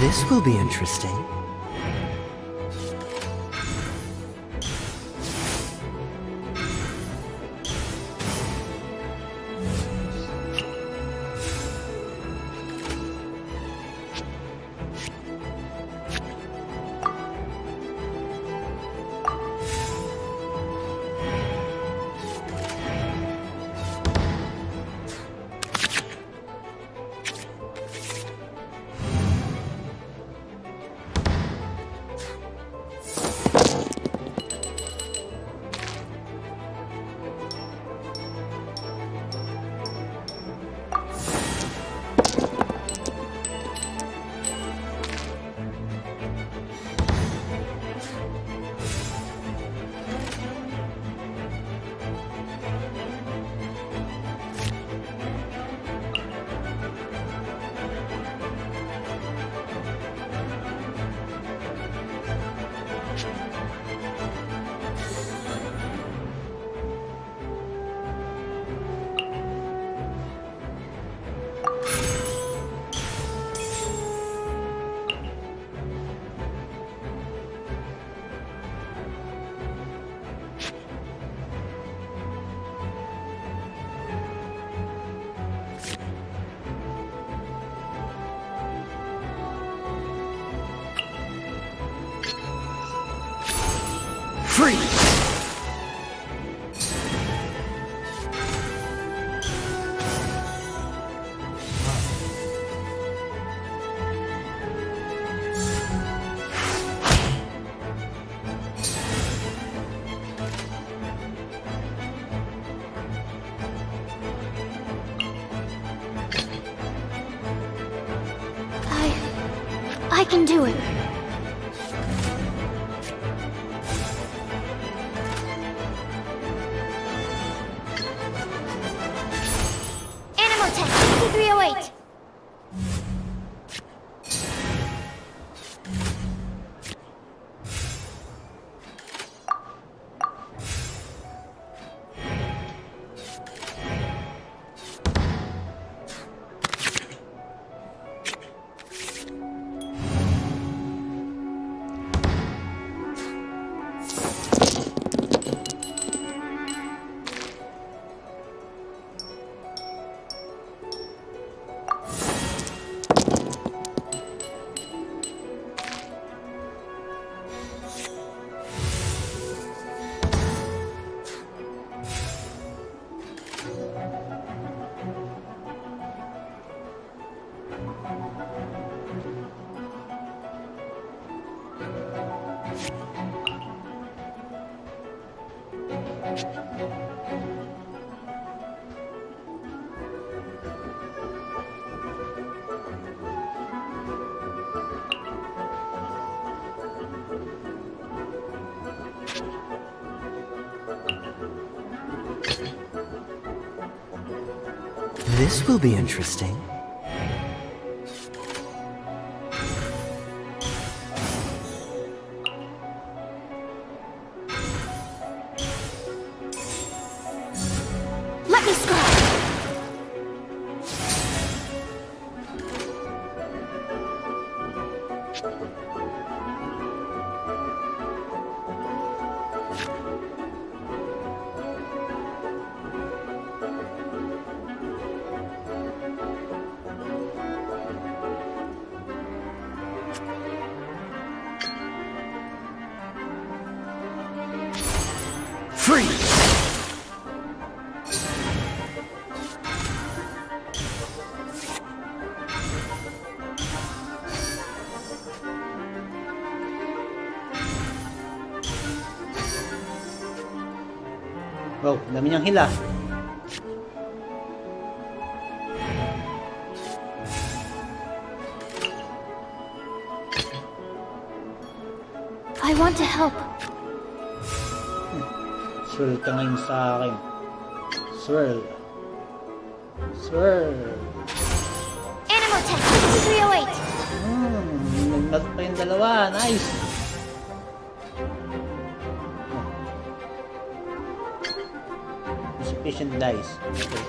This will be interesting. Freeze! I can do it. Animotech, v3.3. This will be interesting. Let me scratch. Freeze! Wow, dami niyang hila. I want to help. Swirl ka ngayon sa akin. Swirl. Swirl. Animotech, v3.3. Nagmelt pa yung dalawa. Nice. Sufficient dice. Okay.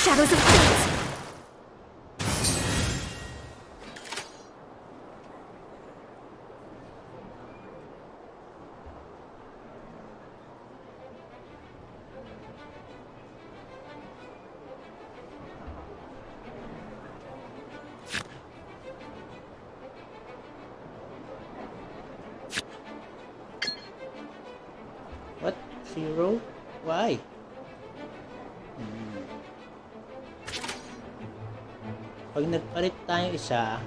Shadows of Fate. What? Zero? Why? Pag nagpalit tayo isa,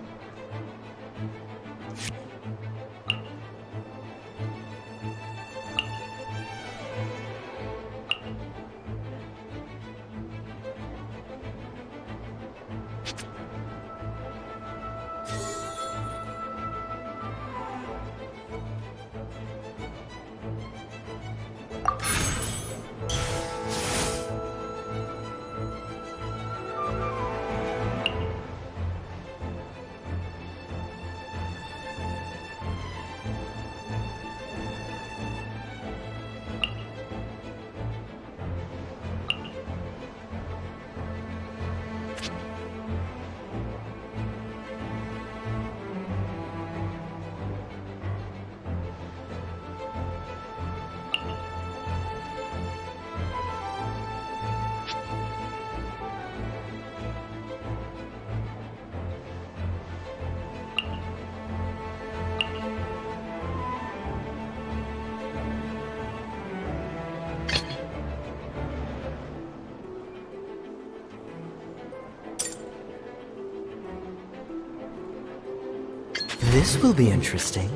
This will be interesting.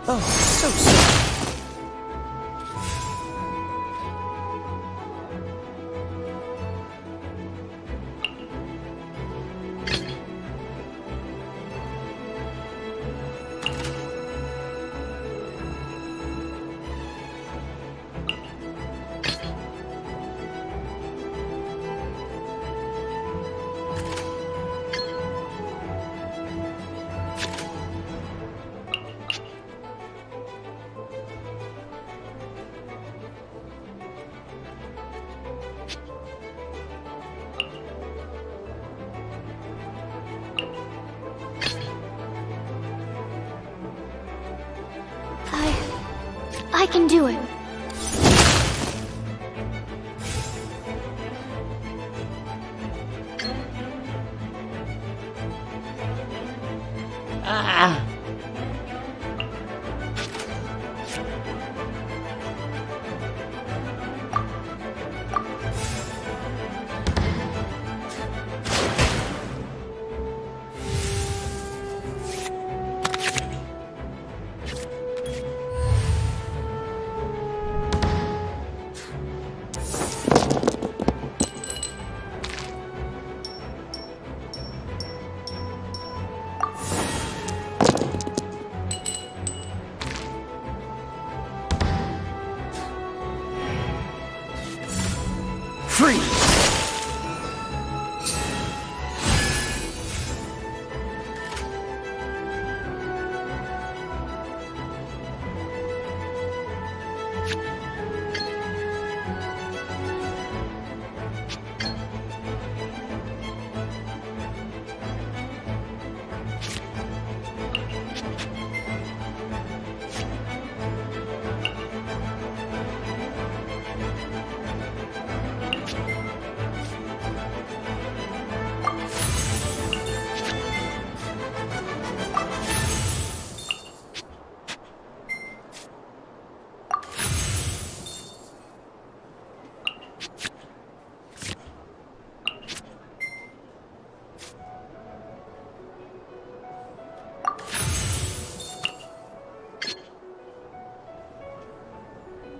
Oh, so sorry. I can do it. Ah! Freeze!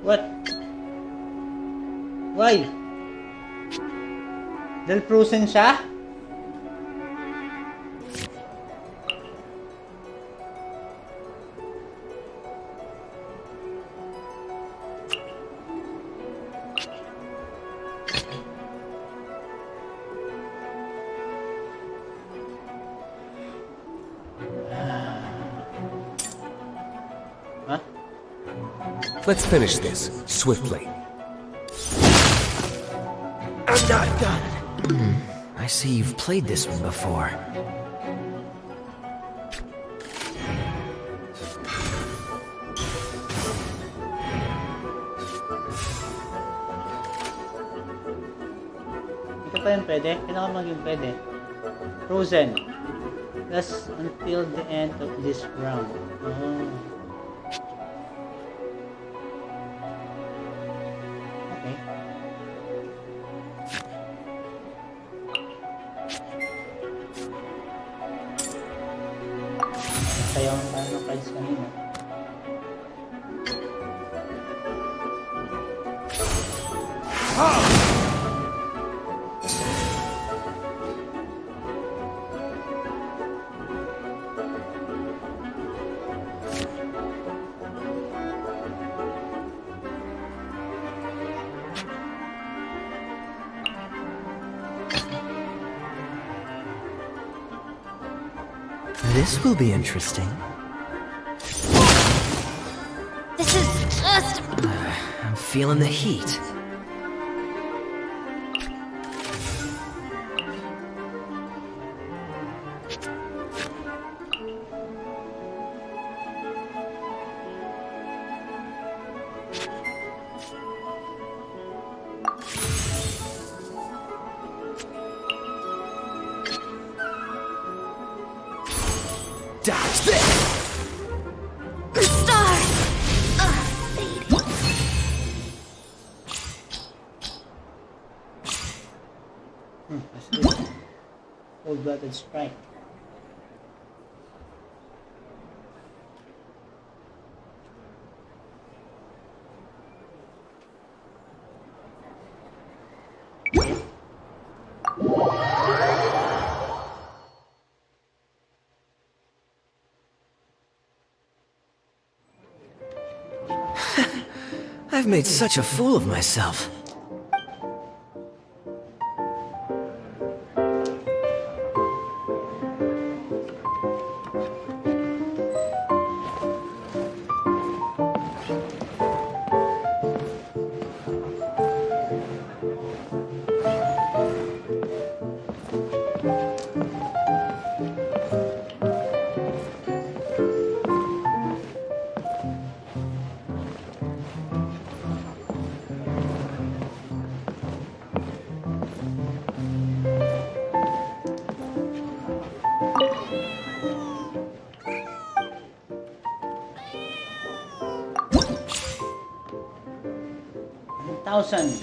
What? Why? Dahil frozen siya? Huh? Let's finish this swiftly. I'm not done. I see you've played this one before. Ito pa yun pwede? Kailangan maging pwede. Frozen. That's until the end of this round. Oh. Okay. Sayaw ang parang ng cards kanina. This will be interesting. just... I'm feeling the heat. Dodge this! Star! What's this? Cold-blooded strike. I've made such a fool of myself. Thousand.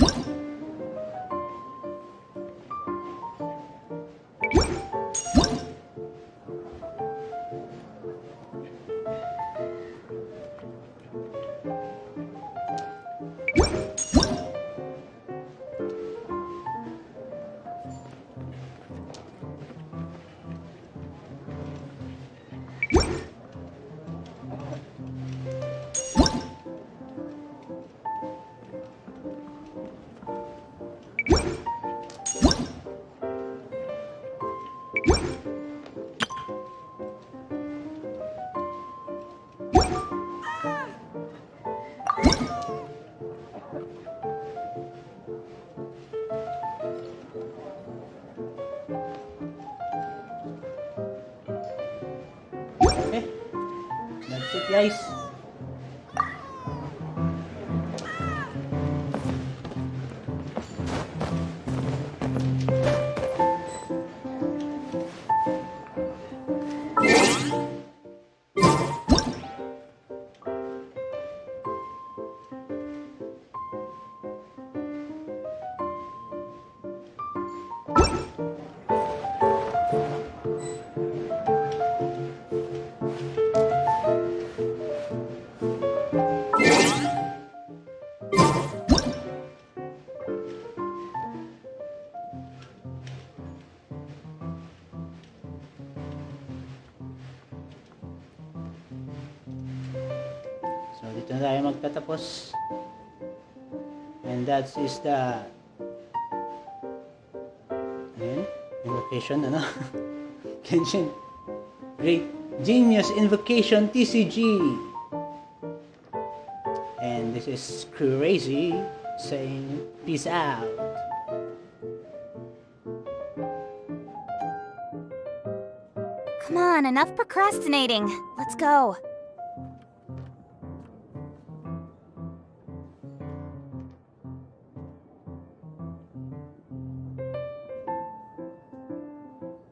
Okay, that's it, guys. So dito na tayo magtatapos. And that is the invocation, ano? Genshin Great Genius Invocation TCG. And this is Crazy saying peace out. Come on, enough procrastinating. Let's go.